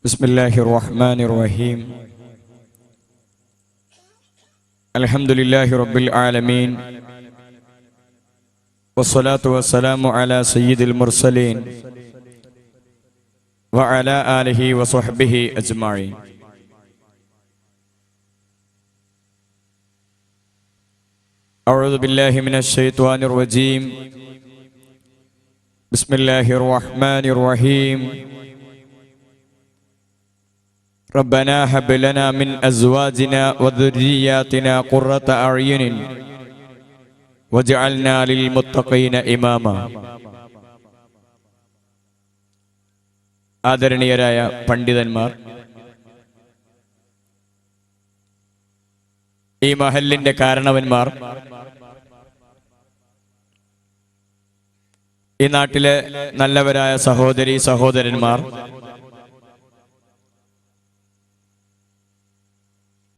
بسم الله الرحمن الرحيم الحمد لله رب العالمين والصلاة والسلام على سيد المرسلين وعلى آله وصحبه أجمعين. أعوذ بالله من الشيطان الرجيم. بسم الله الرحمن الرحيم. ربنا هب لنا من أزواجنا وذرياتنا قرة أعين واجعلنا للمتقين إماما. ആദരണീയരായ പണ്ഡിതന്മാർ, ഈ മഹല്ലിന്റെ കാരണവന്മാർ, ഈ നാട്ടിലെ നല്ലവരായ സഹോദരി സഹോദരന്മാർ,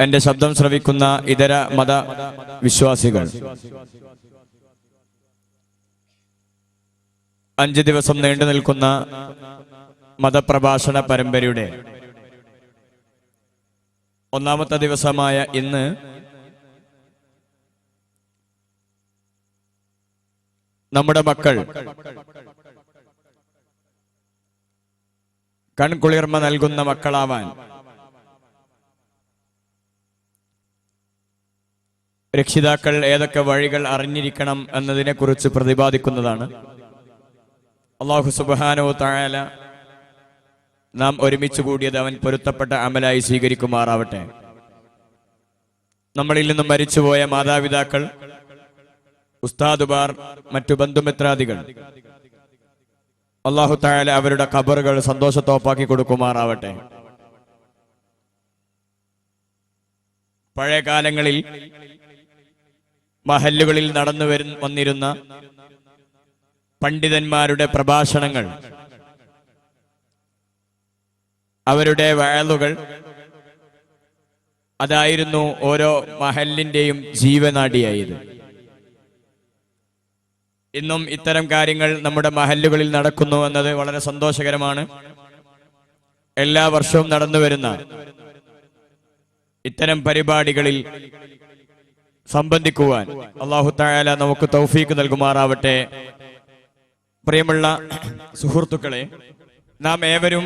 എന്റെ ശബ്ദം ശ്രവിക്കുന്ന ഇതര മത വിശ്വാസികൾ, 5 ദിവസം നീണ്ടു നിൽക്കുന്ന മതപ്രഭാഷണ പരമ്പരയുടെ ഒന്നാമത്തെ ദിവസമായ ഇന്ന് നമ്മുടെ മക്കൾ കൺകുളിർമ നൽകുന്ന മക്കളാവാൻ രക്ഷിതാക്കൾ ഏതൊക്കെ വഴികൾ അറിഞ്ഞിരിക്കണം എന്നതിനെ കുറിച്ച് പ്രതിപാദിക്കുന്നതാണ്. അല്ലാഹു സുബ്ഹാനഹു വ തആല നാം ഒരുമിച്ച് കൂടിയത് അവൻ പൊരുത്തപ്പെട്ട അമലായി സ്വീകരിക്കുമാറാവട്ടെ. നമ്മളിൽ നിന്നും മരിച്ചുപോയ മാതാപിതാക്കൾ, ഉസ്താദുമാർ, മറ്റു ബന്ധുമിത്രാദികൾ, അല്ലാഹു തആല അവരുടെ ഖബറുകൾ സന്തോഷത്തോപ്പാക്കി കൊടുക്കുമാറാവട്ടെ. പഴയ കാലങ്ങളിൽ മഹല്ലുകളിൽ നടന്നു വന്നിരുന്ന പണ്ഡിതന്മാരുടെ പ്രഭാഷണങ്ങൾ, അവരുടെ വഅളുകൾ, അതായിരുന്നു ഓരോ മഹല്ലിന്റെയും ജീവനാഡിയായത്. ഇന്നും ഇത്തരം കാര്യങ്ങൾ നമ്മുടെ മഹല്ലുകളിൽ നടക്കുന്നു എന്നത് വളരെ സന്തോഷകരമാണ്. എല്ലാ വർഷവും നടന്നു വരുന്ന ഇത്തരം പരിപാടികളിൽ സംബന്ധിക്കുവാൻ അല്ലാഹു തആല നമുക്ക് തൗഫീഖ് നൽകുമാറാവട്ടെ. പ്രിയമുള്ള സുഹൃത്തുക്കളെ, നാം ഏവരും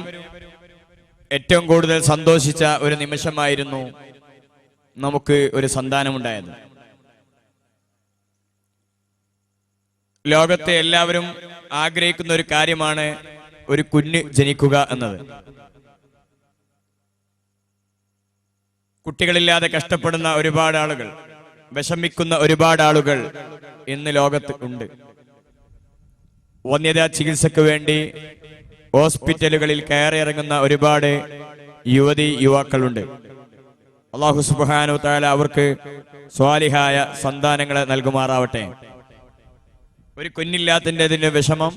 ഏറ്റവും കൂടുതൽ സന്തോഷിച്ച ഒരു നിമിഷമായിരുന്നു നമുക്ക് ഒരു സന്താനമുണ്ടായത്. ലോകത്തെ എല്ലാവരും ആഗ്രഹിക്കുന്ന ഒരു കാര്യമാണ് ഒരു കുഞ്ഞ് ജനിക്കുക എന്നത്. കുട്ടികളില്ലാതെ കഷ്ടപ്പെടുന്ന ഒരുപാട് ആളുകൾ, വിഷമിക്കുന്ന ഒരുപാട് ആളുകൾ ഇന്ന് ലോകത്ത് ഉണ്ട്. വന്ധ്യതാ ചികിത്സക്ക് വേണ്ടി ഹോസ്പിറ്റലുകളിൽ കയറിയിറങ്ങുന്ന ഒരുപാട് യുവതി യുവാക്കളുണ്ട്. അല്ലാഹു സുബ്ഹാനഹു വ തആല അവർക്ക് സ്വാലിഹായ സന്താനങ്ങളെ നൽകുമാറാവട്ടെ. ഒരു കുഞ്ഞില്ലാത്തതിന്റെ വിഷമം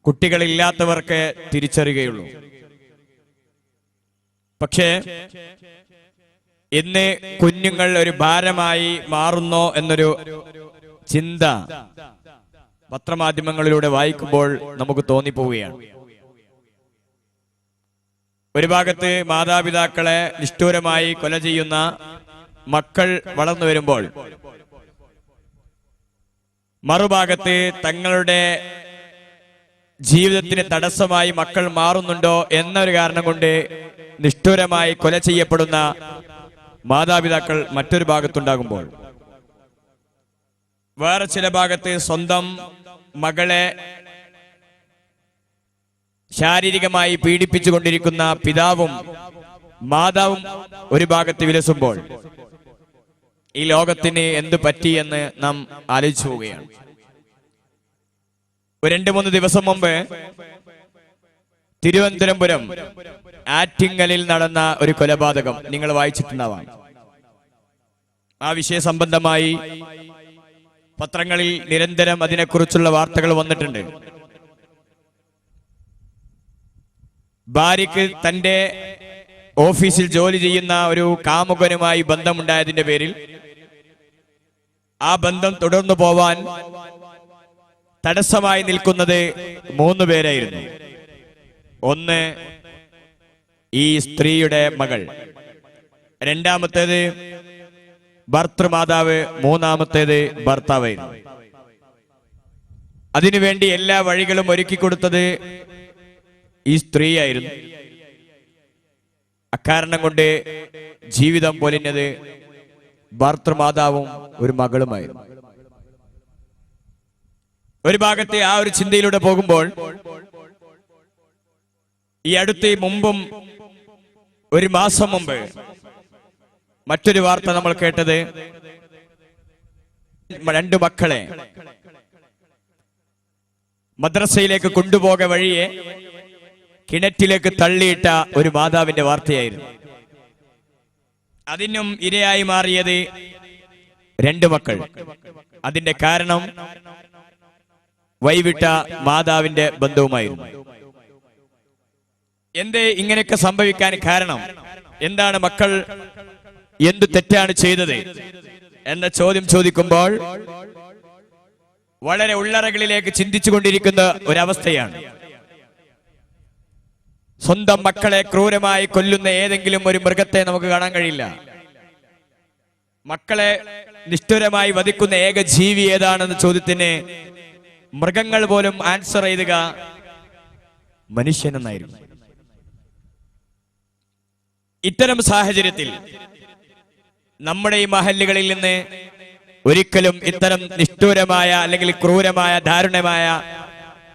കുട്ടികളില്ലാത്തവർക്ക് തിരിച്ചറിയുകയുള്ളൂ. പക്ഷേ ഇന്ന് കുഞ്ഞുങ്ങൾ ഒരു ഭാരമായി മാറുന്നോ എന്നൊരു ചിന്ത പത്രമാധ്യമങ്ങളിലൂടെ വായിക്കുമ്പോൾ നമുക്ക് തോന്നിപ്പോവുകയാണ്. ഒരു ഭാഗത്ത് മാതാപിതാക്കളെ നിഷ്ഠൂരമായി കൊല ചെയ്യുന്ന മക്കൾ വളർന്നു വരുമ്പോൾ, മറുഭാഗത്ത് തങ്ങളുടെ ജീവിതത്തിന് തടസ്സമായി മക്കൾ മാറുന്നുണ്ടോ എന്നൊരു കാരണം കൊണ്ട് നിഷ്ഠൂരമായി കൊല ചെയ്യപ്പെടുന്ന മാതാപിതാക്കൾ മറ്റൊരു ഭാഗത്തുണ്ടാകുമ്പോൾ, വേറെ ചില ഭാഗത്ത് സ്വന്തം മകളെ ശാരീരികമായി പീഡിപ്പിച്ചുകൊണ്ടിരിക്കുന്ന പിതാവും മാതാവും ഒരു ഭാഗത്ത് വിലസുമ്പോൾ, ഈ ലോകത്തിന് എന്ത് പറ്റിയെന്ന് നാം ആലോചിച്ചു പോവുകയാണ്. ഒരു 2-3 ദിവസം മുമ്പ് തിരുവനന്തപുരം ആറ്റിങ്ങലിൽ നടന്ന ഒരു കൊലപാതകം നിങ്ങൾ വായിച്ചിട്ടുണ്ടാവാം. ആ വിഷയ സംബന്ധമായി പത്രങ്ങളിൽ നിരന്തരം അതിനെക്കുറിച്ചുള്ള വാർത്തകൾ വന്നിട്ടുണ്ട്. ഭാര്യയ്ക്ക് തന്റെ ഓഫീസിൽ ജോലി ചെയ്യുന്ന ഒരു കാമുകനുമായി ബന്ധമുണ്ടായതിന്റെ പേരിൽ ആ ബന്ധം തുടർന്നു പോവാൻ തടസ്സമായി നിൽക്കുന്നത് 3 പേരായിരുന്നു. ഒന്ന് ഈ സ്ത്രീയുടെ മകൾ, രണ്ടാമത്തേത് ഭർത്തൃമാതാവ്, മൂന്നാമത്തേത് ഭർത്താവായിരുന്നു. അതിനുവേണ്ടി എല്ലാ വഴികളും ഒരുക്കി കൊടുത്തത് ഈ സ്ത്രീയായിരുന്നു. അക്കാരണം കൊണ്ട് ജീവിതം പൊലിഞ്ഞത് ഭർത്തൃമാതാവും ഒരു മകളുമായിരുന്നു. ഒരു ഭാഗത്തെ ആ ഒരു ചിന്തയിലൂടെ പോകുമ്പോൾ ഈ അടുത്ത് മുമ്പും ഒരു മാസം മുമ്പ് മറ്റൊരു വാർത്ത നമ്മൾ കേട്ടത്, രണ്ടു മക്കളെ മദ്രസയിലേക്ക് കൊണ്ടുപോക വഴിയെ കിണറ്റിലേക്ക് തള്ളിയിട്ട ഒരു മാതാവിന്റെ വാർത്തയായിരുന്നു. അതിനും ഇരയായി മാറിയത് രണ്ടു മക്കൾ. അതിന്റെ കാരണം വൈവിട്ട മാതാവിന്റെ ബന്ധവുമായിരുന്നു. എന്തേ ഇങ്ങനെയൊക്കെ സംഭവിക്കാൻ കാരണം എന്താണ്? മക്കൾ എന്തു തെറ്റാണ് ചെയ്തത് എന്ന ചോദ്യം ചോദിക്കുമ്പോൾ വളരെ ഉള്ളറകളിലേക്ക് ചിന്തിച്ചുകൊണ്ടിരിക്കുന്ന ഒരവസ്ഥയാണ്. സ്വന്തം മക്കളെ ക്രൂരമായി കൊല്ലുന്ന ഏതെങ്കിലും ഒരു മൃഗത്തെ നമുക്ക് കാണാൻ കഴിയില്ല. മക്കളെ നിഷ്ഠുരമായി വധിക്കുന്ന ഏക ജീവി ഏതാണെന്ന ചോദ്യത്തിന് മൃഗങ്ങൾ പോലും ആൻസർ ചെയ്തുക മനുഷ്യനെന്നായിരുന്നു. ഇത്തരം സാഹചര്യത്തിൽ നമ്മുടെ ഈ മഹല്ലുകളിൽ നിന്ന് ഒരിക്കലും ഇത്തരം നിഷ്ഠൂരമായ അല്ലെങ്കിൽ ക്രൂരമായ ദാരുണമായ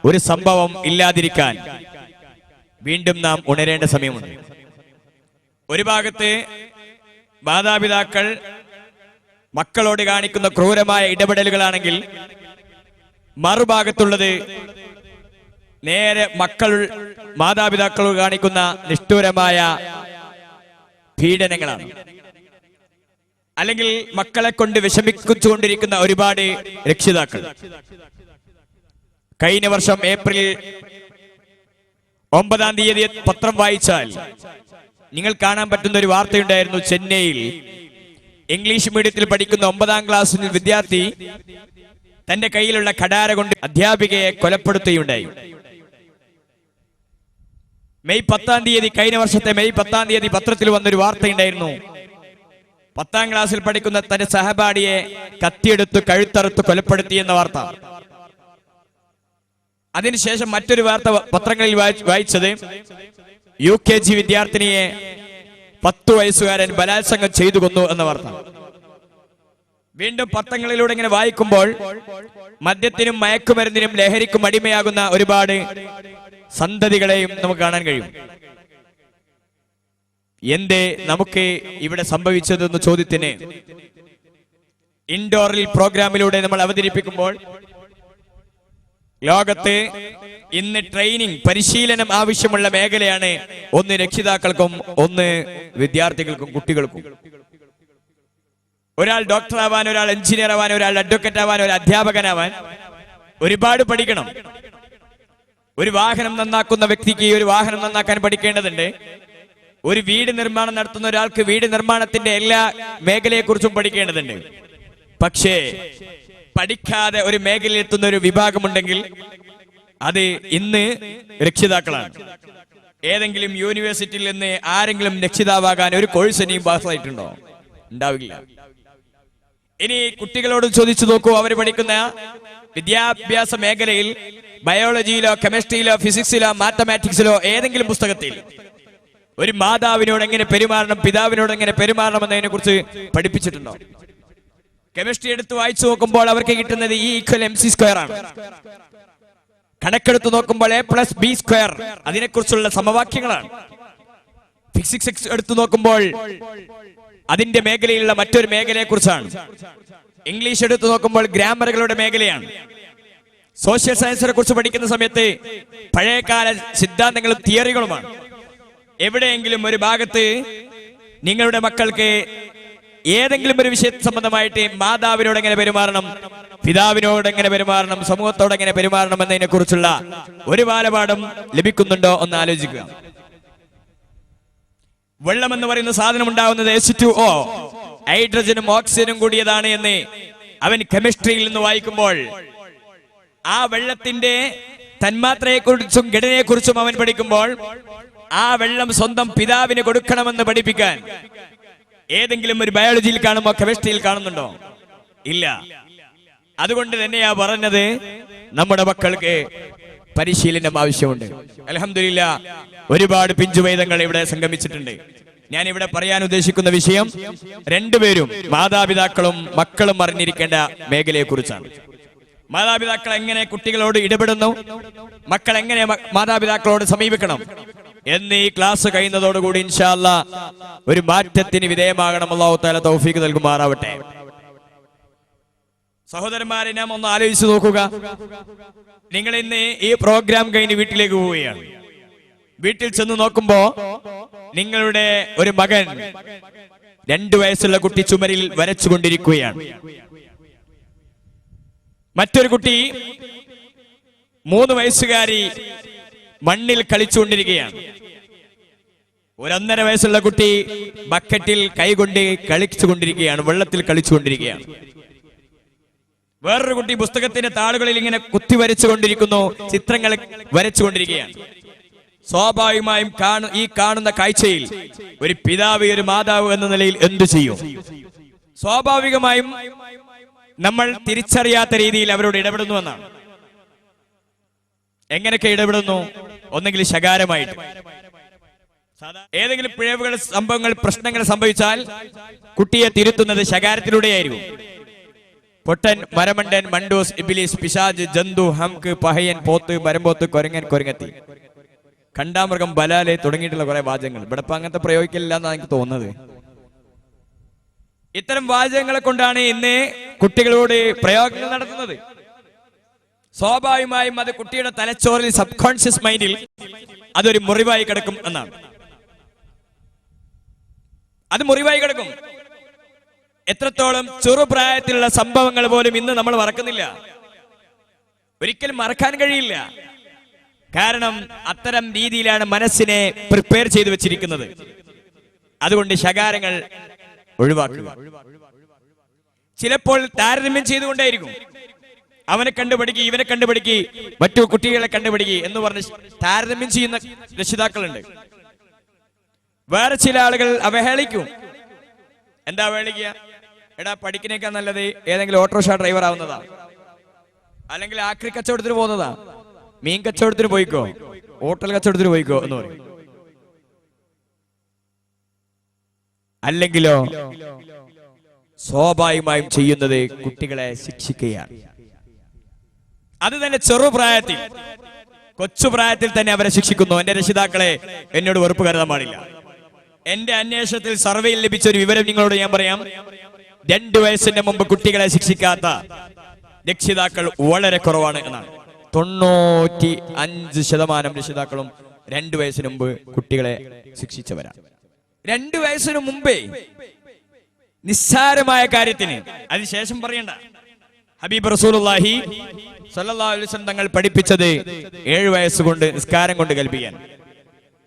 ഒരു സംഭവം ഇല്ലാതിരിക്കാൻ വീണ്ടും നാം ഉണരേണ്ട സമയമുണ്ട്. ഒരു ഭാഗത്ത് മാതാപിതാക്കൾ മക്കളോട് കാണിക്കുന്ന ക്രൂരമായ ഇടപെടലുകളാണെങ്കിൽ, മറുഭാഗത്തുള്ളത് നേരെ മക്കൾ മാതാപിതാക്കളോട് കാണിക്കുന്ന നിഷ്ഠൂരമായ പീഡനങ്ങളാണ്. അല്ലെങ്കിൽ മക്കളെ കൊണ്ട് വിഷമിച്ചുകൊണ്ടിരിക്കുന്ന ഒരുപാട് രക്ഷിതാക്കൾ. കഴിഞ്ഞ വർഷം ഏപ്രിൽ 9 പത്രം വായിച്ചാൽ നിങ്ങൾ കാണാൻ പറ്റുന്ന ഒരു വാർത്തയുണ്ടായിരുന്നു. ചെന്നൈയിൽ ഇംഗ്ലീഷ് മീഡിയത്തിൽ പഠിക്കുന്ന 9ാം ക്ലാസ് വിദ്യാർത്ഥി തന്റെ കയ്യിലുള്ള കടാര കൊണ്ട് അധ്യാപികയെ കൊലപ്പെടുത്തുകയുണ്ടായി. മെയ് 10 കഴിഞ്ഞ വർഷത്തെ മെയ് 10 പത്രത്തിൽ വന്നൊരു വാർത്തയുണ്ടായിരുന്നു. 10ാം ക്ലാസ്സിൽ പഠിക്കുന്ന തന്റെ സഹപാഠിയെ കത്തിയെടുത്ത് കഴുത്തറുത്ത് കൊലപ്പെടുത്തിയെന്ന വാർത്ത. അതിനുശേഷം മറ്റൊരു വാർത്ത പത്രങ്ങളിൽ വായിച്ചത് UKG വിദ്യാർത്ഥിനിയെ 10 വയസ്സുകാരൻ ബലാത്സംഗം ചെയ്തു കൊന്നു എന്ന വാർത്ത. വീണ്ടും പത്രങ്ങളിലൂടെ ഇങ്ങനെ വായിക്കുമ്പോൾ മദ്യത്തിനും മയക്കുമരുന്നിനും ലഹരിക്കും അടിമയാകുന്ന ഒരുപാട് സന്തതികളെയും നമുക്ക് കാണാൻ കഴിയും. എന്തേ നമുക്ക് ഇവിടെ സംഭവിച്ചതെന്ന ചോദ്യത്തിന് ഇൻഡോറിൽ പ്രോഗ്രാമിലൂടെ നമ്മൾ അവതരിപ്പിക്കുമ്പോൾ ലോകത്ത് ഇന്ന് ട്രെയിനിങ് പരിശീലനം ആവശ്യമുള്ള മേഖലയാണ് ഒന്ന് രക്ഷിതാക്കൾക്കും ഒന്ന് വിദ്യാർത്ഥികൾക്കും കുട്ടികൾക്കും. ഒരാൾ ഡോക്ടർ ആവാൻ, ഒരാൾ എഞ്ചിനീയർ ആവാൻ, ഒരാൾ അഡ്വക്കേറ്റ് ആവാൻ, ഒരു അധ്യാപകനാവാൻ ഒരുപാട് പഠിക്കണം. ഒരു വാഹനം നന്നാക്കുന്ന വ്യക്തിക്ക് ഒരു വാഹനം നന്നാക്കാൻ പഠിക്കേണ്ടതുണ്ട്. ഒരു വീട് നിർമ്മാണം നടത്തുന്ന ഒരാൾക്ക് വീട് നിർമ്മാണത്തിന്റെ എല്ലാ മേഖലയെക്കുറിച്ചും പഠിക്കേണ്ടതുണ്ട്. പക്ഷേ പഠിക്കാതെ ഒരു മേഖലയിൽ എത്തുന്ന ഒരു വിഭാഗമുണ്ടെങ്കിൽ അത് ഇന്ന് രക്ഷിതാക്കളാണ്. ഏതെങ്കിലും യൂണിവേഴ്സിറ്റിയിൽ നിന്ന് ആരെങ്കിലും രക്ഷിതാവാകാൻ ഒരു കോഴ്സ് ഇനിയും പാസ്സായിട്ടുണ്ടോ? ഉണ്ടാവില്ല. ഇനി കുട്ടികളോട് ചോദിച്ചു നോക്കൂ, അവർ പഠിക്കുന്ന വിദ്യാഭ്യാസ മേഖലയിൽ ബയോളജിയിലോ കെമിസ്ട്രിയിലോ ഫിസിക്സിലോ മാത്തമാറ്റിക്സിലോ ഏതെങ്കിലും പുസ്തകത്തിൽ ഒരു മാതാവിനോട് എങ്ങനെ പെരുമാറണം, പിതാവിനോട് എങ്ങനെ പെരുമാറണം എന്നതിനെ കുറിച്ച് പഠിപ്പിച്ചിട്ടുണ്ടോ? കെമിസ്ട്രി എടുത്ത് വായിച്ചു നോക്കുമ്പോൾ അവർക്ക് കിട്ടുന്നത് E=mc² ആണ്. കണക്കെടുത്ത് നോക്കുമ്പോൾ A+B² അതിനെക്കുറിച്ചുള്ള സമവാക്യങ്ങളാണ്. ഫിസിക്സ് എടുത്തു നോക്കുമ്പോൾ അതിന്റെ മേഖലയിലുള്ള മറ്റൊരു മേഖലയെ കുറിച്ചാണ്. ഇംഗ്ലീഷ് എടുത്തു നോക്കുമ്പോൾ ഗ്രാമറുകളുടെ മേഖലയാണ്. സോഷ്യൽ സയൻസിനെ കുറിച്ച് പഠിക്കുന്ന സമയത്ത് പഴയകാല സിദ്ധാന്തങ്ങളും തിയറികളുമാണ്. എവിടെയെങ്കിലും ഒരു ഭാഗത്ത് നിങ്ങളുടെ മക്കൾക്ക് ഏതെങ്കിലും ഒരു വിഷയ സംബന്ധമായിട്ട് മാതാവിനോട് എങ്ങനെ പെരുമാറണം, പിതാവിനോട് എങ്ങനെ പെരുമാറണം, സമൂഹത്തോട് എങ്ങനെ പെരുമാറണം എന്നതിനെ കുറിച്ചുള്ള ഒരു ബാലപാഠം ലഭിക്കുന്നുണ്ടോ എന്ന് ആലോചിക്കുക. വെള്ളം എന്ന് പറയുന്ന സാധനം ഉണ്ടാവുന്നത് H2O, ഹൈഡ്രജനും ഓക്സിജനും കൂടിയതാണ് എന്ന് അവൻ കെമിസ്ട്രിയിൽ നിന്ന് വായിക്കുമ്പോൾ ആ വെള്ളത്തിന്റെ തന്മാത്രയെക്കുറിച്ചും ഘടനയെക്കുറിച്ചും അവൻ പഠിക്കുമ്പോൾ ആ വെള്ളം സ്വന്തം പിതാവിന് കൊടുക്കണമെന്ന് പഠിപ്പിക്കാൻ ഏതെങ്കിലും ഒരു ബയോളജിയിൽ കാണുമ്പോ കെമിസ്ട്രിയിൽ കാണുന്നുണ്ടോ? ഇല്ല. അതുകൊണ്ട് തന്നെയാ പറഞ്ഞത് നമ്മുടെ മക്കൾക്ക് പരിശീലനം ആവശ്യമുണ്ട്. അൽഹംദുലില്ലാഹ് ഒരുപാട് പിഞ്ചുവേദങ്ങൾ ഇവിടെ സംഗമിച്ചിട്ടുണ്ട്. ഞാൻ ഇവിടെ പറയാൻ ഉദ്ദേശിക്കുന്ന വിഷയം രണ്ടുപേരും മാതാപിതാക്കളും മക്കളും അറിഞ്ഞിരിക്കേണ്ട മേഖലയെ കുറിച്ചാണ്. മാതാപിതാക്കൾ എങ്ങനെ കുട്ടികളോട് ഇടപെടുന്നു, മക്കൾ എങ്ങനെ മാതാപിതാക്കളോട് സമീപിക്കണം എന്ന് ഈ ക്ലാസ് കഴിയുന്നതോടുകൂടി ഇൻഷാ അല്ലാഹ് ഒരു മാറ്റത്തിന് വിധേയമാകണം. അല്ലാഹു തആല തൗഫീഖ് നൽകുമാറാവട്ടെ. സഹോദരന്മാരെ, നാം ഒന്ന് ആലോചിച്ച് നോക്കുക. നിങ്ങൾ ഇന്ന് ഈ പ്രോഗ്രാം കഴിഞ്ഞ് വീട്ടിലേക്ക് പോവുകയാണ്. വീട്ടിൽ ചെന്ന് നോക്കുമ്പോ നിങ്ങളുടെ ഒരു മകൻ 2 വയസ്സുള്ള കുട്ടി ചുമരിൽ വരച്ചുകൊണ്ടിരിക്കുകയാണ്. മറ്റൊരു കുട്ടി 3 വയസ്സുകാരി മണ്ണിൽ കളിച്ചുകൊണ്ടിരിക്കുകയാണ്. ഒരു 1.5 വയസ്സുള്ള കുട്ടി ബക്കറ്റിൽ കൈകൊണ്ട് കളിച്ചുകൊണ്ടിരിക്കുകയാണ്, വെള്ളത്തിൽ കളിച്ചുകൊണ്ടിരിക്കുകയാണ്. വേറൊരു കുട്ടി പുസ്തകത്തിന്റെ താളുകളിൽ ഇങ്ങനെ കുത്തി വരച്ചുകൊണ്ടിരിക്കുന്നു, ചിത്രങ്ങൾ വരച്ചുകൊണ്ടിരിക്കുകയാണ്. സ്വാഭാവികമായും ഈ കാണുന്ന കാഴ്ചയിൽ ഒരു പിതാവ്, ഒരു മാതാവ് എന്ന നിലയിൽ എന്തു ചെയ്യും? സ്വാഭാവികമായും നമ്മൾ തിരിച്ചറിയാത്ത രീതിയിൽ അവരോട് ഇടപെടുന്നു എന്നാണ്. എങ്ങനെയൊക്കെ ഇടപെടുന്നു? ഒന്നെങ്കിൽ ശകാരമായിട്ട്, ഏതെങ്കിലും പിഴവുകൾ, സംഭവങ്ങൾ, പ്രശ്നങ്ങൾ സംഭവിച്ചാൽ കുട്ടിയെ തിരുത്തുന്നത് ശകാരത്തിലൂടെയായിരിക്കും. പൊട്ടൻ, മരമണ്ടൻ, മണ്ടൂസ്, ഇബിലിസ്, പിശാജ്, ജന്തു, ഹംക്ക്, പഹയൻ, പോത്ത്, മരമ്പോത്ത്, കൊരങ്ങൻ, കൊരങ്ങത്തി, കണ്ടാമൃഗം, ബലാലെ തുടങ്ങിയിട്ടുള്ള കുറെ വാചകങ്ങൾ. ഇവിടെ ഇപ്പൊ അങ്ങനത്തെ പ്രയോഗിക്കില്ല എന്നാണ് എനിക്ക് തോന്നുന്നത്. ഇത്തരം വാചകങ്ങളെ കൊണ്ടാണ് ഇന്ന് കുട്ടികളോട് പ്രയോഗങ്ങൾ നടത്തുന്നത്. സ്വാഭാവികമായും അത് കുട്ടിയുടെ തലച്ചോറിൽ, സബ് കോൺഷ്യസ് മൈൻഡിൽ അതൊരു മുറിവായി കിടക്കും എന്നാണ്. അത് മുറിവായി കിടക്കും. എത്രത്തോളം ചെറുപ്രായത്തിലുള്ള സംഭവങ്ങൾ പോലും ഇന്ന് നമ്മൾ മറക്കുന്നില്ല. ഒരിക്കലും മറക്കാൻ കഴിയില്ല. കാരണം അത്തരം രീതിയിലാണ് മനസ്സിനെ പ്രിപ്പയർ ചെയ്തു വെച്ചിരിക്കുന്നത്. അതുകൊണ്ട് ശകാരങ്ങൾ ഒഴിവാക്കുക. ചിലപ്പോൾ താരതമ്യം ചെയ്തുകൊണ്ടേയിരിക്കും. അവനെ കണ്ടുപിടിക്കുക, ഇവനെ കണ്ടുപിടിക്കുക, മറ്റു കുട്ടികളെ കണ്ടുപിടിക്കുക എന്ന് പറഞ്ഞ് താരതമ്യം ചെയ്യുന്ന രക്ഷിതാക്കളുണ്ട്. വേറെ ചില ആളുകൾ അവഹേളിക്കും. എന്താ അവഹേളിക്കുക? എടാ, പഠിക്കുന്നേക്കാൾ നല്ലത് ഏതെങ്കിലും ഓട്ടോറിക്ഷ ഡ്രൈവർ ആവുന്നതാ, അല്ലെങ്കിൽ ആക്രി കച്ചവടത്തിന് പോകുന്നതാ, മീൻ കച്ചവടത്തിന് പോയിക്കോ, ഹോട്ടൽ കച്ചവടത്തിന് പോയിക്കോ എന്ന് പറയും. അല്ലെങ്കിലോ സ്വാഭാവികമായും ചെയ്യുന്നത് കുട്ടികളെ ശിക്ഷിക്കുകയാണ്. അത് തന്നെ ചെറുപ്രായത്തിൽ, കൊച്ചുപ്രായത്തിൽ തന്നെ അവരെ ശിക്ഷിക്കുന്നു. എന്റെ രക്ഷിതാക്കളെ എന്നോട് വെറുപ്പ് കരുതാൻ പാടില്ല. എന്റെ അന്വേഷണത്തിൽ സർവേയിൽ ലഭിച്ച ഒരു വിവരം നിങ്ങളോട് ഞാൻ പറയാം. 2 വയസ്സിന്റെ മുമ്പ് കുട്ടികളെ ശിക്ഷിക്കാത്ത രക്ഷിതാക്കൾ വളരെ കുറവാണ് എന്നാണ്. 95% രക്ഷിതാക്കളും 2 വയസ്സിന് മുമ്പ് കുട്ടികളെ ശിക്ഷിച്ചവരാണ്. 2 വയസ്സിന് മുമ്പേ നിസ്സാരമായ കാര്യത്തിന് അതിനുശേഷം പറയണ്ട. ഹബീബ് റസൂലുള്ളാഹി സ്വല്ലല്ലാഹു അലൈഹി വസല്ലം തങ്ങൾ പഠിപ്പിച്ചത് 7 വയസ്സുകൊണ്ട് നിസ്കാരം കൊണ്ട് കൽപ്പിക്കാൻ,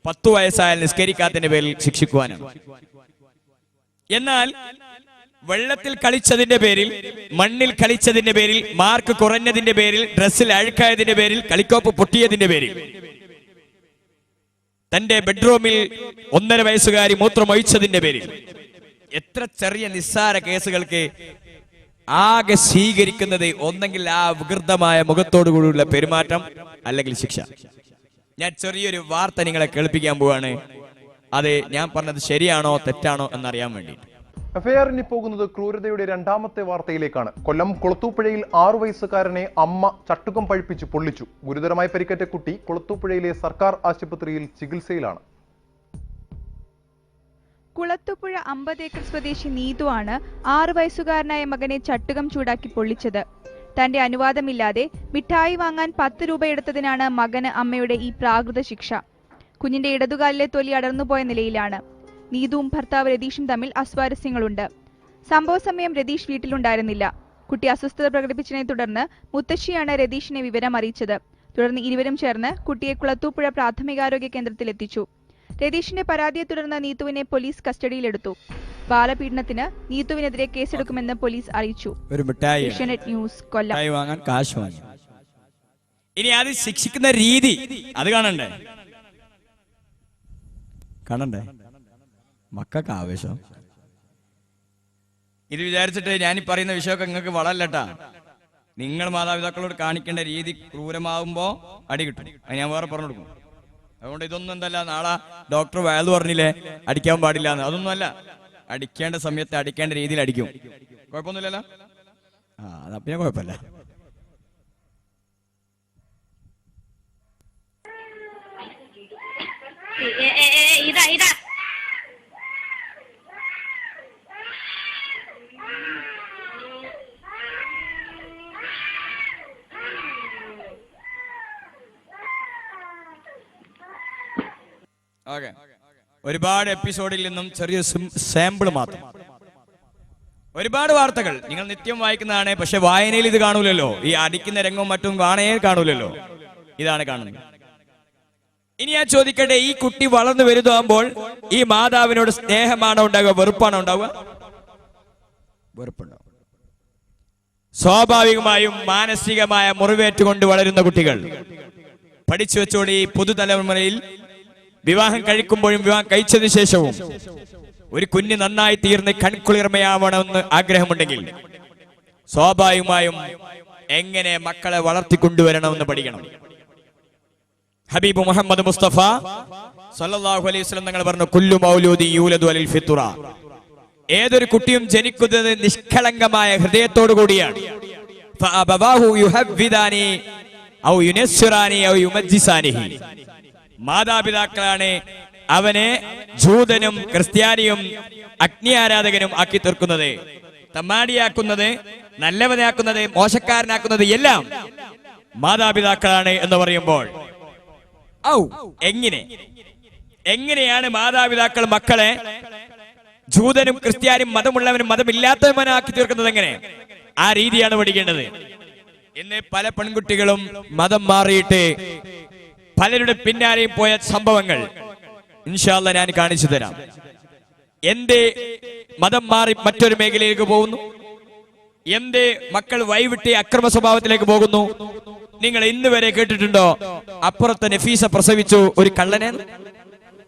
10 വയസ്സായാൽ നിസ്കരിക്കാത്തതിന്റെ പേരിൽ ശിക്ഷിക്കുവാനാണ്. എന്നാൽ വെള്ളത്തിൽ കളിച്ചതിന്റെ പേരിൽ, മണ്ണിൽ കളിച്ചതിന്റെ പേരിൽ, മാർക്ക് കുറഞ്ഞതിന്റെ പേരിൽ, ഡ്രസ്സിൽ അഴുക്കായതിന്റെ പേരിൽ, കളിക്കോപ്പ് പൊട്ടിയതിന്റെ പേരിൽ, തന്റെ ബെഡ്റൂമിൽ 1.5 വയസ്സുകാരി മൂത്രമൊഴിച്ചതിന്റെ പേരിൽ, എത്ര ചെറിയ നിസ്സാര കേസുകൾക്ക് ആകെ സ്വീകരിക്കുന്നത് ഒന്നെങ്കിൽ ആ വികൃതമായ മുഖത്തോടുകൂടിയുള്ള പെരുമാറ്റം, അല്ലെങ്കിൽ ശിക്ഷ. ഞാൻ ചെറിയൊരു വാർത്ത നിങ്ങളെ കേൾപ്പിക്കാൻ പോവാണ്. അത് ഞാൻ പറഞ്ഞത് ശരിയാണോ തെറ്റാണോ എന്നറിയാൻ വേണ്ടി. എഫ്ഐആറിന് പോകുന്നത് ക്രൂരതയുടെ 2ാമത്തെ വാർത്തയിലേക്കാണ്. കൊല്ലം കുളത്തൂപ്പുഴയിൽ 6 വയസ്സുകാരനെ അമ്മ ചട്ടുകം പഴിപ്പിച്ച് പൊള്ളിച്ചു. ഗുരുതരമായി പരിക്കേറ്റ കുട്ടി കുളത്തൂപ്പുഴയിലെ സർക്കാർ ആശുപത്രിയിൽ ചികിത്സയിലാണ്. കുളത്തൂപ്പുഴ 50 ഏക്കർ സ്വദേശി നീതു ആണ് 6 വയസ്സുകാരനായ മകനെ ചട്ടുകം ചൂടാക്കി പൊള്ളിച്ചത്. തന്റെ അനുവാദമില്ലാതെ മിഠായി വാങ്ങാൻ 10 രൂപ എടുത്തതിനാണ് മകന് അമ്മയുടെ ഈ പ്രാകൃത ശിക്ഷ. കുഞ്ഞിന്റെ ഇടതുകാലിലെ തൊലി അടർന്നുപോയ നിലയിലാണ്. നീതുവും ഭർത്താവ് രതീഷും തമ്മിൽ അസ്വാരസ്യങ്ങളുണ്ട്. സംഭവ സമയം രതീഷ് വീട്ടിലുണ്ടായിരുന്നില്ല. കുട്ടി അസ്വസ്ഥത പ്രകടിപ്പിച്ചതിനെ തുടർന്ന് മുത്തശ്ശിയാണ് രതീഷിനെ വിവരം അറിയിച്ചത്. തുടർന്ന് ഇരുവരും ചേർന്ന് കുട്ടിയെ കുളത്തൂപ്പുഴ പ്രാഥമികാരോഗ്യ കേന്ദ്രത്തിൽ എത്തിച്ചു. രതീഷിന്റെ പരാതിയെ തുടർന്ന് നീതുവിനെ പോലീസ് കസ്റ്റഡിയിലെടുത്തു. ബാലപീഡനത്തിന് നീതുവിനെതിരെ കേസെടുക്കുമെന്ന് പോലീസ് അറിയിച്ചു. ഒരു മിഠായി ന്യൂസ് കൊല്ലം. ഇനി അത് ശിക്ഷിക്കുന്ന രീതി അത് കാണണ്ടേ മക്കൾക്ക് ആവേശം. ഇത് വിചാരിച്ചിട്ട് ഞാനീ പറയുന്ന വിഷയമൊക്കെ നിങ്ങൾക്ക് വളരല്ലട്ടാ. നിങ്ങൾ മാതാപിതാക്കളോട് കാണിക്കേണ്ട രീതി ക്രൂരമാകുമ്പോ അടി കിട്ടും. അത് ഞാൻ വേറെ പറഞ്ഞു കൊടുക്കും. അതുകൊണ്ട് ഇതൊന്നും എന്തല്ല നാളെ ഡോക്ടർ വയത് പറഞ്ഞില്ലേ അടിക്കാൻ പാടില്ല എന്ന്. അതൊന്നും അല്ല. അടിക്കേണ്ട സമയത്ത് അടിക്കേണ്ട രീതിയിൽ അടിക്കും. കുഴപ്പമൊന്നുമില്ലല്ലോ. അതാ പിന്നെ കുഴപ്പമില്ല. ഇതാ ഒരുപാട് എപ്പിസോഡിൽ നിന്നും ചെറിയ സാമ്പിൾ മാത്രം. ഒരുപാട് വാർത്തകൾ നിങ്ങൾ നിത്യം വായിക്കുന്നതാണ്. പക്ഷെ വായനയിൽ ഇത് കാണൂലല്ലോ. ഈ അടിക്കുന്ന രംഗവും മറ്റും വായനയിൽ കാണൂലല്ലോ. ഇതാണ് കാണുന്നത്. ഇനി ഞാൻ ചോദിക്കട്ടെ, ഈ കുട്ടി വളർന്നു വലുതാകുമ്പോൾ ഈ മാതാവിനോട് സ്നേഹമാണോ ഉണ്ടാവുക, വെറുപ്പാണോ ഉണ്ടാവുക? വെറുപ്പുണ്ടാവും. സ്വാഭാവികമായും മാനസികമായ മുറിവേറ്റുകൊണ്ട് വളരുന്ന കുട്ടികൾ പഠിച്ചു വെച്ചോടി. ഈ പുതുതലമുറയിൽ വിവാഹം കഴിക്കുമ്പോഴും വിവാഹം കഴിച്ചതിന് ശേഷവും ഒരു കുഞ്ഞ് നന്നായി തീർന്ന് കൺകുളിർമയാവണമെന്ന് ആഗ്രഹമുണ്ടെങ്കിൽ സ്വാഭാവികമായും എങ്ങനെ മക്കളെ വളർത്തിക്കൊണ്ടുവരണമെന്ന് പഠിക്കണം. ഹബീബ് മുഹമ്മദ് മുസ്തഫ സല്ലല്ലാഹു അലൈഹി വസല്ലം തങ്ങൾ പറഞ്ഞു, കുല്ലു മൗലൂദി യൂലദു അലൽ ഫിത്ര. ഏതൊരു കുട്ടിയും ജനിക്കുന്നത് നിഷ്കളങ്കമായ ഹൃദയത്തോടു കൂടിയാണ്. ഫഅബവാഹു യുഹവ്വിദാനി ഔ യുനസ്സിറാനി ഔ യുമജ്ജിസാനിഹി. മാതാപിതാക്കളാണ് അവനെ ജൂതനും ക്രിസ്ത്യാനിയും അഗ്നി ആരാധകനും ആക്കി തീർക്കുന്നത്, തമ്മാടിയാക്കുന്നത്, നല്ലവനാക്കുന്നത്, മോശക്കാരനാക്കുന്നത് എല്ലാം മാതാപിതാക്കളാണ് എന്ന് പറയുമ്പോൾ എങ്ങനെയാണ് മാതാപിതാക്കൾ മക്കളെ ജൂതനും ക്രിസ്ത്യാനും മതമുള്ളവനും മതമില്ലാത്തവനാക്കി തീർക്കുന്നത്? എങ്ങനെ? ആ രീതിയാണ് പഠിക്കേണ്ടത്. ഇന്ന് പല പെൺകുട്ടികളും മതം മാറിയിട്ട് പലരുടെ പിന്നാലെയും പോയ സംഭവങ്ങൾ ഇൻഷാ അല്ലാഹ് ഞാൻ കാണിച്ചു തരാം. എന്തേ മതം മാറി മറ്റൊരു മേഖലയിലേക്ക് പോകുന്നു? എന്തേ മക്കൾ വൈവിട്ട് അക്രമ സ്വഭാവത്തിലേക്ക് പോകുന്നു? നിങ്ങൾ ഇന്ന് വരെ കേട്ടിട്ടുണ്ടോ അപ്പുറത്തെ നഫീസ പ്രസവിച്ചു ഒരു കള്ളനെ?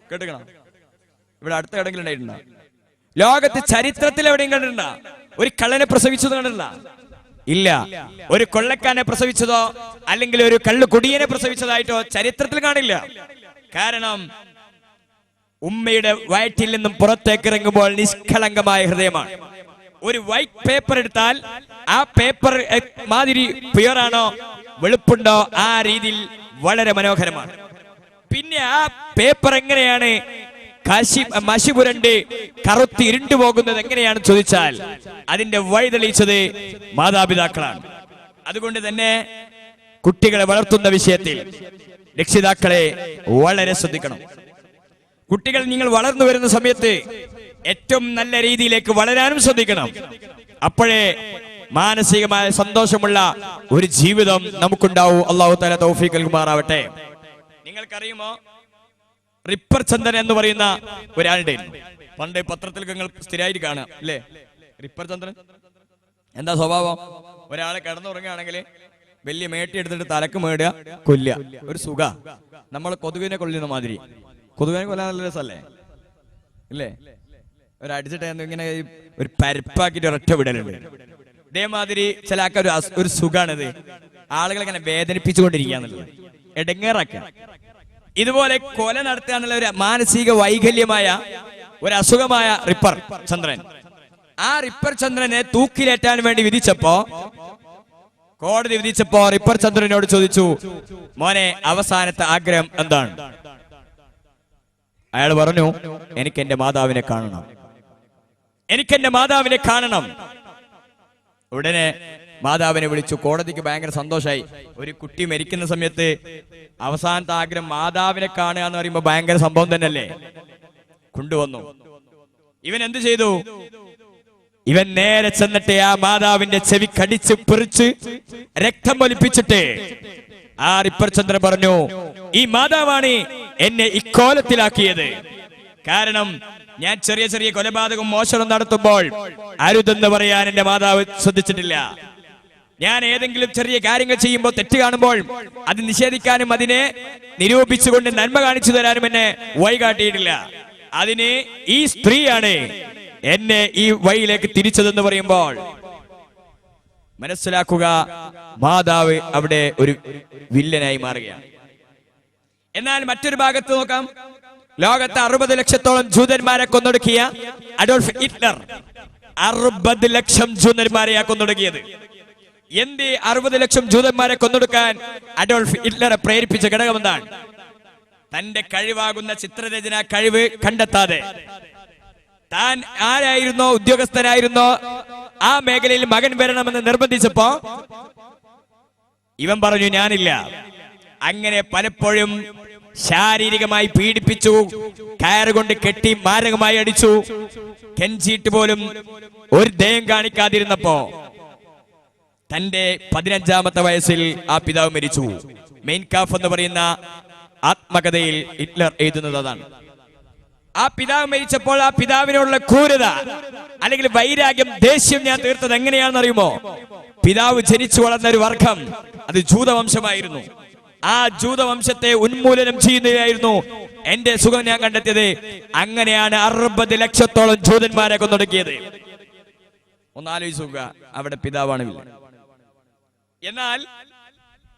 കേട്ടുകണോ? ഇവിടെ അടുത്ത എവിടെയെങ്കിലും ഉണ്ടായിട്ടുണ്ടോ? ലോകത്ത് ചരിത്രത്തിൽ എവിടെയും കണ്ടിട്ടുണ്ടോ ഒരു കള്ളനെ പ്രസവിച്ചത്? കണ്ടിട്ടുണ്ടോ? ഇല്ല. ഒരു കൊള്ളക്കാരനെ പ്രസവിച്ചതോ അല്ലെങ്കിൽ ഒരു കള്ളുകുടിയനെ പ്രസവിച്ചതായിട്ടോ ചരിത്രത്തിൽ കാണില്ല. കാരണം ഉമ്മയുടെ വയറ്റിൽ നിന്നും പുറത്തേക്ക് ഇറങ്ങുമ്പോൾ നിഷ്കളങ്കമായ ഹൃദയമാണ്. ഒരു വൈറ്റ് പേപ്പർ എടുത്താൽ ആ പേപ്പർ മാതിരി പ്യുവറാണോ, വെളുപ്പുണ്ടോ, ആ രീതിയിൽ വളരെ മനോഹരമാണ്. പിന്നെ ആ പേപ്പർ എങ്ങനെയാണ് മഷി പുരണ്ട് കറുത്തി ഇരുണ്ടു പോകുന്നത് എങ്ങനെയാണ് ചോദിച്ചാൽ അതിന്റെ വഴി തെളിയിച്ചത് മാതാപിതാക്കളാണ്. അതുകൊണ്ട് തന്നെ കുട്ടികളെ വളർത്തുന്ന വിഷയത്തിൽ രക്ഷിതാക്കളെ വളരെ ശ്രദ്ധിക്കണം. കുട്ടികൾ നിങ്ങൾ വളർന്നു വരുന്ന സമയത്ത് ഏറ്റവും നല്ല രീതിയിലേക്ക് വളരാനും ശ്രദ്ധിക്കണം. അപ്പോഴേ മാനസികമായ സന്തോഷമുള്ള ഒരു ജീവിതം നമുക്കുണ്ടാവൂ. അല്ലാഹു തആല തൗഫീഖ് നൽകുമാറാവട്ടെ. നിങ്ങൾക്കറിയുമോ, റിപ്പർ ചന്ദ്രൻ എന്ന് പറയുന്ന ഒരാളുടെ പണ്ട് പത്രത്തിൽ നിങ്ങൾ സ്ഥിരമായിട്ട് കാണാം അല്ലേ? റിപ്പർ ചന്ദ്രൻ എന്താ സ്വഭാവം? ഒരാളെ കിടന്നുറങ്ങുകയാണെങ്കിൽ വലിയ മേട്ടി എടുത്തിട്ട് തലക്ക് മേടുക, കൊല്ലുക. ഒരു സുഖ. നമ്മൾ കൊതുകിനെ കൊല്ലുന്ന മാതിരി. കൊതുകിനെ കൊല്ലാൻ നല്ല രസമല്ലേ? ഇല്ലേ? ഒരടിച്ചിട്ട് ഇങ്ങനെ ഒരു പരപ്പാക്കിട്ട് ഒരൊറ്റ വിടലുണ്ട്. ഇതേമാതിരി ചില ആൾക്കാർ ഒരു സുഖാണിത്. ആളുകളെ ഇങ്ങനെ വേദനിപ്പിച്ചുകൊണ്ടിരിക്കുകയെന്നുള്ളത്, എടങ്ങേറാക്കുക. ഇതുപോലെ കൊല നടത്തുക എന്നുള്ള ഒരു മാനസിക വൈകല്യമായ ഒരു അസുഖമായ റിപ്പർ ചന്ദ്രൻ. ആ റിപ്പർ ചന്ദ്രനെ തൂക്കിലേറ്റാൻ വേണ്ടി കോടതി വിധിച്ചപ്പോ റിപ്പർ ചന്ദ്രനോട് ചോദിച്ചു, മോനെ അവസാനത്തെ ആഗ്രഹം എന്താണ്? അയാൾ പറഞ്ഞു, എനിക്ക് എന്റെ മാതാവിനെ കാണണം, എനിക്കെന്റെ മാതാവിനെ കാണണം. ഉടനെ മാതാവിനെ വിളിച്ചു. കോടതിക്ക് ഭയങ്കര സന്തോഷമായി. ഒരു കുട്ടി മരിക്കുന്ന സമയത്ത് അവസാനത്തെ ആഗ്രഹം മാതാവിനെ കാണുക എന്ന് പറയുമ്പോ ഭയങ്കര സംഭവം തന്നെയല്ലേ? കൊണ്ടുവന്നു. ഇവൻ എന്ത് ചെയ്തു? ഇവൻ നേരെ ചെന്നിട്ട് ആ മാതാവിന്റെ ചെവി കടിച്ച് പെറിച്ച് രക്തം ഒലിപ്പിച്ചിട്ട് ആ റിപ്പർ ചന്ദ്രൻ പറഞ്ഞു, ഈ മാതാവാണ് എന്നെ ഇക്കോലത്തിലാക്കിയത്. കാരണം ഞാൻ ചെറിയ ചെറിയ കൊലപാതകം മോഷണം നടത്തുമ്പോൾ അരുതെന്ന് പറയാൻ എന്റെ മാതാവ് ശ്രദ്ധിച്ചിട്ടില്ല. ഞാൻ ഏതെങ്കിലും ചെറിയ കാര്യങ്ങൾ ചെയ്യുമ്പോൾ തെറ്റ് കാണുമ്പോൾ അത് നിഷേധിക്കാനും അതിനെ നിരൂപിച്ചുകൊണ്ട് നന്മ കാണിച്ചു തരാനും എന്നെ വഴികാട്ടിയിട്ടില്ല. അതിന് ഈ സ്ത്രീയാണ് എന്നെ ഈ വഴിയിലേക്ക് തിരിച്ചതെന്ന് പറയുമ്പോൾ മനസ്സിലാക്കുക, മാതാവ് അവിടെ ഒരു വില്ലനായി മാറുകയാണ്. എന്നാൽ മറ്റൊരു ഭാഗത്ത് നോക്കാം, ലോകത്തെ 60 ലക്ഷത്തോളം ജൂതന്മാരെ കൊന്നൊടുക്കിയ അഡോൾഫ് ഹിറ്റ്ലർ 60 ലക്ഷം ജൂതന്മാരെയാ കൊന്നൊടുക്കിയത്. എന്ത് 60 ലക്ഷം ജൂതന്മാരെ കൊന്നൊടുക്കാൻ അഡോൾഫ് ഹിറ്റ്ലറെ പ്രേരിപ്പിച്ച ഘടകം എന്താണ്? തന്റെ കഴിവാകുന്ന ചിത്രരചന കഴിവ് കണ്ടെത്താതെ താൻ ആരായിരുന്നോ, ഉദ്യോഗസ്ഥനായിരുന്നോ, ആ മേഖലയിൽ മകൻ വരണമെന്ന് നിർബന്ധിച്ചപ്പോ ഇവൻ പറഞ്ഞു ഞാനില്ല. അങ്ങനെ പലപ്പോഴും ശാരീരികമായി പീഡിപ്പിച്ചു, കയറുകൊണ്ട് കെട്ടി മാരകമായി അടിച്ചു. കെഞ്ചിയിട്ട് പോലും ഒരു ദയം കാണിക്കാതിരുന്നപ്പോ തന്റെ 15-ാമത്തെ വയസ്സിൽ ആ പിതാവ് മരിച്ചു. മെയിൻ കാഫ് എന്ന് പറയുന്ന ആത്മകഥയിൽ ഹിറ്റ്ലർ എഴുതുന്നത് അതാണ്. ആ പിതാവ് മരിച്ചപ്പോൾ ആ പിതാവിനോടുള്ള ക്രൂരത അല്ലെങ്കിൽ വൈരാഗ്യം, ദേഷ്യം ഞാൻ തീർത്തത് എങ്ങനെയാണെന്ന് അറിയുമോ? പിതാവ് ജനിച്ചു വളർന്ന ഒരു വർഗം അത് ജൂതവംശമായിരുന്നു. ആ ജൂതവംശത്തെ ഉന്മൂലനം ചെയ്യുന്നതായിരുന്നു എന്റെ സുഖം ഞാൻ കണ്ടെത്തിയത്. അങ്ങനെയാണ് 60 ലക്ഷത്തോളം ജൂതന്മാരെ കൊന്നൊടുക്കിയത്. ഒന്ന് ആലോചിച്ച് നോക്കുക, അവിടെ പിതാവാണ് വില്ലൻ.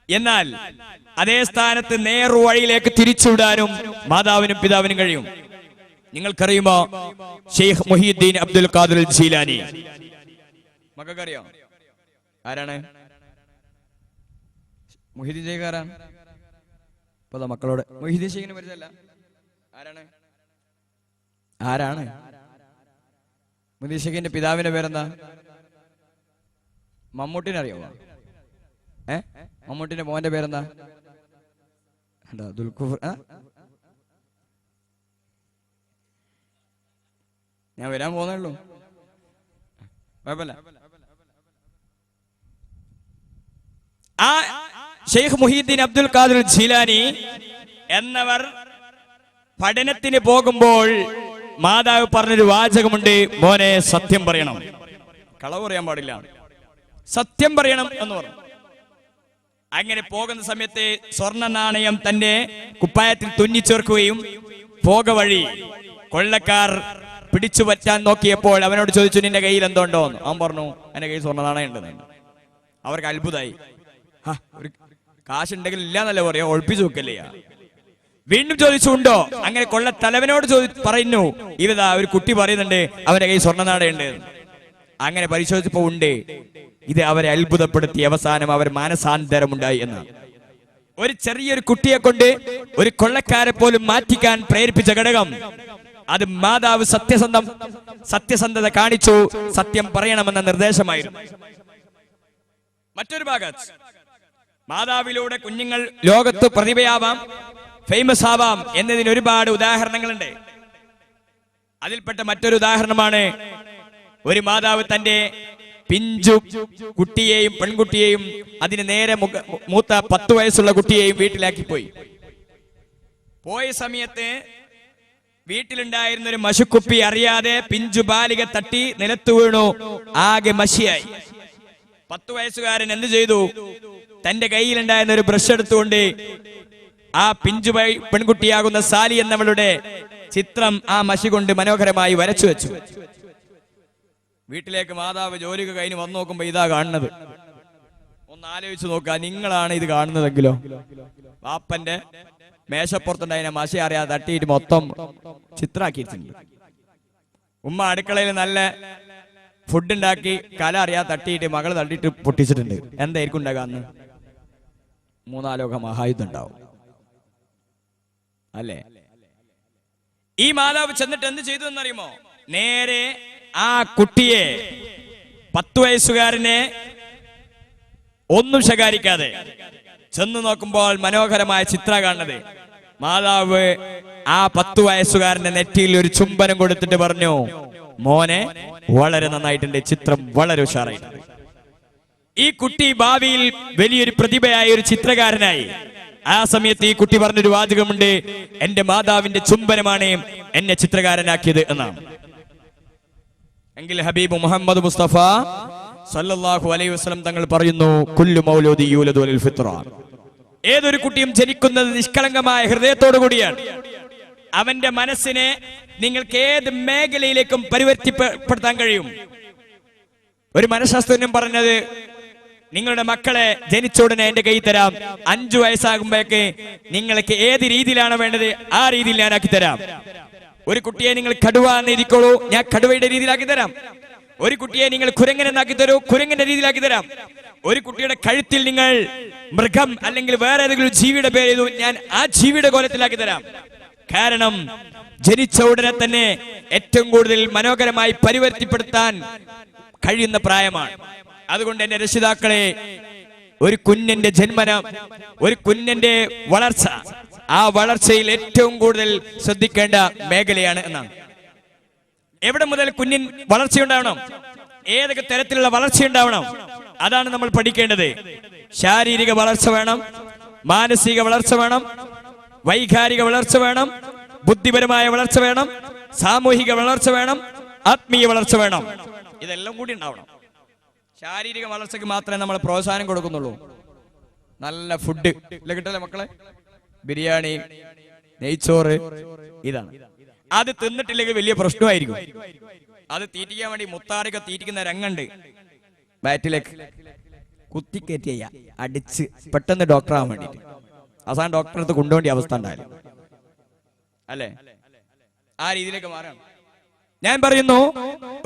എന്നാൽ അതേ സ്ഥാനത്ത് നേർവഴിയിലേക്ക് തിരിച്ചുവിടാനും മാതാവിനും പിതാവിനും കഴിയും. നിങ്ങൾക്കറിയുമോ ഷെയ്ഖ് മുഹീദ്ദീൻ അബ്ദുൽ ഖാദിർ ജീലാനി? മക്കൾക്കറിയോ ആരാണ് മുഹീദ്ദീൻ ഷെയ്ഖ്? ആരാണ്? ഇപ്പൊ മക്കളോട് മുഹീദ്ദീൻ ഷെയ്ഖിനെ പരിചയമല്ല? ആരാണ് മുഹീദ്ദീൻ ഷെയ്ഖിന്റെ പിതാവിന്റെ പേരെന്താ? മമ്മൂട്ടിനെ അറിയാമോ? മമ്മൂട്ടിന്റെ മോന്റെ പേരെന്താ? ദുൽഖുഫർ. ഞാൻ വരാൻ പോകുന്നേ ഉള്ളൂ, കുഴപ്പമില്ല. ആ ഷെയ്ഖ് മുഹീദ്ദീൻ അബ്ദുൽ ഖാദിർ ജീലാനി എന്നവർ പഠനത്തിന് പോകുമ്പോൾ മാതാവ് പറഞ്ഞൊരു വാചകമുണ്ട്, മോനെ സത്യം പറയണം, കളവ് പറയാൻ പാടില്ല, സത്യം പറയണം എന്ന് പറഞ്ഞു. അങ്ങനെ പോകുന്ന സമയത്ത് സ്വർണ്ണ നാണയം തന്റെ കുപ്പായത്തിൽ തുന്നിച്ചേർക്കുകയും പോക വഴി കൊള്ളക്കാർ പിടിച്ചു പറ്റാൻ നോക്കിയപ്പോൾ അവനോട് ചോദിച്ചു, നിന്റെ കയ്യിൽ എന്തോണ്ടോ? അവൻ പറഞ്ഞു, എന്റെ കയ്യിൽ സ്വർണ്ണ നാണയം ഉണ്ടെന്ന്. അവർക്ക് അത്ഭുതമായി. ഒരു കാശുണ്ടെങ്കിൽ ഇല്ലാന്നല്ല പറയാ, ഒളിപ്പിച്ചു വെക്കല്ലേ. വീണ്ടും ചോദിച്ചു, ഉണ്ടോ? അങ്ങനെ കൊള്ള തലവനോട് പറയുന്നു, ഇവതാ ഒരു കുട്ടി പറയുന്നുണ്ട് അവന്റെ കയ്യിൽ സ്വർണ്ണ നാണയുണ്ട്. അങ്ങനെ പരിശോധിച്ചപ്പോ ഉണ്ട്. ഇത് അവരെ അത്ഭുതപ്പെടുത്തി. അവസാനം അവർ മാനസാന്തരമുണ്ടായി എന്നാണ്. ഒരു ചെറിയൊരു കുട്ടിയെ കൊണ്ട് ഒരു കൊള്ളക്കാരെ പോലും മാറ്റിക്കാൻ പ്രേരിപ്പിച്ച ഘടകം അത് മാതാവ് സത്യസന്ധത കാണിച്ചു, സത്യം പറയണമെന്ന നിർദ്ദേശമായിരുന്നു. മറ്റൊരു ഭാഗത്ത് മാതാവിലൂടെ കുഞ്ഞുങ്ങൾ ലോകത്ത് പ്രതിഭയാവാം, ഫേമസ് ആവാം എന്നതിന് ഒരുപാട് ഉദാഹരണങ്ങളുണ്ട്. അതിൽപ്പെട്ട മറ്റൊരു ഉദാഹരണമാണ് ഒരു മാതാവ് തന്റെ പിഞ്ചു കുട്ടിയെയും പെൺകുട്ടിയെയും അതിന് നേരെ മൂത്ത 10 വയസ്സുള്ള കുട്ടിയെയും വീട്ടിലാക്കി പോയ സമയത്ത് വീട്ടിലുണ്ടായിരുന്ന ഒരു മഷുക്കുപ്പി അറിയാതെ പിഞ്ചു ബാലിക തട്ടി നിലത്തു വീണു, ആകെ മഷിയായി. 10 വയസ്സുകാരൻ എന്ത് ചെയ്തു? തന്റെ കയ്യിലുണ്ടായിരുന്ന ഒരു ബ്രഷ് എടുത്തുകൊണ്ട് ആ പിഞ്ചു പെൺകുട്ടിയാകുന്ന സാലി എന്നവളുടെ ചിത്രം ആ മഷി കൊണ്ട് മനോഹരമായി വരച്ചു വെച്ചു. വീട്ടിലേക്ക് മാതാവ് ജോലിക്ക് കഴിഞ്ഞ് വന്നു നോക്കുമ്പോ ഇതാ കാണുന്നത്. ഒന്ന് ആലോചിച്ച് നോക്കുക, നിങ്ങളാണ് ഇത് കാണുന്നതെങ്കിലോ? വാപ്പന്റെ മേശപ്പുറത്തുണ്ടായ മഷി അറിയാതെ തട്ടിയിട്ട് മൊത്തം ചിത്രാക്കിയിട്ടുണ്ട്. ഉമ്മ അടുക്കളയിൽ നല്ല ഫുഡ് ഉണ്ടാക്കി കല അറിയാതെ തട്ടിയിട്ട് മകള് തട്ടിയിട്ട് പൊട്ടിച്ചിട്ടുണ്ട്. എന്തായിരിക്കും ഉണ്ടാകുക? അന്ന് 3-4 ലോക മഹായുദ്ധം ഉണ്ടാവും അല്ലേ? ഈ മാതാവ് ചെന്നിട്ട് എന്ത് ചെയ്തു എന്നറിയുമോ? നേരെ ആ കുട്ടിയെ 10 വയസ്സുകാരനെ ഒന്നും ശകാരിക്കാതെ ചെന്ന് നോക്കുമ്പോൾ മനോഹരമായ ചിത്ര കാണുന്നത്. മാതാവ് ആ 10 വയസ്സുകാരന്റെ നെറ്റിയിൽ ഒരു ചുംബനം കൊടുത്തിട്ട് പറഞ്ഞു, മോനെ വളരെ നന്നായിട്ടുണ്ട്, ചിത്രം വളരെ ഉഷാറായിട്ടുണ്ട്. ഈ കുട്ടി ഭാവിയിൽ വലിയൊരു പ്രതിഭയായ ഒരു ചിത്രകാരനായി. ആ സമയത്ത് ഈ കുട്ടി പറഞ്ഞൊരു വാചകമുണ്ട്, എന്റെ മാതാവിന്റെ ചുംബനമാണ് എന്നെ ചിത്രകാരനാക്കിയത് എന്നാണ്. എങ്കിൽ ഹബീബ് മുഹമ്മദ് മുസ്തഫ സല്ലല്ലാഹു അലൈഹി വസല്ലം തങ്ങൾ പറയുന്നു, കുല്ലു മൗലൂദി യൂലദു അലൽ ഫിത്ര. ഏതൊരു കുട്ടിയും ജനിക്കുന്നത് നിഷ്കളങ്കമായ ഹൃദയത്തോടു കൂടിയാണ്. അവന്റെ മനസ്സിനെ നിങ്ങൾക്ക് ഏത് മേഖലയിലേക്കും പരിവർത്തിപ്പെടുത്താൻ കഴിയും. ഒരു മനഃശാസ്ത്രജ്ഞൻ പറഞ്ഞത്, നിങ്ങളുടെ മക്കളെ ജനിച്ച ഉടനെ എന്റെ കൈ തരാം, 5 വയസ്സാകുമ്പോഴേക്ക് നിങ്ങൾക്ക് ഏത് രീതിയിലാണ് വേണ്ടത് ആ രീതിയിൽ ഞാൻ ആക്കി തരാം. ഒരു കുട്ടിയെ നിങ്ങൾ കടുവ എന്ന് ഇരിക്കോളൂ, ഞാൻ കടുവയുടെ രീതിയിലാക്കി തരാം. ഒരു കുട്ടിയെ നിങ്ങൾ കുരങ്ങൻ എന്നാക്കി തരൂ, കുരങ്ങന്റെ രീതിയിലാക്കി തരാം. ഒരു കുട്ടിയുടെ കഴുത്തിൽ നിങ്ങൾ മൃഗം അല്ലെങ്കിൽ വേറെ ഏതെങ്കിലും ജീവിയുടെ പേര് ചെയ്തു, ഞാൻ ആ ജീവിയുടെ കോലത്തിലാക്കി തരാം. കാരണം ജനിച്ച ഉടനെ തന്നെ ഏറ്റവും കൂടുതൽ മനോഹരമായി പരിവർത്തിപ്പെടുത്താൻ കഴിയുന്ന പ്രായമാണ്. അതുകൊണ്ട് എന്റെ രക്ഷിതാക്കളെ, ഒരു കുഞ്ഞിന്റെ ജന്മനം, ഒരു കുഞ്ഞിന്റെ വളർച്ച, ആ വളർച്ചയിൽ ഏറ്റവും കൂടുതൽ ശ്രദ്ധിക്കേണ്ട മേഖലയാണ് എന്നാണ്. എവിടെ മുതൽ കുഞ്ഞിൻ വളർച്ചയുണ്ടാവണം, ഏതൊക്കെ തരത്തിലുള്ള വളർച്ചയുണ്ടാവണം, അതാണ് നമ്മൾ പഠിക്കേണ്ടത്. ശാരീരിക വളർച്ച വേണം, മാനസിക വളർച്ച വേണം, വൈകാരിക വളർച്ച വേണം, ബുദ്ധിപരമായ വളർച്ച വേണം, സാമൂഹിക വളർച്ച വേണം, ആത്മീയ വളർച്ച വേണം. ഇതെല്ലാം കൂടി ഉണ്ടാവണം. ശാരീരിക വളർച്ചയ്ക്ക് മാത്രമേ നമ്മൾ പ്രോത്സാഹനം കൊടുക്കുന്നുള്ളൂ. നല്ല ഫുഡ് ഇല്ല കിട്ടല്ലേ മക്കളെ, ബിരിയാണി, നെയ്ച്ചോറ്, ഇതാണ്. അത് തിന്നിട്ടില്ലെങ്കിൽ വലിയ പ്രശ്നമായിരിക്കും. അത് തീറ്റിക്കാൻ വേണ്ടി മുത്താറിയൊക്കെ തീറ്റിക്കുന്ന രംഗുണ്ട്. ബാറ്റിലേക്ക് കുത്തിക്കയറ്റിയ അടിച്ച് പെട്ടെന്ന് ഡോക്ടറാകാൻ വേണ്ടിട്ട് അവസാനം ഡോക്ടറെ അടുത്ത് കൊണ്ടുപോകേണ്ട അവസ്ഥ ഉണ്ടായാലും അല്ലേ, ആ രീതിയിലേക്ക് മാറാം. ഞാൻ പറയുന്നു,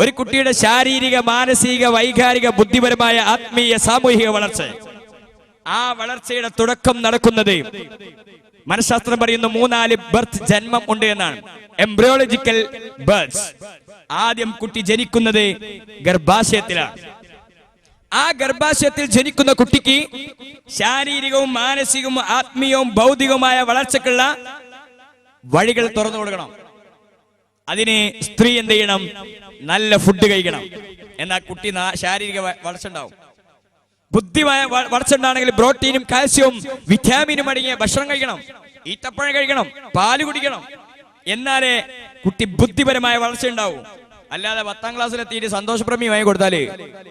ഒരു കുട്ടിയുടെ ശാരീരിക, മാനസിക, വൈകാരിക, ബുദ്ധിപരമായ, ആത്മീയ, സാമൂഹിക വളർച്ച, ആ വളർച്ചയുടെ തുടക്കം നടക്കുന്നത് മനഃശാസ്ത്രം പറയുന്നു 3-4 ബർത്ത് ജന്മം ഉണ്ട് എന്നാണ്. Embryological birth. ആദ്യം കുട്ടി ജനിക്കുന്നത് ഗർഭാശയത്തിലാണ്. ആ ഗർഭാശയത്തിൽ ജനിക്കുന്ന കുട്ടിക്ക് ശാരീരികവും മാനസികവും ആത്മീയവും ഭൗതികവുമായ വളർച്ചക്കുള്ള വഴികൾ തുറന്നു കൊടുക്കണം. അതിന് സ്ത്രീ എന്ത് ചെയ്യണം? നല്ല ഫുഡ് കഴിക്കണം. എന്നാൽ കുട്ടി ശാരീരിക വളർച്ച ഉണ്ടാവും. ബുദ്ധിമായ വളർച്ച ഉണ്ടാണെങ്കിൽ പ്രോട്ടീനും കാൽസ്യവും വിറ്റാമിനും അടങ്ങിയ ഭക്ഷണം കഴിക്കണം, ഈത്തപ്പഴം കഴിക്കണം, പാല് കുടിക്കണം. എന്നാലേ കുട്ടി ബുദ്ധിപരമായ വളർച്ച ഉണ്ടാവും. അല്ലാതെ 10ാം ക്ലാസ്സിലെത്തിയിട്ട് സന്തോഷപ്രമി വാങ്ങി കൊടുത്താല്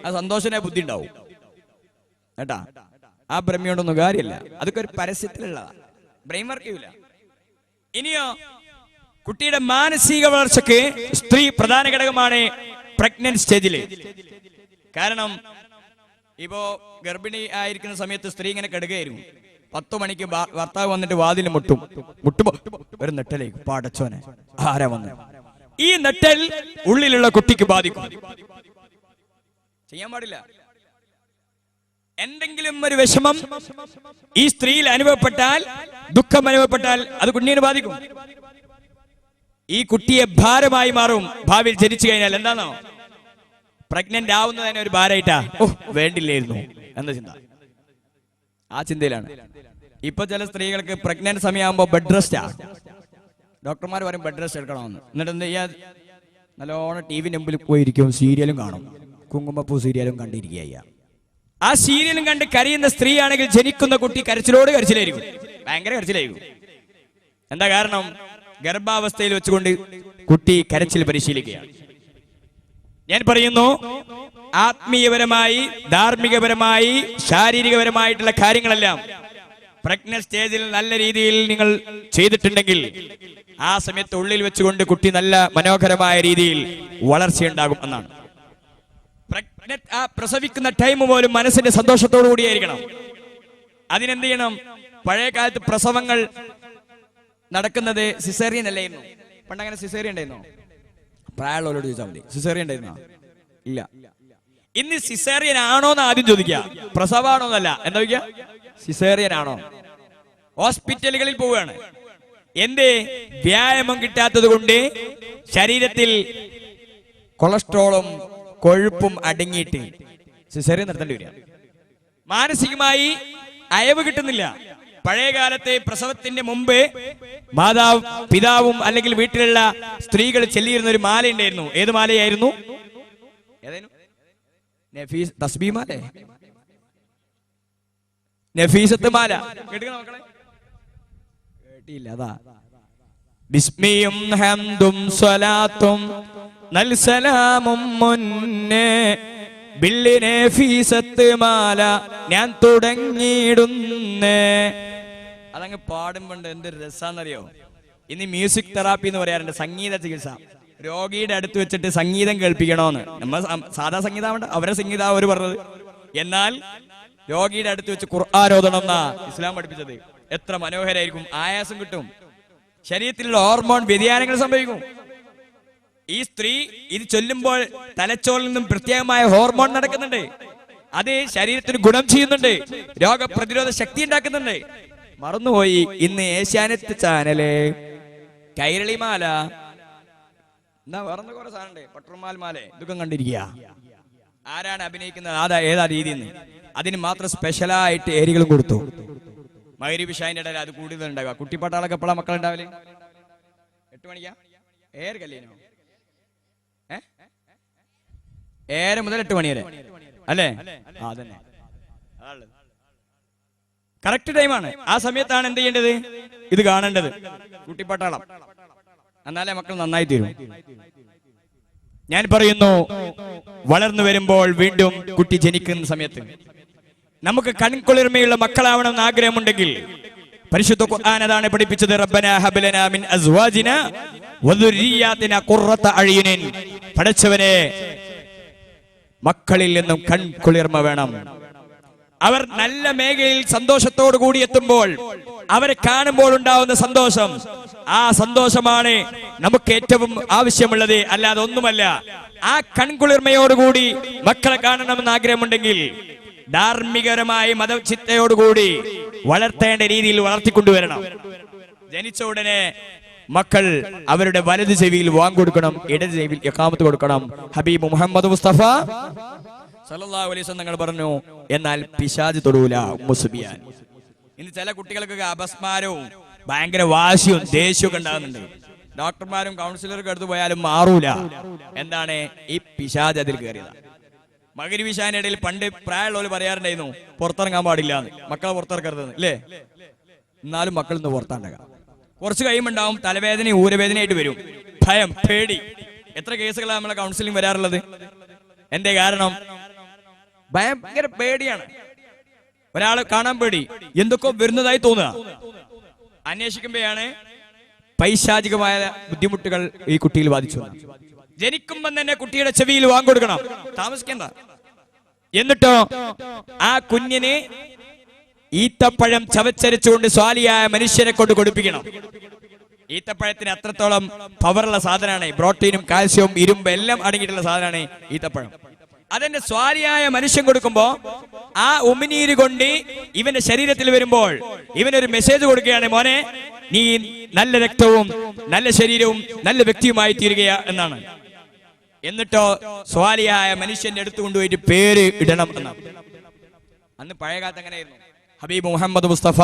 ആ സന്തോഷനെ ബുദ്ധി ഉണ്ടാവും കേട്ടാ. ആ ഭ്രമിയോണ്ടൊന്നും കാര്യമില്ല, അതൊക്കെ ഒരു പരസ്യത്തിലുള്ളതാ, ബ്രെയിൻ വർക്ക് ചെയ്യൂല. ഇനിയോ, കുട്ടിയുടെ മാനസിക വളർച്ചക്ക് സ്ത്രീ പ്രധാന ഘടകമാണ് പ്രഗ്നന്റ് സ്റ്റേജില്. കാരണം ഇപ്പോ ഗർഭിണി ആയിരിക്കുന്ന സമയത്ത് സ്ത്രീ ഇങ്ങനെ കിടക്കുകയായിരുന്നു. 10 മണിക്ക് ഭർത്താവ് വന്നിട്ട് വാതിൽ മുട്ടുമ്പോ ഒരു നെട്ടലേക്ക് പാടച്ചോനെ ആരാ വന്ന്, ഈ നെട്ടൽ ഉള്ളിലുള്ള കുട്ടിക്ക് ബാധിക്കും. ചെയ്യാൻ പാടില്ല. എന്തെങ്കിലും ഒരു വിഷമം ഈ സ്ത്രീയിൽ അനുഭവപ്പെട്ടാൽ, ദുഃഖം അനുഭവപ്പെട്ടാൽ അത് കുഞ്ഞിനെ ബാധിക്കും. ഈ കുട്ടിയെ ഭാരമായി മാറും. ഭാവിയിൽ ജനിച്ചു കഴിഞ്ഞാൽ എന്താണോ, പ്രഗ്നന്റ് ആവുന്നത് തന്നെ ഒരു ഭാരമായിട്ടാ. വേണ്ടില്ലായിരുന്നു എന്ന ചിന്ത, ആ ചിന്തയിലാണ്. ഇപ്പൊ ചില സ്ത്രീകൾക്ക് പ്രഗ്നന്റ് സമയമാകുമ്പോ ബെഡ് റെസ്റ്റാ. ഡോക്ടർമാർ പറയും ബെഡ് റെസ്റ്റ് എടുക്കണമെന്ന്. എന്നിട്ട് എന്ത് ചെയ്യാ, നല്ലോണം TV മുമ്പിൽ പോയിരിക്കും, സീരിയലും കാണും, കുങ്കുമപ്പൂ സീരിയലും കണ്ടിരിക്കുക. ആ സീരിയലും കണ്ട് കരയുന്ന സ്ത്രീ ആണെങ്കിൽ ജനിക്കുന്ന കുട്ടി കരച്ചിലോട് കരച്ചിലായിരിക്കും, ഭയങ്കര കരച്ചിലായിരിക്കും. എന്താ കാരണം? ഗർഭാവസ്ഥയിൽ വെച്ചുകൊണ്ട് കുട്ടി കരച്ചിൽ പരിശീലിക്കുകയാണ്. ഞാൻ പറയുന്നു, ആത്മീയപരമായി, ധാർമ്മികപരമായി, ശാരീരികപരമായിട്ടുള്ള കാര്യങ്ങളെല്ലാം പ്രഗ്നന്റ് സ്റ്റേജിൽ നല്ല രീതിയിൽ നിങ്ങൾ ചെയ്തിട്ടുണ്ടെങ്കിൽ ആ സമയത്ത് ഉള്ളിൽ വെച്ചുകൊണ്ട് കുട്ടി നല്ല മനോഹരമായ രീതിയിൽ വളർച്ചയുണ്ടാകും എന്നാണ്. ആ പ്രസവിക്കുന്ന ടൈം പോലും മനസ്സിന്റെ സന്തോഷത്തോടു കൂടിയായിരിക്കണം. അതിനെന്ത് ചെയ്യണം? പഴയ കാലത്ത് പ്രസവങ്ങൾ നടക്കുന്നത് സിസേറിയൻ അല്ലായിരുന്നു. പണ്ടങ്ങനെ സിസേറിയൻ ഉണ്ടായിരുന്നോ? പ്രായമുള്ളവരോട് ചോദിച്ചാൽ മതി, സിസേറിയൻ ഉണ്ടായിരുന്നോ? ഇല്ല. ഇന്ന് സിസേറിയൻ ആണോന്ന് ആദ്യം ചോദിക്കുക, പ്രസവമാണോന്നല്ല. എന്താ ചോദിക്കുക? സിസേറിയൻ ആണോ? ഹോസ്പിറ്റലുകളിൽ പോവുകയാണ്. എന്തേ? വ്യായാമം കിട്ടാത്തത് കൊണ്ട് ശരീരത്തിൽ കൊളസ്ട്രോളും കൊഴുപ്പും അടങ്ങിയിട്ട് സിസേറിയൻ നടത്തേണ്ടി വരിക. മാനസികമായി അയവ് കിട്ടുന്നില്ല. പഴയ കാലത്തെ പ്രസവത്തിന്റെ മുമ്പ് പിതാവും അല്ലെങ്കിൽ വീട്ടിലുള്ള സ്ത്രീകൾ ചെല്ലിയിരുന്ന ഒരു മാല ഉണ്ടായിരുന്നു. ഏത് മാലയായിരുന്നു? തസ്ബീഹ്, നഫീസത്ത് മാല. കേട്ടില്ല മക്കളെ? കേട്ടില്ല. അതാ ബിസ്മിയും ഹംദും സ്വലാത്തും നൽസലാമും മുന്നേ ബില്ലിനെ ഫീസത്ത് മാല ഞാൻ തുടങ്ങിയിടുന്നേ. അതങ്ങ് പാടുമ്പോണ്ട് എന്തൊരു രസാന്നറിയോ. ഇനി മ്യൂസിക് തെറാപ്പി എന്ന് പറയാറുണ്ട്, സംഗീത ചികിത്സ. രോഗിയുടെ അടുത്ത് വെച്ചിട്ട് സംഗീതം കേൾപ്പിക്കണോന്ന്. നമ്മൾ സാധാ സംഗീതമാവണ്ട, അവരെ സംഗീതം അവർ പറഞ്ഞത്. എന്നാൽ രോഗിയുടെ അടുത്ത് വെച്ച് ഖുർആൻ ഓതണം എന്നാ ഇസ്ലാം പഠിപ്പിച്ചത്. എത്ര മനോഹരായിരിക്കും. ആയാസം കിട്ടും, ശരീരത്തിലുള്ള ഹോർമോൺ വ്യതിയാനങ്ങൾ സംഭവിക്കും. ഈ സ്ത്രീ ഇത് ചൊല്ലുമ്പോൾ തലച്ചോറിൽ നിന്നും പ്രത്യേകമായ ഹോർമോൺ നടക്കുന്നുണ്ട്. അത് ശരീരത്തിന് ഗുണം ചെയ്യുന്നുണ്ട്, രോഗപ്രതിരോധ ശക്തി ഉണ്ടാക്കുന്നുണ്ട്. മറന്നുപോയി, ഇന്ന് ഏഷ്യാനെറ്റ് ചാനല് കൈരളിമാല എന്നാ വേറെ കുറെ സാധനം, പട്ടുമാൽ മാല, ഇതൊക്കെ കണ്ടിരിക്കുക. ആരാണ് അഭിനയിക്കുന്നത്, ഏതാ രീതി, അതിന് മാത്രം സ്പെഷ്യലായിട്ട് ഏരിയകളും കൊടുത്തു. മഗ്‌രിബ് ഇശാന്റെ ഇടയിൽ അത് കൂടുതൽ ഉണ്ടാവുക. കുട്ടിപ്പട്ടാളൊക്കെ എപ്പോഴാ മക്കൾ ഉണ്ടാവില്ലേ? 8 മണിക്കാ ഏറെ കല്യാണോ? 7 മുതൽ 8 മണി വരെ അല്ലേ? അതന്നെ, കറക്റ്റ് ടൈമാണ്. ആ സമയത്താണ് എന്ത് ചെയ്യേണ്ടത്, ഇത് കാണേണ്ടത്. കുട്ടിപ്പട്ടാളം, എന്നാലേ മക്കൾ നന്നായി തീരും. ഞാൻ പറയുന്നു, വളർന്നു വരുമ്പോൾ വീണ്ടും കുട്ടി ജനിക്കുന്ന സമയത്ത് നമുക്ക് കൺകുളിർമയുള്ള മക്കളാവണമെന്ന് ആഗ്രഹമുണ്ടെങ്കിൽ പരിശുദ്ധ ഖുർആൻ അതാണ് പഠിപ്പിച്ചത്. റബ്ബനാ ഹബ് ലനാ മിൻ അസ്വാജിനാ വദുർരിയാതിനാ ഖുർറത അയ്യുനിൻ. പടച്ചവനെ, മക്കളിൽ നിന്നും കൺകുളിർമ വേണം. അവർ നല്ല മേഖലയിൽ സന്തോഷത്തോടു കൂടി എത്തുമ്പോൾ അവരെ കാണുമ്പോൾ ഉണ്ടാവുന്ന സന്തോഷം, ആ സന്തോഷമാണ് നമുക്ക് ഏറ്റവും ആവശ്യമുള്ളത്, അല്ലാതെ ഒന്നുമല്ല. ആ കൺകുളിർമയോടുകൂടി മക്കളെ കാണണമെന്ന് ആഗ്രഹമുണ്ടെങ്കിൽ ധാർമ്മികരമായ മതചിത്തയോടുകൂടി വളർത്തേണ്ട രീതിയിൽ വളർത്തിക്കൊണ്ടുവരണം. ജനിച്ച ഉടനെ മക്കൾ അവരുടെ വലത് ചെവിയിൽ വാങ്ങൊടുക്കണം, ഇടത് ചെവിയിൽ ഇഖാമത്ത് കൊടുക്കണം. ഹബീബ് മുഹമ്മദ് മുസ്തഫ സല്ലല്ലാഹു അലൈഹി വസല്ലം തങ്ങൾ പറഞ്ഞു, എന്നാൽ പിശാച് തൊടൂല. ഉമ്മു സുബിയാൻ. ഇന്ന് ചില കുട്ടികൾക്കൊക്കെ അപസ്മാരവും ഭയങ്കര വാശിയും ദേഷ്യവും ഉണ്ടാകുന്നുണ്ട്. ഡോക്ടർമാരും കൗൺസിലർക്ക് അടുത്ത് പോയാലും മാറൂല. എന്താണ്? ഈ പിശാച് അതിൽ കയറിയതാ. മഗ്‌രിബ് ഇശാന്റെ ഇടയിൽ പണ്ട് പ്രായമുള്ളവർ പറയാറുണ്ടായിരുന്നു, പുറത്തിറങ്ങാൻ പാടില്ല എന്ന്, മക്കളെ പുറത്തിറക്കരുതെന്ന്, അല്ലേ? എന്നാലും മക്കൾ ഇന്ന് പുറത്താണ്ടാകാം. കുറച്ച് കഴിയുമ്പോണ്ടാവും തലവേദനയും ഊരവേദനയായിട്ട് വരും. ഭയം, പേടി. എത്ര കേസുകളാണ് നമ്മളെ കൗൺസിലിംഗ് വരാറുള്ളത്? എന്റെ കാരണം ഭയങ്കര പേടിയാണ്. ഒരാളെ കാണാൻ പേടി, എന്തൊക്കെ വരുന്നതായി തോന്നുക. അന്വേഷിക്കുമ്പോഴാണ് പൈശാചികമായ ബുദ്ധിമുട്ടുകൾ ഈ കുട്ടിയിൽ ബാധിച്ചു. ജനിക്കുമ്പോൾ തന്നെ കുട്ടിയുടെ ചെവിയിൽ വാങ്ങിക്കൊടുക്കണം, താമസിക്കണ്ട. എന്നിട്ടോ ആ കുഞ്ഞിന് ഈത്തപ്പഴം ചവച്ചരച്ചുകൊണ്ട് സ്വാലിയായ മനുഷ്യനെ കൊണ്ട് കൊടുപ്പിക്കണം. ഈത്തപ്പഴത്തിന് അത്രത്തോളം പവറുള്ള സാധനമാണ്. പ്രോട്ടീനും കാൽസ്യവും ഇരുമ്പ് എല്ലാം അടങ്ങിയിട്ടുള്ള സാധനമാണ് ഈത്തപ്പഴം. അതെന്റെ സ്വാലിയായ മനുഷ്യൻ കൊടുക്കുമ്പോ ആ ഉമിനീര് കൊണ്ട് ഇവന്റെ ശരീരത്തിൽ വരുമ്പോൾ ഇവനൊരു മെസ്സേജ് കൊടുക്കുകയാണ്, മോനെ, നീ നല്ല രക്തവും നല്ല ശരീരവും നല്ല വ്യക്തിയുമായി തീരുകയാ എന്നാണ്. എന്നിട്ടോ സ്വാലിയായ മനുഷ്യന്റെ അടുത്ത് കൊണ്ടുപോയിട്ട് പേര് ഇടണം എന്നാണ്. അന്ന് പഴയകാലത്ത് അങ്ങനെയായിരുന്നു. ഹബീബ് മുഹമ്മദ് മുസ്തഫ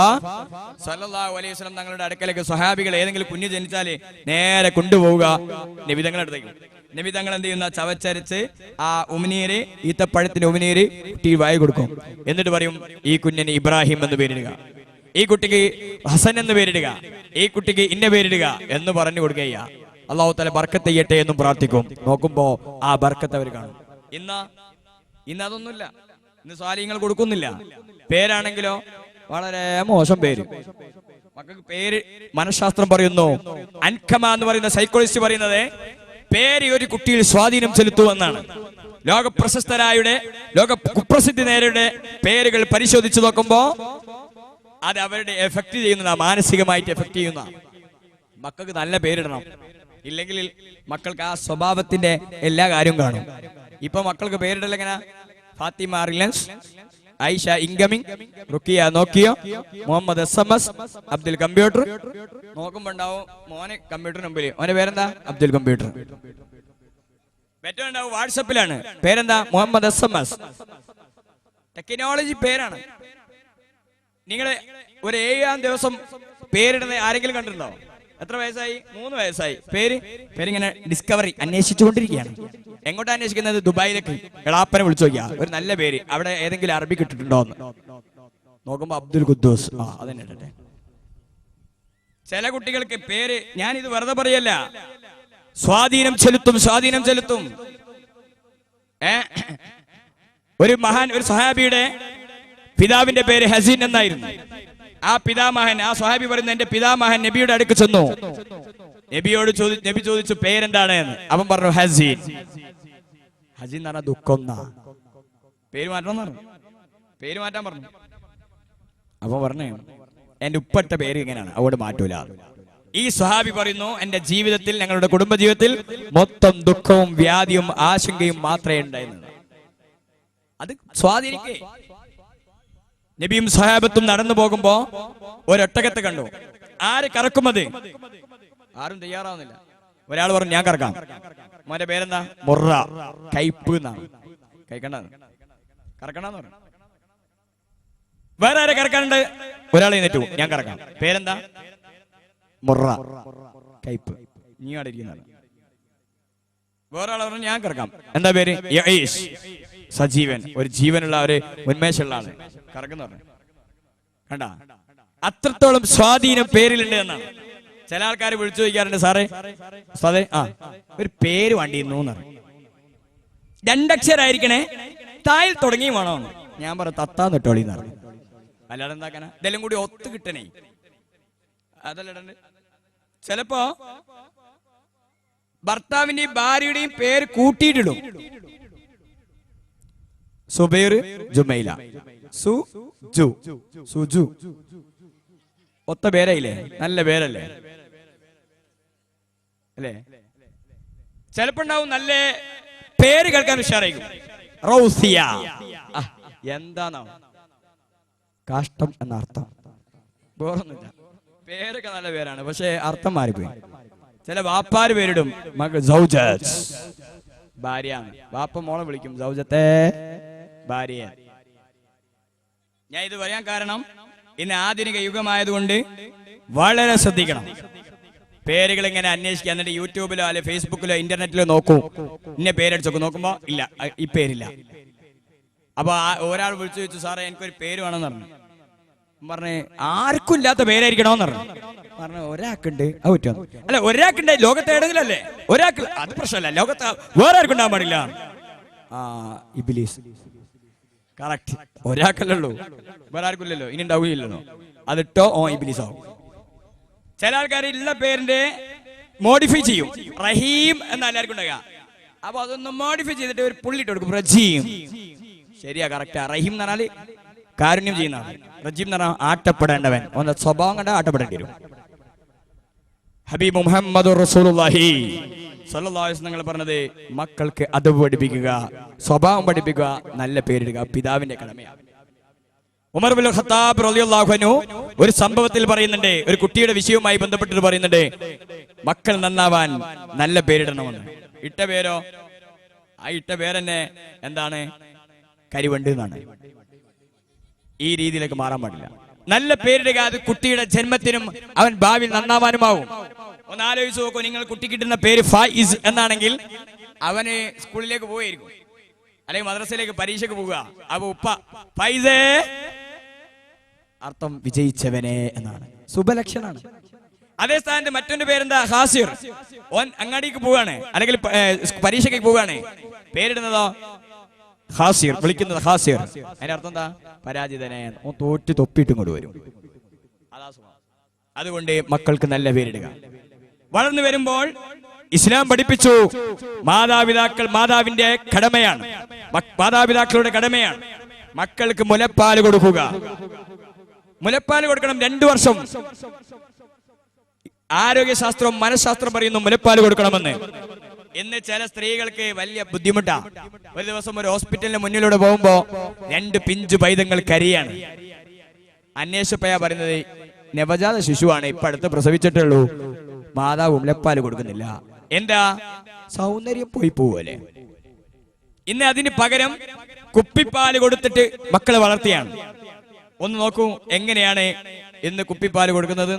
സല്ലല്ലാഹു അലൈഹി വസല്ലം തങ്ങളുടെ അടുക്കലേക്ക് സ്വഹാബികൾ ഏതെങ്കിലും കുഞ്ഞ് ജനിച്ചാല് നേരെ കൊണ്ടുപോവുക നബി തങ്ങളുടെ അടുത്തേക്ക്. നബി തങ്ങൾ എന്ത് ചെയ്യുന്ന, ചവച്ചരച്ച് ആ ഉമിനീര്, ഈത്തപ്പഴത്തിന്റെ ഉമിനീര് കുട്ടി വായി കൊടുക്കും. എന്നിട്ട് പറയും, ഈ കുഞ്ഞിന് ഇബ്രാഹിം എന്ന് പേരിടുക, ഈ കുട്ടിക്ക് ഹസൻ എന്ന് പേരിടുക, ഈ കുട്ടിക്ക് ഇന്ന പേരിടുക എന്ന് പറഞ്ഞു കൊടുക്കുക. അല്ലാഹു തആല ബർക്കത്ത് ചെയ്യട്ടെ എന്നും പ്രാർത്ഥിക്കും. നോക്കുമ്പോ ആ ബർക്കത്ത് അവർ കാണും. ഇന്ന് അതൊന്നുമില്ല. ഇന്ന് സ്വാലിഹ്യങ്ങൾ കൊടുക്കുന്നില്ല. പേരാണെങ്കിലോ വളരെ മോശം പേര്. മക്കൾക്ക് പേര് മനഃശാസ്ത്രം പറയുന്നു, അൻകമ എന്ന് പറയുന്ന സൈക്കോളജിസ്റ്റ് പറയുന്നത് പേര് ഒരു കുട്ടിയിൽ സ്വാധീനം ചെലുത്തുമെന്നാണ്. ലോക കുപ്രസിദ്ധി നേരുടെ പേരുകൾ പരിശോധിച്ചു നോക്കുമ്പോ അത് അവരുടെ എഫക്ട് ചെയ്യുന്ന, മാനസികമായിട്ട് എഫക്ട് ചെയ്യുന്ന. മക്കൾക്ക് നല്ല പേരിടണം, ഇല്ലെങ്കിൽ മക്കൾക്ക് ആ സ്വഭാവത്തിന്റെ എല്ലാ കാര്യവും കാണും. ഇപ്പൊ മക്കൾക്ക് പേരിടൽ എങ്ങനെ? ഫാത്തിമ റിലയൻസ്, ഐഷ ഇൻകമിങ്, റുക്കിയ നോക്കിയോ, മുഹമ്മദ് SMS, അബ്ദുൽ കമ്പ്യൂട്ടർ. നോക്കുമ്പോ ഉണ്ടാവും മോനെ കമ്പ്യൂട്ടറിന് മുമ്പിൽ, മോനെ പേരെന്താ? അബ്ദുൽ കമ്പ്യൂട്ടർ. ഉണ്ടാവും വാട്സപ്പിലാണ്, പേരെന്താ? മുഹമ്മദ് SMS. ടെക്നോളജി പേരാണ്. നിങ്ങള് ഒരു 7-ാം ദിവസം പേരിടുന്ന ആരെങ്കിലും കണ്ടിട്ടുണ്ടോ? എത്ര വയസ്സായി? 3 വയസ്സായി. പേരിങ്ങനെ ഡിസ്കവറി അന്വേഷിച്ചുകൊണ്ടിരിക്കുകയാണ്. എങ്ങോട്ടാ അന്വേഷിക്കുന്നത്? ദുബായിലേക്ക്. എളാപ്പനെ വിളിച്ചു നോക്കിയാ ഒരു നല്ല പേര്, അവിടെ ഏതെങ്കിലും അറബി കിട്ടിട്ടുണ്ടോ എന്ന് നോക്കുമ്പോ അബ്ദുൽ ഖുദ്ദൂസ്. അതന്നെ ഇടട്ടെ. ചില കുട്ടികൾക്ക് പേര്, ഞാനിത് വെറുതെ പറയല്ല, സ്വാധീനം ചെലുത്തും. ഒരു സ്വഹാബിയുടെ പിതാവിന്റെ പേര് ഹസീൻ എന്നായിരുന്നു. ആ പിതാമഹൻ, ആ സ്വഹാബി പറയുന്ന എന്റെ പിതാമഹൻ നബിയുടെ അടുക്ക് ചെന്നു. നബി ചോദിച്ചു പേരെന്താണ് എന്ന്. അവൻ പറഞ്ഞു ഹസീൻ. ഹസീൻ എന്ന് പറഞ്ഞാൽ ദുഃഖം എന്നാ. പേര് മാറ്റണം പറഞ്ഞു. പേര് മാറ്റാൻ പറഞ്ഞു. അപ്പൊ പറഞ്ഞേ എന്റെ ഉപ്പട്ട പേര് ഇങ്ങനെയാണ്, അവിടെ മാറ്റൂല. ഈ സ്വഹാബി പറയുന്നു എന്റെ ജീവിതത്തിൽ, ഞങ്ങളുടെ കുടുംബ ജീവിതത്തിൽ മൊത്തം ദുഃഖവും വ്യാധിയും ആശങ്കയും മാത്രമേ ഉണ്ടായിരുന്നു. അത് സ്വാധീനിക്കേ. നബിയും സ്വഹാബത്തും നടന്നു പോകുമ്പോ ഒരൊട്ടകത്തെ കണ്ടു. ആര് കറക്കുന്നത്? ആരും തയ്യാറാവുന്നില്ല. ഒരാൾ പറഞ്ഞു ഞാൻ കറക്കാം. മോന്റെ പേരെന്താ? മുറ, കയ്പ് എന്നാണ്. കഴിക്കണ്ട, കറക്കണ്ടെന്ന് പറഞ്ഞു. വേറെ ആരെ കറക്കാനുണ്ട്? ഒരാൾ എഴുന്നേറ്റു, ഞാൻ കറക്കാം. പേരെന്താ? മുറ, കയ്പ്. നീ അവിടെ ഇരിക്കുന്നതാണ്. വേറെ ആൾ പറഞ്ഞു ഞാൻ കറക്കാം. എന്താ പേര്? യഈസ്, സജീവൻ, ഒരു ജീവനുള്ള ഒരു ഉന്മേഷമുള്ള ആള്. കറക്കുന്ന പറഞ്ഞു. കണ്ട, അത്രത്തോളം സ്വാധീനം പേരിലുണ്ട് എന്നാണ്. ചില ആൾക്കാർ വിളിച്ചു ചോദിക്കാറുണ്ട്, സാറേ ഒരു പേര് വേണ്ടിയിരുന്നു എന്ന് പറയും. രണ്ടക്ഷരായിരിക്കണേ, തായിൽ തുടങ്ങി വേണോ? ഞാൻ പറഞ്ഞു തത്താന്ന് ഇട്ടോളി എന്ന് പറഞ്ഞു. അല്ലാതെ എന്താക്കാനാ? ഇതെല്ലാം കൂടി ഒത്തു കിട്ടണേ. അതല്ല, ചിലപ്പോ ഭർത്താവിന്റെയും ഭാര്യയുടെയും പേര് കൂട്ടിയിട്ടിടും. സുബൈർ, ജുമൈല, സുജു. ഒത്ത പേരായില്ലേ? നല്ല പേരല്ലേ അല്ലേ? ചിലപ്പോ ഉണ്ടാവും നല്ല പേര് കേൾക്കാൻ ഉഷാറായിരിക്കും. റൗസിയ, എന്താണോ കാഷ്ടം എന്ന അർത്ഥം. വേറൊന്നുമില്ല, പേരൊക്കെ നല്ല പേരാണ്, പക്ഷെ അർത്ഥം മാറിപ്പോയി. ചില വാപ്പാര് പേരിടും മകൾ സൗജത്ത്, ഭാര്യ. വാപ്പ മോളെ വിളിക്കും സൗജത്തെ, ഭാര്യ. ഞാൻ ഇത് പറയാൻ കാരണം ഇന്ന് ആധുനിക യുഗമായതുകൊണ്ട് വളരെ ശ്രദ്ധിക്കണം. പേരുകൾ ഇങ്ങനെ അന്വേഷിക്കുക. എന്നിട്ട് യൂട്യൂബിലോ അല്ലെ ഫേസ്ബുക്കിലോ ഇന്റർനെറ്റിലോ നോക്കൂ. ഇന്ന പേരടിച്ചൊക്കെ നോക്കുമ്പോ ഇല്ല, ഈ പേരില്ല. അപ്പൊ ഒരാൾ വിളിച്ചു ചോദിച്ചു, സാറേ എനിക്കൊരു പേര് വേണമെന്ന് പറഞ്ഞു. പറഞ്ഞേ ആർക്കും ഇല്ലാത്ത പേരായിരിക്കണോന്ന് പറഞ്ഞു. ഒരാൾക്കുണ്ട്, അത് പറ്റുമോ? അല്ല, ഒരാൾക്കുണ്ട്, ലോകത്തെ ഏതെങ്കിലും അല്ലേ ഒരാൾക്ക്, അത് പ്രശ്നമല്ല. ലോകത്ത് വേറെ ആർക്കും ഉണ്ടാകാൻ പാടില്ല. ഇബ്ലീസ്, കറക്റ്റ്. ഒരാൾക്കല്ലേ ഉള്ളൂ, വേറെ ആർക്കും ഇല്ലല്ലോ, ഇനി ഉണ്ടാവുകയില്ലല്ലോ. അതിട്ടോ ഇബ്ലീസ് ആവും. ചില ആൾക്കാർ ഉള്ള പേരിന്റെ മോഡിഫൈ ചെയ്യും. റഹീം എന്ന എല്ലാവർക്കും ഉണ്ടാകുക. അപ്പൊ അതൊന്ന് മോഡിഫൈ ചെയ്തിട്ട് ഒരു പുള്ളിട്ട് കൊടുക്കും, റജീം. ശരിയാ, കറക്റ്റാ. റഹീം എന്ന് പറഞ്ഞാല് കാരുണ്യം ചെയ്യുന്ന ആൾ. റജീം എന്ന് പറഞ്ഞാൽ ആട്ടപ്പെടേണ്ടവൻ. ഒന്ന് സ്വഭാവം കണ്ട ആട്ടപ്പെടേണ്ടി വരും. ഹബീബ് മുഹമ്മദ് റസൂലുള്ളാഹി സ്വല്ലല്ലാഹു അലൈഹി വസല്ലം പറഞ്ഞത് മക്കൾക്ക് അദബ് പഠിപ്പിക്കുക, സ്വഭാവം പഠിപ്പിക്കുക, നല്ല പേരിടുക പിതാവിന്റെ കടമയാണ്. ഉമർ ഇബ്നുൽ ഖത്താബ് റളിയല്ലാഹു അൻഹു ഒരു സംഭവത്തിൽ പറയുന്നുണ്ട്, ഒരു കുട്ടിയുടെ വിഷയവുമായി ബന്ധപ്പെട്ടിട്ട് പറയുന്നുണ്ട്, മക്കൾ നന്നാവാൻ നല്ല പേരിടണമെന്ന്. ഇട്ട പേരോ? ആ ഇട്ട പേരെന്നെ എന്താണ്? കരിവണ്ട് എന്നാണ്. ഈ രീതിയിലേക്ക് മാറാൻ പാടില്ല. നല്ല പേരിടുക, അത് കുട്ടിയുടെ ജന്മത്തിനും അവൻ ഭാവിയിൽ നന്നാവാനുമാവും. ഒന്ന് ആലോചിച്ച് നോക്കൂ, നിങ്ങൾ കുട്ടി കിട്ടുന്ന പേര് ഫായിസ് എന്നാണെങ്കിൽ അവന് സ്കൂളിലേക്ക് പോയിരിക്കും, അല്ലെങ്കിൽ മദ്രസയിലേക്ക് പരീക്ഷയ്ക്ക് പോവുക. അപ്പൊ ഉപ്പ ഫൈസേ, അർത്ഥം വിജയിച്ചവനെ എന്നാണ്, ശുഭലക്ഷണാണ്. അതേ സ്ഥാനത്ത് മറ്റൊരു പേരെന്താ? ഹാസിർ. ഓൻ അങ്ങാടിക്ക് പോവാണ്, അല്ലെങ്കിൽ പരീക്ഷയ്ക്ക് പോവുകയാണ്, പേരിടുന്നതോ ഹാസിർ, വിളിക്കുന്നത് ഹാസിർ. അതിന്റെ അർത്ഥം എന്താ? പരാജിതനെ. ഓൻ തോറ്റ് തൊപ്പിയിട്ടും കൊണ്ട് വരും. അതുകൊണ്ട് മക്കൾക്ക് നല്ല പേരിടുക. വളർന്നു വരുമ്പോൾ ഇസ്ലാം പഠിപ്പിച്ചു, മാതാവിന്റെ കടമയാണ്, മാതാപിതാക്കളുടെ കടമയാണ് മക്കൾക്ക് മുലപ്പാൽ കൊടുക്കുക. മുലപ്പാൽ കൊടുക്കണം 2 വർഷം. ആരോഗ്യശാസ്ത്രവും മനഃശാസ്ത്രം പറയുന്നു മുലപ്പാൽ കൊടുക്കണമെന്ന്. ഇന്ന് ചില സ്ത്രീകൾക്ക് വലിയ ബുദ്ധിമുട്ടാ. ഒരു ദിവസം ഒരു ഹോസ്പിറ്റലിന് മുന്നിലൂടെ പോകുമ്പോ 2 പിഞ്ചു പൈതങ്ങൾ കരിയാണ്. അന്വേഷിച്ചപ്പോഴാ പറയുന്നത് നവജാത ശിശുവാണ്, ഇപ്പൊ അടുത്ത് പ്രസവിച്ചിട്ടുള്ളൂ, മാതാവ് മുലപ്പാൽ കൊടുക്കുന്നില്ല. എന്താ? സൗന്ദര്യം പോയി പോവല്ലേ. ഇന്ന് അതിന് പകരം കുപ്പിപ്പാല് കൊടുത്തിട്ട് മക്കളെ വളർത്തിയാണ്. ഒന്ന് നോക്കൂ എങ്ങനെയാണ് ഇന്ന് കുപ്പിപ്പാല് കൊടുക്കുന്നത്.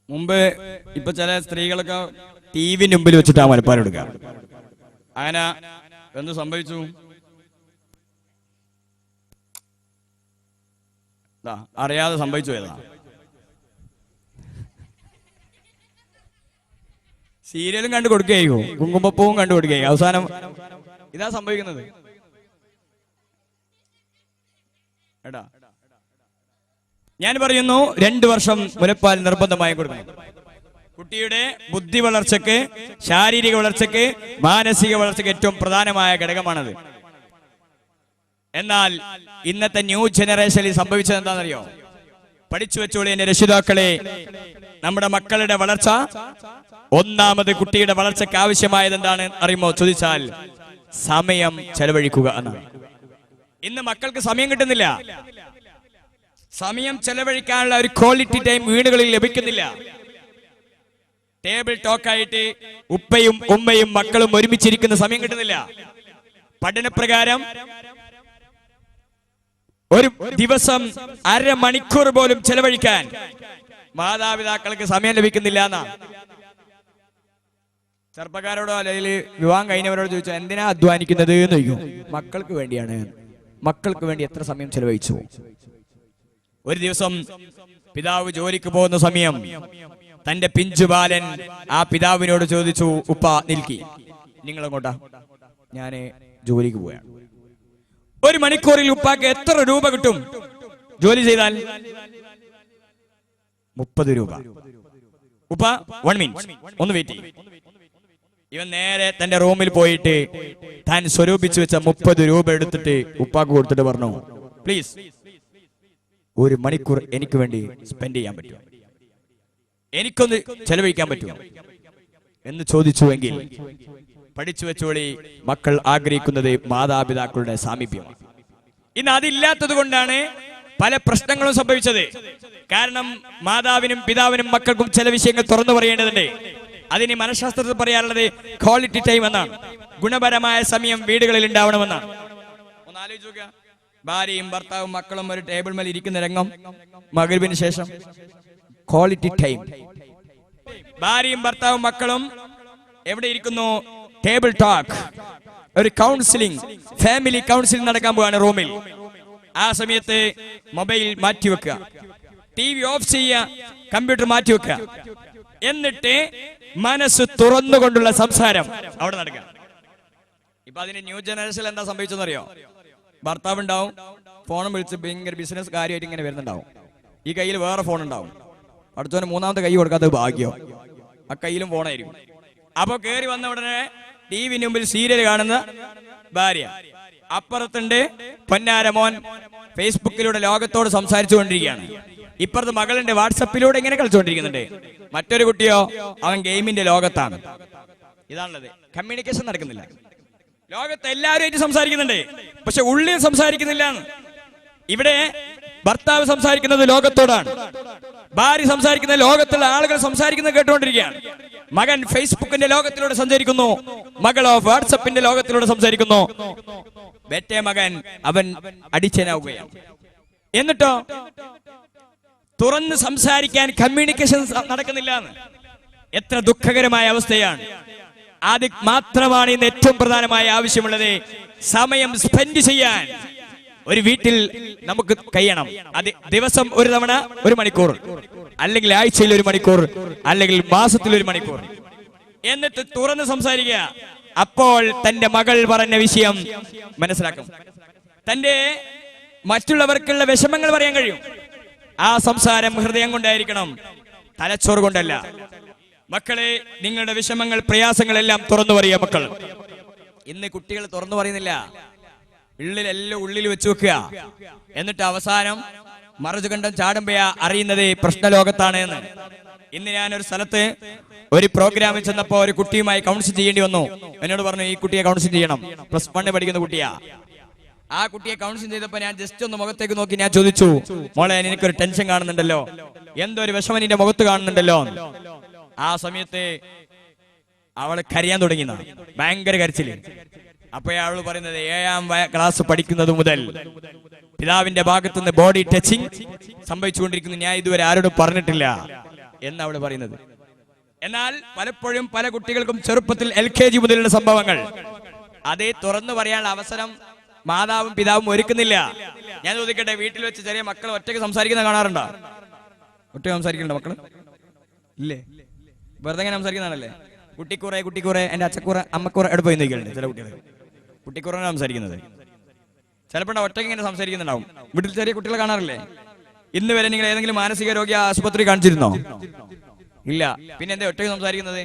മുമ്പ് ഇപ്പൊ ചില സ്ത്രീകളൊക്കെ TV മുമ്പിൽ വെച്ചിട്ടാ മുലപ്പാൽ എടുക്കുക. അങ്ങനെ എന്ത് സംഭവിച്ചു? അറിയാതെ സംഭവിച്ചു പോയതാ. സീരിയലും കണ്ടു കൊടുക്കുകയോ കുങ്കുമപ്പൂവും കണ്ടു കൊടുക്കുകയോ അവസാനം ഇതാ സംഭവിക്കുന്നത്. എടാ ഞാൻ പറയുന്നു 2 വർഷം മുലപ്പാൽ നിർബന്ധമായും കൊടുക്കണം. കുട്ടിയുടെ ബുദ്ധി വളർച്ചയ്ക്ക്, ശാരീരിക വളർച്ചയ്ക്ക്, മാനസിക വളർച്ചയ്ക്ക് ഏറ്റവും പ്രധാനമായ ഘടകമാണത്. എന്നാൽ ഇന്നത്തെ ന്യൂ ജനറേഷനിൽ സംഭവിച്ചത് എന്താണെന്നറിയോ? പഠിച്ചു വെച്ചോളി എന്റെ രക്ഷിതാക്കളെ, നമ്മുടെ മക്കളുടെ വളർച്ച, ഒന്നാമത് കുട്ടിയുടെ വളർച്ചയ്ക്ക് ആവശ്യമായത് എന്താണ് അറിയുമോ ചോദിച്ചാൽ സമയം ചെലവഴിക്കുക എന്നാണ്. ഇന്ന് മക്കൾക്ക് സമയം കിട്ടുന്നില്ല. സമയം ചെലവഴിക്കാനുള്ള ഒരു ക്വാളിറ്റി ടൈം വീടുകളിൽ ലഭിക്കുന്നില്ല. ടേബിൾ ടോക്കായിട്ട് ഉപ്പയും ഉമ്മയും മക്കളും ഒരുമിച്ചിരിക്കുന്ന സമയം കിട്ടുന്നില്ല. പഠനപ്രകാരം ഒരു ദിവസം 1/2 മണിക്കൂർ പോലും ചെലവഴിക്കാൻ മാതാപിതാക്കൾക്ക് സമയം ലഭിക്കുന്നില്ല എന്നാ. ചെറുപ്പക്കാരോടോ അല്ലെങ്കിൽ വിവാഹം കഴിഞ്ഞവരോട് ചോദിച്ചാൽ എന്തിനാ അധ്വാനിക്കുന്നത് എന്ന് ചോദിക്കും. മക്കൾക്ക് വേണ്ടിയാണ്. മക്കൾക്ക് വേണ്ടി എത്ര സമയം ചെലവഴിച്ചു? ഒരു ദിവസം പിതാവ് ജോലിക്ക് പോകുന്ന സമയം തന്റെ പിഞ്ചുബാലൻ ആ പിതാവിനോട് ചോദിച്ചു, ഉപ്പ നിൽക്കി, നിങ്ങളെങ്ങോട്ടാ? ഞാന് ജോലിക്ക് പോയാണ്. 1 മണിക്കൂറിൽ ഉപ്പാക്ക് എത്ര രൂപ കിട്ടും ജോലി ചെയ്താൽ? 30 രൂപ. ഉപ്പ 1 മിനിറ്റ് ഒന്ന് വെയിറ്റ് ചെയ്യും. ഇവൻ നേരെ തന്റെ റൂമിൽ പോയിട്ട് താൻ സ്വരൂപിച്ചു വെച്ച 30 രൂപ എടുത്തിട്ട് ഉപ്പാക്ക് കൊടുത്തിട്ട് പറഞ്ഞു, പ്ലീസ് 1 മണിക്കൂർ എനിക്ക് വേണ്ടി സ്പെൻഡ് ചെയ്യാൻ പറ്റുമോ? എനിക്കൊന്ന് ചെലവഴിക്കാൻ പറ്റുമോ എന്ന് ചോദിച്ചുവെങ്കിൽ പഠിച്ചു വെച്ചോളി, മക്കൾ ആഗ്രഹിക്കുന്നത് മാതാപിതാക്കളുടെ സാമീപ്യമാണ്. ഇന്ന് അതില്ലാത്തത് കൊണ്ടാണ് പല പ്രശ്നങ്ങളും സംഭവിച്ചത്. കാരണം മാതാവിനും പിതാവിനും മക്കൾക്കും ചില വിഷയങ്ങൾ തുറന്നു പറയേണ്ടതുണ്ട്. അതിന് മനഃശാസ്ത്രത്തിൽ പറയാറുള്ളത് ക്വാളിറ്റി ടൈം എന്നാണ്. ഗുണപരമായ സമയം വീടുകളിൽ ഉണ്ടാവണമെന്നാണ്. ഒന്ന് ആലോചിച്ച് നോക്കുക, ഭാര്യയും ഭർത്താവും മക്കളും ഒരു ടേബിൾ മേൽ ഇരിക്കുന്ന രംഗം മഗ്‌രിബിന് ശേഷം. Quality time. ഭാര്യയും ഭർത്താവും മക്കളും എവിടെ ഇരിക്കുന്നു? ടേബിൾ ടോക്ക്, ഒരു കൗൺസിലിംഗ്, ഫാമിലി കൗൺസിലിംഗ് നടക്കാൻ പോവാണ് റൂമിൽ. ആ സമയത്ത് മൊബൈൽ മാറ്റിവെക്കുക, TV ഓഫ് ചെയ്യുക, കമ്പ്യൂട്ടർ മാറ്റിവെക്കുക. എന്നിട്ട് മനസ്സ് തുറന്നുകൊണ്ടുള്ള സംസാരം അവിടെ നടക്കുക. ഇപ്പൊ അതിന് ന്യൂ ജനറേഷനിൽ എന്താ സംഭവിച്ചെന്നറിയോ? ഭർത്താവ് ഉണ്ടാവും, ഫോണും വിളിച്ച് ഭയങ്കര ബിസിനസ് കാര്യമായിട്ട് ഇങ്ങനെ വരുന്നുണ്ടാവും. ഈ കയ്യിൽ വേറെ ഫോൺ ഉണ്ടാവും. അടുത്തവന് 3ാമത്തെ കൈ കൊടുക്കാത്ത ഭാഗ്യോ, ആ കയ്യിലും ഫോണായിരിക്കും. അപ്പൊ കയറി വന്ന ഉടനെ TV മുമ്പിൽ സീരിയൽ കാണുന്ന ഭാര്യ, അപ്പുറത്തുണ്ട് പൊന്നാരമോൻ ഫേസ്ബുക്കിലൂടെ ലോകത്തോട് സംസാരിച്ചു കൊണ്ടിരിക്കുകയാണ്. ഇപ്പുറത്ത് മകളുണ്ട് വാട്സപ്പിലൂടെ ഇങ്ങനെ കളിച്ചുകൊണ്ടിരിക്കുന്നുണ്ട്. മറ്റൊരു കുട്ടിയോ അവൻ ഗെയിമിന്റെ ലോകത്താണ്. ഇതാണുള്ളത്. കമ്മ്യൂണിക്കേഷൻ നടക്കുന്നില്ല. ലോകത്ത് എല്ലാവരുമായിട്ട് സംസാരിക്കുന്നുണ്ട്, പക്ഷെ ഉള്ളിൽ സംസാരിക്കുന്നില്ല. ഇവിടെ ഭർത്താവ് സംസാരിക്കുന്നത് ലോകത്തോടാണ്, ഭാര്യ സംസാരിക്കുന്ന ലോകത്തുള്ള ആളുകൾ സംസാരിക്കുന്നത് കേട്ടുകൊണ്ടിരിക്കുകയാണ്. മകൻ ഫേസ്ബുക്കിന്റെ ലോകത്തിലൂടെ സഞ്ചരിക്കുന്നു, മകളോ വാട്സപ്പിന്റെ ലോകത്തിലൂടെ സംസാരിക്കുന്നു. ബെറ്റേ മകൻ അവൻ അടിച്ചനാവുകയാണ്. എന്നിട്ടോ തുറന്ന് സംസാരിക്കാൻ കമ്മ്യൂണിക്കേഷൻ നടക്കുന്നില്ല. എത്ര ദുഃഖകരമായ അവസ്ഥയാണ്. അത് മാത്രമാണ് ഇന്ന് ഏറ്റവും പ്രധാനമായ ആവശ്യമുള്ളത്. സമയം സ്പെൻഡ് ചെയ്യാൻ ഒരു വീട്ടിൽ നമുക്ക് കഴിയണം. അത് ദിവസം ഒരു തവണ 1 മണിക്കൂർ, അല്ലെങ്കിൽ ആഴ്ചയിൽ 1 മണിക്കൂർ, അല്ലെങ്കിൽ മാസത്തിൽ 1 മണിക്കൂർ. എന്നിട്ട് തുറന്ന് സംസാരിക്കുക. അപ്പോൾ തന്റെ മകൾ പറഞ്ഞ വിഷയം മനസ്സിലാക്കും. തന്റെ മറ്റുള്ളവർക്കുള്ള വിഷമങ്ങൾ പറയാൻ കഴിയും. ആ സംസാരം ഹൃദയം കൊണ്ടായിരിക്കണം, തലച്ചോറ് കൊണ്ടല്ല. മക്കളെ, നിങ്ങളുടെ വിഷമങ്ങൾ, പ്രയാസങ്ങളെല്ലാം തുറന്നു പറയുക മക്കൾ. ഇന്ന് കുട്ടികൾ തുറന്നു പറയുന്നില്ല. ഉള്ളിലെല്ലാം ഉള്ളിൽ വെച്ച് വെക്കുക. എന്നിട്ട് അവസാനം മറുചുകണ്ടം ചാടുമ്പോഴാ അറിയുന്നത് പ്രശ്നലോകത്താണ് എന്ന്. ഇന്ന് ഞാനൊരു സ്ഥലത്ത് ഒരു പ്രോഗ്രാമിൽ ചെന്നപ്പോ ഒരു കുട്ടിയുമായി കൗൺസിൽ ചെയ്യേണ്ടി വന്നു. എന്നോട് പറഞ്ഞു, ഈ കുട്ടിയെ കൗൺസിൽ ചെയ്യണം, +1 പഠിക്കുന്ന കുട്ടിയാ. ആ കുട്ടിയെ കൗൺസിൽ ചെയ്തപ്പോ ഞാൻ ജസ്റ്റ് ഒന്ന് മുഖത്തേക്ക് നോക്കി ഞാൻ ചോദിച്ചു, മോളെ എനിക്കൊരു ടെൻഷൻ കാണുന്നുണ്ടല്ലോ, എന്തോ ഒരു വിഷമം നിന്റെ മുഖത്ത് കാണുന്നുണ്ടല്ലോ. ആ സമയത്ത് അവള് കരയാൻ തുടങ്ങി, ഭയങ്കര കരച്ചില്. അപ്പോഴാൾ പറയുന്നത് 7ാം ക്ലാസ് പഠിക്കുന്നത് മുതൽ പിതാവിന്റെ ഭാഗത്തുനിന്ന് ബോഡി ടച്ചിങ് സംഭവിച്ചുകൊണ്ടിരിക്കുന്നു, ഞാൻ ഇതുവരെ ആരോടും പറഞ്ഞിട്ടില്ല എന്നവൾ പറയുന്നത്. എന്നാൽ പലപ്പോഴും പല കുട്ടികൾക്കും ചെറുപ്പത്തിൽ LKG മുതലുള്ള സംഭവങ്ങൾ അതേ തുറന്നു പറയാനുള്ള അവസരം മാതാവും പിതാവും ഒരുക്കുന്നില്ല. ഞാൻ ചോദിക്കട്ടെ, വീട്ടിൽ വെച്ച് ചെറിയ മക്കൾ ഒറ്റയ്ക്ക് സംസാരിക്കുന്ന കാണാറുണ്ടോ? ഒറ്റയ്ക്ക് സംസാരിക്കുന്നുണ്ടോ മക്കള്? ഇല്ലേ? വെറുതെ ഇങ്ങനെ സംസാരിക്കുന്നതാണല്ലേ. കുട്ടിക്കൂറെ എന്റെ അച്ചക്കൂറ അമ്മക്കൂറ എടുപ്പ് പോയി നിൽക്കുന്നുണ്ട് ചില കുട്ടികൾ. കുട്ടിക്കൂറാണ് സംസാരിക്കുന്നത്. ചിലപ്പോൾ ഒറ്റയ്ക്ക് ഇങ്ങനെ സംസാരിക്കുന്നുണ്ടാവും. വീട്ടിൽ ചെറിയ കുട്ടികളെ കാണാറില്ലേ? ഇന്ന് വരെ നിങ്ങൾ ഏതെങ്കിലും മാനസിക രോഗി ആശുപത്രി കാണിച്ചിരുന്നോ? ഇല്ല. പിന്നെ എന്താ ഒറ്റയ്ക്ക് സംസാരിക്കുന്നത്?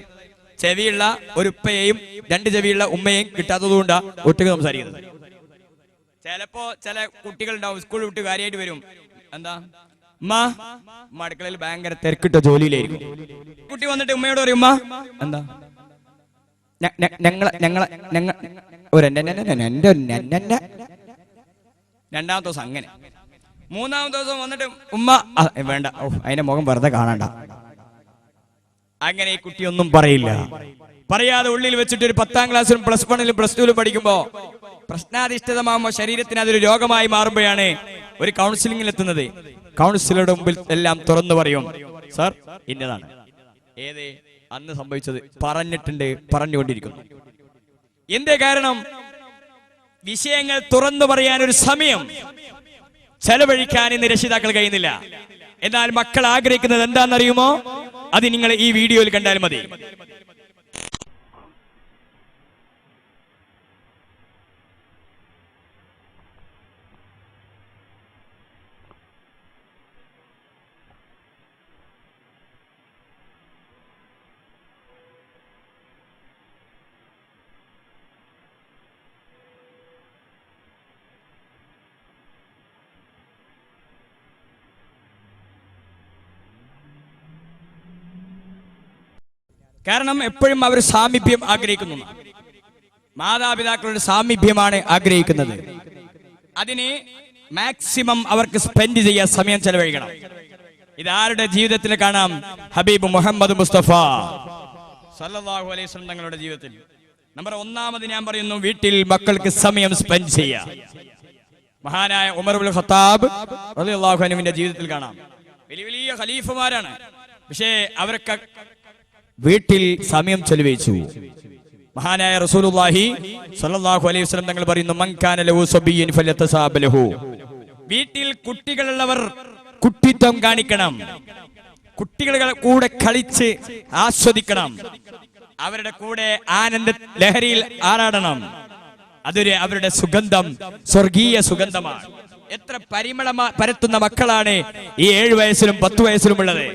ചെവിയുള്ള ഒരു ഉപ്പയെയും 2 ചെവിയുള്ള ഉമ്മയെയും കിട്ടാത്തതുകൊണ്ടാ ഒറ്റയ്ക്ക് സംസാരിക്കുന്നത്. ചിലപ്പോ ചില കുട്ടികളുണ്ടാവും, സ്കൂൾ വിട്ട് കാര്യമായിട്ട് വരും. എന്താ ഉമ്മ അടുക്കളയിൽ ഭയങ്കര തിരക്കിട്ട ജോലിയിലായിരിക്കും. കുട്ടി വന്നിട്ട് ഉമ്മയോട് പറയും, ഉമ്മ എന്താ രണ്ടാമത്തെ ദിവസം അങ്ങനെ. 3ാമത്തെ ദിവസം വന്നിട്ട് ഉമ്മ വേണ്ട, അതിന്റെ മുഖം വെറുതെ കാണണ്ട. അങ്ങനെ ഈ കുട്ടിയൊന്നും പറയില്ല. പറയാതെ ഉള്ളിൽ വെച്ചിട്ട് ഒരു 10ാം ക്ലാസ്സിലും +1ലും +2ലും പഠിക്കുമ്പോ പ്രശ്നാധിഷ്ഠിതമാകുമ്പോ ശരീരത്തിന് അതൊരു രോഗമായി മാറുമ്പോഴാണ് ഒരു കൗൺസിലിംഗിൽ എത്തുന്നത്. കൗൺസിലറുടെ മുമ്പിൽ എല്ലാം തുറന്നു പറയും, സാർ ഇന്നതാണ് ഏത് അന്ന് സംഭവിച്ചത് പറഞ്ഞിട്ടുണ്ട്, പറഞ്ഞുകൊണ്ടിരിക്കുന്നു. എന്തേ കാരണം? വിഷയങ്ങൾ തുറന്നു പറയാൻ ഒരു സമയം ചെലവഴിക്കാൻ ഇന്ന് രക്ഷിതാക്കൾ കഴിയുന്നില്ല. എന്നാൽ മക്കൾ ആഗ്രഹിക്കുന്നത് എന്താണെന്നറിയുമോ? അത് നിങ്ങൾ ഈ വീഡിയോയിൽ കണ്ടാൽ മതി. കാരണം എപ്പോഴും അവർ സാമീപ്യം ആഗ്രഹിക്കുന്നു. മാതാപിതാക്കളുടെ സാമീപ്യമാണ് ആഗ്രഹിക്കുന്നത്. അതിന് മാക്സിമം അവർക്ക് സ്പെൻഡ് ചെയ്യാൻ സമയം ചെലവഴിക്കണം. ഇതാരുടെ ജീവിതത്തിൽ കാണാം? ഹബീബ് മുഹമ്മദ് മുസ്തഫ സല്ലല്ലാഹു അലൈഹി വസല്ലം തങ്ങളുടെ ജീവിതത്തിൽ. നമ്പർ 1 ഞാൻ പറയുന്നു, വീട്ടിൽ മക്കൾക്ക് സമയം സ്പെൻഡ് ചെയ്യാം. മഹാനായ ഉമർ ഇബ്നുൽ ഖത്താബ് റളിയല്ലാഹു അൻഹുവിന്റെ ജീവിതത്തിൽ കാണാം. വലിയ വലിയ ഖലീഫമാരാണ്, പക്ഷേ അവരൊക്കെ വീട്ടിൽ സമയം ചെലവഴിച്ചു. മഹാനായ റസൂലുള്ളാഹി സ്വല്ലല്ലാഹു അലൈഹി വസല്ലം തങ്ങൾ പറയുന്നു, മൻ കാന ലഹു സബിയ്യൻ ഫലയതസാബലഹു. വീട്ടിൽ കുട്ടികളുള്ളവർ കുട്ടിത്വം കാണിക്കണം. കുട്ടികളുടെ കൂടെ കളിച്ച് ആസ്വദിക്കണം. അവരുടെ കൂടെ ആനന്ദ ലഹരിയിൽ ആറാടണം. അതൊരു അവരുടെ സുഗന്ധം സ്വർഗീയ സുഗന്ധമാണ്. എത്ര പരിമളം പരത്തുന്ന മക്കളാണ് ഈ 7 വയസ്സിലും 10 വയസ്സിലും ഉള്ളത്.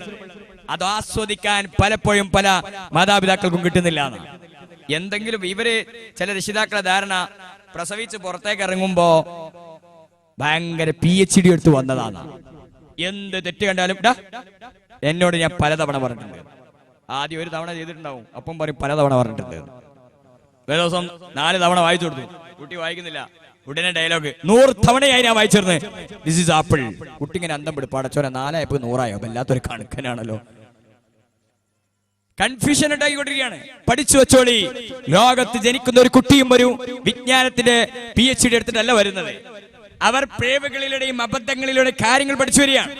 അത് ആസ്വദിക്കാൻ പലപ്പോഴും പല മാതാപിതാക്കൾക്കും കിട്ടുന്നില്ല. എന്തെങ്കിലും ഇവര് ചില രക്ഷിതാക്കളെ ധാരണ പ്രസവിച്ച് പുറത്തേക്ക് ഇറങ്ങുമ്പോ ഭയങ്കര PhD എടുത്ത് വന്നതാണ്. എന്ത് തെറ്റ് കണ്ടാലും എന്നോട് ഞാൻ പലതവണ പറഞ്ഞിട്ടുണ്ട്. ആദ്യം ഒരു തവണ ചെയ്തിട്ടുണ്ടാവും, അപ്പം പറയും പലതവണ പറഞ്ഞിട്ടുണ്ട്. ഒരു ദിവസം 4 തവണ വായിച്ചു കൊടുത്തു, കുട്ടി വായിക്കുന്നില്ല. ഉടനെ ഡയലോഗ് 100 തവണയായി ഞാൻ വായിച്ചിരുന്നു, ദിസ് ഈസ് ആപ്പിൾ. കുട്ടി ഇങ്ങനെ അന്തം വിടും, പടച്ചോനെ 4 ആയപ്പോ 100 വല്ലാത്തൊരു കണക്കനാണല്ലോ. കൺഫ്യൂഷൻ ഉണ്ടായിക്കൊണ്ടിരിക്കുകയാണ്. പഠിച്ചു വെച്ചോളി, ലോകത്ത് ജനിക്കുന്ന ഒരു കുട്ടിയും ഒരു വിജ്ഞാനത്തിന്റെ PhD എടുത്തിട്ടല്ല വരുന്നത്. അവർ പ്രേമകളിലൂടെയും അബദ്ധങ്ങളിലൂടെ കാര്യങ്ങൾ പഠിച്ചു വരികയാണ്.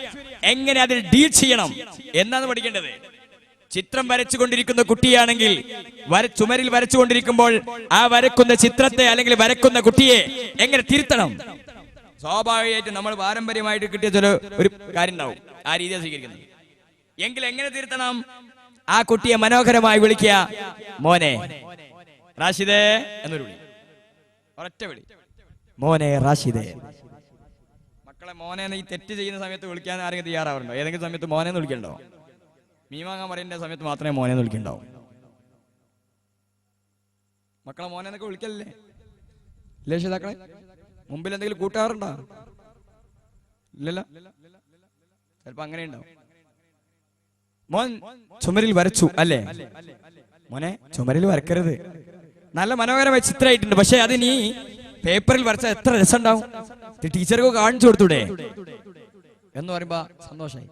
എങ്ങനെ അതിൽ ഡീൽ ചെയ്യണം എന്നാണ് പഠിക്കേണ്ടത്. ചിത്രം വരച്ചുകൊണ്ടിരിക്കുന്ന കുട്ടിയാണെങ്കിൽ ചുമരിൽ വരച്ചുകൊണ്ടിരിക്കുമ്പോൾ ആ വരക്കുന്ന ചിത്രത്തെ അല്ലെങ്കിൽ വരക്കുന്ന കുട്ടിയെ എങ്ങനെ തിരുത്തണം? സ്വാഭാവികമായിട്ട് നമ്മൾ പാരമ്പര്യമായിട്ട് കിട്ടിയ ഒരു കാര്യം ഉണ്ടാവും, ആ രീതിയെ സ്വീകരിക്കുന്നത്. എങ്കിൽ എങ്ങനെ തിരുത്തണം? ആ കുട്ടിയെ മനോഹരമായി വിളിക്കുക, മോനെ റാഷിദേ എന്നൊരു വിളി, ഒരൊറ്റ വിളി, മോനെ റാഷിദേ. മക്കളെ മോനെ ഈ തെറ്റ് ചെയ്യുന്ന സമയത്ത് വിളിക്കാൻ ആരെങ്കിലും തയ്യാറാവുന്നുണ്ടോ? ഏതെങ്കിലും സമയത്ത് മോനെ എന്ന് വിളിക്കണ്ടോ? മീമാങ്ങാൻ പറയുന്ന സമയത്ത് മാത്രമേ മോനെ വിളിക്കണ്ടാവും. മക്കളെ മോനെ എന്നൊക്കെ വിളിക്കല്ലേ രക്ഷിതാക്കളെ? മുമ്പിൽ എന്തെങ്കിലും കൂട്ടാറുണ്ടോ? ഇല്ലല്ലോ, ചിലപ്പോ അങ്ങനെ ഉണ്ടാവും. മോൻ ചുമരിൽ വരച്ചു അല്ലേ? മോനെ ചുമരിൽ വരക്കരുത്. നല്ല മനോഹരമായ ചിത്രമായിട്ടുണ്ട്, പക്ഷെ അത് നീ പേപ്പറിൽ വരച്ച എത്ര രസം ഉണ്ടാവും. ടീച്ചർക്ക് കാണിച്ചു കൊടുത്തൂടെ എന്ന് പറയുമ്പോ സന്തോഷമായി.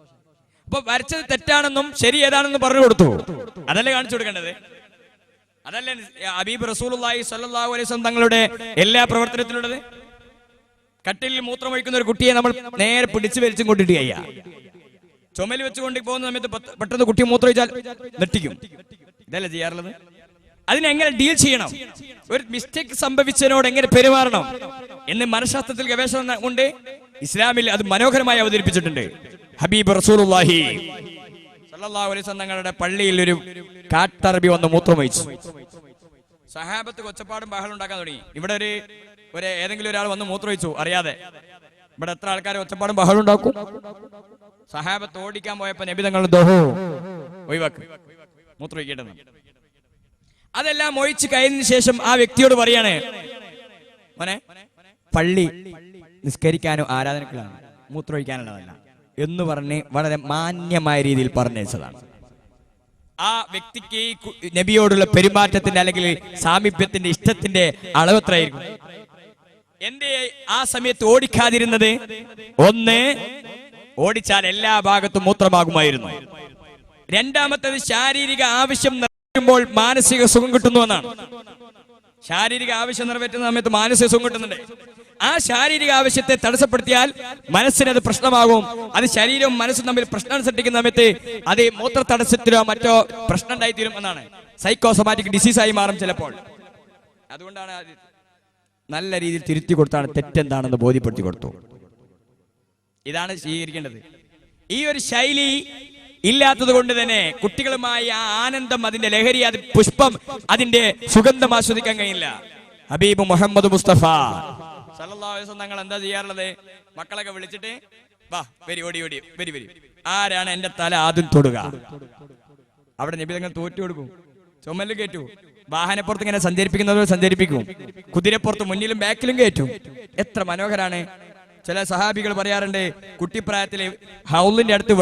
അപ്പൊ വരച്ചത് തെറ്റാണെന്നും ശരി ഏതാണെന്നും പറഞ്ഞു കൊടുത്തു, അതല്ലേ കാണിച്ചു കൊടുക്കേണ്ടത്. അതല്ലേ ഹബീബ് റസൂലുള്ളാഹി സ്വല്ലല്ലാഹു അലൈഹി വസല്ലം തങ്ങളുടെ എല്ലാ പ്രവർത്തനത്തിലുള്ളത്. കട്ടിലിൽ മൂത്രമൊഴിക്കുന്ന ഒരു കുട്ടിയെ നമ്മൾ നേരെ പിടിച്ചു വലിച്ചും കൊണ്ടിട്ട് കഴിയാ. ചുമൽ വെച്ചുകൊണ്ട് പോകുന്ന സമയത്ത് പെട്ടെന്ന് കുട്ടി മൂത്രമൊഴിച്ചാൽ നെട്ടിക്കും. ഇതല്ലേ ചെയ്യാറുള്ളത്? അതിനെങ്ങനെ ഡീൽ ചെയ്യണം, ഒരു മിസ്റ്റേക്ക് സംഭവിച്ചതിനോട് എങ്ങനെ പെരുമാറണം എന്ന് മനഃശാസ്ത്രത്തിൽ ഗവേഷണം കൊണ്ട് ഇസ്ലാമിൽ അത് മനോഹരമായി അവതരിപ്പിച്ചിട്ടുണ്ട്. ഹബീബ് റസൂലുള്ളാഹി സ്വല്ലല്ലാഹു അലൈഹി വസല്ലം തങ്ങളുടെ പള്ളിയിൽ ഒരു കാട്ടറബി വന്ന് മൂത്രമൊഴിച്ചു. സഹാബത്ത് കൊച്ചപ്പാടും ബഹളം ഉണ്ടാക്കാൻ തുടങ്ങി. ഇവിടെ ഒരു ഏതെങ്കിലും ഒരാൾ വന്ന് മൂത്രമൊഴിച്ചു അറിയാതെ. ഇവിടെ എത്ര ആൾക്കാർ ഒച്ചപ്പാടും ബഹളം ഉണ്ടാക്കും? സഹാബത്ത് ഓടിക്കാൻ പോയപ്പോ നബി തങ്ങൾ ദോഹോ ഒഴിവാക്ക്, മൂത്രമൊഴിക്കേണ്ടെന്ന്. അതെല്ലാം ഒഴിച്ച് കഴിഞ്ഞതിന് ശേഷം ആ വ്യക്തിയോട് പറയാണ്, മോനെ പള്ളി നിസ്കരിക്കാനോ ആരാധനകളാണ്, മൂത്രമൊഴിക്കാനുള്ളതല്ല എന്ന് പറഞ്ഞ് വളരെ മാന്യമായ രീതിയിൽ പറഞ്ഞതാണ്. ആ വ്യക്തിക്ക് നബിയോടുള്ള പെരുമാറ്റത്തിന്റെ അല്ലെങ്കിൽ സാമീപ്യത്തിന്റെ ഇഷ്ടത്തിന്റെ അളവ് എത്രയായിരിക്കും? എന്റെ ആ സമയത്ത് ഓടിക്കാതിരുന്നത്? ഒന്ന്, ഓടിച്ചാൽ എല്ലാ ഭാഗത്തും മൂത്രമാകുമായിരുന്നു. രണ്ടാമത്തേത്, ശാരീരിക ആവശ്യം നിറവേറ്റുമ്പോൾ മാനസിക സുഖം കിട്ടുന്നു എന്നാണ്. ശാരീരിക ആവശ്യം നിറവേറ്റുന്ന സമയത്ത് മാനസിക സുഖം കിട്ടുന്നുണ്ട്. ആ ശാരീരിക ആവശ്യത്തെ തടസ്സപ്പെടുത്തിയാൽ മനസ്സിനത് പ്രശ്നമാകും. അത് ശരീരവും മനസ്സും തമ്മിൽ പ്രശ്നം സൃഷ്ടിക്കുന്ന സമയത്ത് അത് മൂത്ര തടസ്സത്തിലോ മറ്റോ പ്രശ്നം ഉണ്ടായിത്തീരും എന്നാണ്. സൈക്കോസൊമാറ്റിക് ഡിസീസായി മാറും ചിലപ്പോൾ. അതുകൊണ്ടാണ് നല്ല രീതിയിൽ തിരുത്തി കൊടുത്താണ് തെറ്റെന്താണെന്ന് ബോധ്യപ്പെടുത്തി കൊടുത്തു. ഇതാണ് സ്വീകരിക്കേണ്ടത്. ഈ ഒരു ശൈലി ഇല്ലാത്തത് കൊണ്ട് തന്നെ കുട്ടികളുമായി ആ ആനന്ദം, അതിന്റെ ലഹരി, അത് പുഷ്പം, അതിന്റെ സുഗന്ധം ആസ്വദിക്കാൻ കഴിയില്ല. ഹബീബ് മുഹമ്മദ് മുസ്തഫ സല്ലല്ലാഹു അലൈഹി വസല്ലം തങ്ങൾ എന്താ ചെയ്യാറുള്ളത്? മക്കളൊക്കെ വിളിച്ചിട്ട് വാ, വരി, ഓടി ഓടി വരി വരി, ആരാണ് എന്റെ തല ആദ്യം തൊടുക? അവിടെ നബി തങ്ങൾ തോറ്റു കൊടുക്കും, ചുമലിൽ കയറ്റു. വാഹനപ്പുറത്ത് ഇങ്ങനെ സഞ്ചരിപ്പിക്കുന്നവർ സഞ്ചരിപ്പിക്കും, കുതിരപ്പുറത്ത് മുന്നിലും ബാക്കിലും കയറ്റും. എത്ര മനോഹരാണ്. ചില സഹാബികൾ പറയാറുണ്ട്, കുട്ടിപ്രായത്തില് ഹൗലിന്റെ അടുത്ത്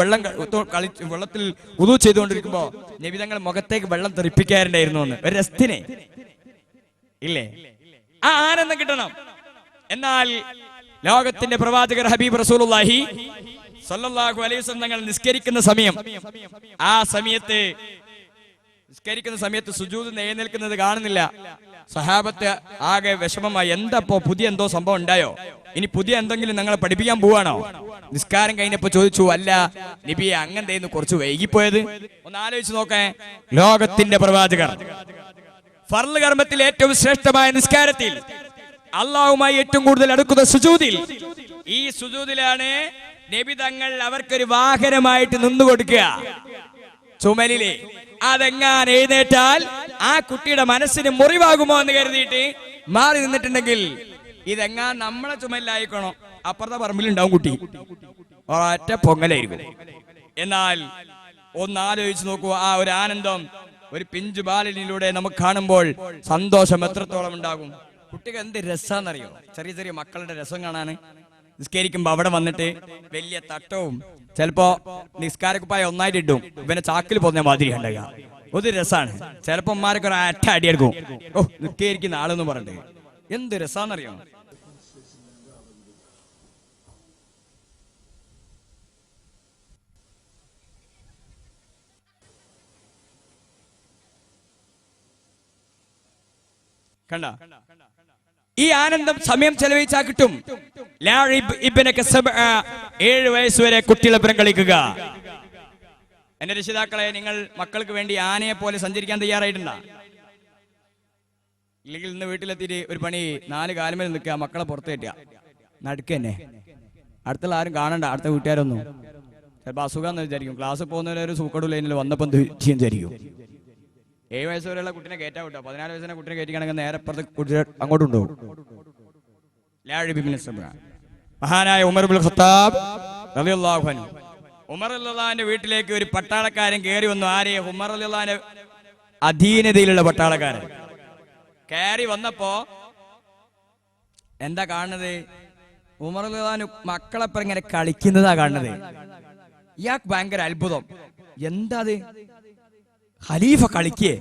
വെള്ളത്തിൽ ഉദു ചെയ്തുകൊണ്ടിരിക്കുമ്പോ നബി തങ്ങൾ മുഖത്തേക്ക് വെള്ളം തെറിപ്പിക്കാറുണ്ടായിരുന്നു എന്ന്. ഒരു രസത്തിനെ ഇല്ലേ? ആ ആനന്ദം കിട്ടണം. എന്നാൽ ലോകത്തിന്റെ പ്രവാചകർ ഹബീബ് റസൂലുള്ളാഹി സ്വല്ലല്ലാഹു അലൈഹി വസല്ലം തങ്ങൾ നിസ്കരിക്കുന്ന സമയത്ത് സുജൂദ് എഴുന്നേൽക്കുന്നത് കാണുന്നില്ല. സഹാബത്ത് ആകെ വിഷമമായി. എന്തപ്പോ പുതിയ എന്തോ സംഭവം ഉണ്ടായോ? ഇനി പുതിയ എന്തെങ്കിലും ഞങ്ങളെ പഠിപ്പിക്കാൻ പോവാണോ? നിസ്കാരം കഴിഞ്ഞപ്പോ ചോദിച്ചു, അല്ല നബിയെ അങ്ങനെയായിരുന്നു കുറച്ച് വൈകിപ്പോയത്? ഒന്ന് ആലോചിച്ച് നോക്കേ. ലോകത്തിന്റെ പ്രവാചകർ ഫർള് കർമ്മത്തിൽ ഏറ്റവും ശ്രേഷ്ഠമായ നിസ്കാരത്തിൽ അള്ളാഹുമായി ഏറ്റവും കൂടുതൽ അടുക്കുന്ന സുജൂദിൽ, ഈ സുജൂദിലാണ് നബി തങ്ങൾ അവർക്കൊരു വാഹനമായിട്ട് നിന്നു കൊടുക്കുക. ചുമലിലെ അതെങ്ങാൻ എഴുന്നേറ്റാൽ ആ കുട്ടിയുടെ മനസ്സിന് മുറിവാകുമോ എന്ന് കരുതിയിട്ട് മാറി നിന്നിട്ടുണ്ടെങ്കിൽ, ഇതെങ്ങാൻ നമ്മളെ ചുമലിലായിക്കണോ അപ്പുറത്തെ പറമ്പിലുണ്ടാവും കുട്ടി, ഒറ്റ പൊങ്ങലായിരിക്കും. എന്നാൽ ഒന്ന് ആലോചിച്ച് നോക്കൂ, ആ ഒരു ആനന്ദം ഒരു പിഞ്ചു ബാലിനിലൂടെ നമുക്ക് കാണുമ്പോൾ സന്തോഷം എത്രത്തോളം ഉണ്ടാകും. കുട്ടികൾ എന്ത് രസാന്നറിയോ? ചെറിയ ചെറിയ മക്കളുടെ രസം കാണാന്. നിസ്കരിക്കുമ്പോ അവിടെ വന്നിട്ട് വലിയ തട്ടവും ചിലപ്പോ നിസ്കാരക്കുപ്പായ ഒന്നായിട്ട് ഇട്ടും ഇവനെ ചാക്കിൽ പോകുന്ന മാതിരി ഉണ്ടാകുക. ഒരു രസാണ്. ചിലപ്പോ ഉമ്മാരൊക്കെ ഒരു അറ്റ അടിയെടുക്കും. ഓ, നിസ്കരിക്കുന്ന ആളെന്ന് പറഞ്ഞിട്ട് എന്ത് രസാന്നറിയോ? കണ്ട ഈ ആനന്ദം സമയം ചെലവഴിച്ചാ കിട്ടും. 7 വയസ്സ് വരെ കുട്ടികളൊപ്പം കളിക്കുക. എന്റെ രക്ഷിതാക്കളെ, നിങ്ങൾ മക്കൾക്ക് വേണ്ടി ആനയെ പോലെ സഞ്ചരിക്കാൻ തയ്യാറായിട്ടുണ്ടോ? ഇല്ലെങ്കിൽ ഇന്ന് വീട്ടിലെത്തിയിട്ട് ഒരു പണി 4 കാലുമേൽ നിൽക്കുക, മക്കളെ പുറത്ത് കയറ്റുക, നടുക്ക് തന്നെ. അടുത്തുള്ള ആരും കാണണ്ട, അടുത്ത വീട്ടുകാരൊന്നും. ചിലപ്പോൾ അസുഖം എന്ന് വിചാരിക്കും. ക്ലാസ്സിൽ പോകുന്നവരൊരു സൂക്കടില്ല വന്നപ്പം വിചാരിക്കും. 7 വയസ്സ് വരെയുള്ള കുട്ടിനെ കയറ്റാൻ വിട്ടോ. 14 വയസ്സിനെ കുട്ടിനെ കയറ്റിക്കാണെങ്കിൽ നേരെ അപ്പുറത്ത് കുട്ടി അങ്ങോട്ടുണ്ടോ? മഹാനായ ഉമർ ഇബ്നുൽ ഖത്താബ് റളിയല്ലാഹു അൻഹു, ഉമർ റളിയല്ലാഹുവിന്റെ വീട്ടിലേക്ക് ഒരു പട്ടാളക്കാരൻ കയറി വന്നു. ആരെ? ഉമർ റളിയല്ലാഹുവിന്റെ അധീനതയിലുള്ള പട്ടാളക്കാരൻ കയറി വന്നപ്പോ എന്താ കാണുന്നത്? ഉമർ റളിയല്ലാഹു മക്കളെപ്പം ഇങ്ങനെ കളിക്കുന്നതാ കാണുന്നത്. ഇയാൾക്ക് ഭയങ്കര അത്ഭുതം. എന്താ അത്? ഖലീഫ കളിക്കേ,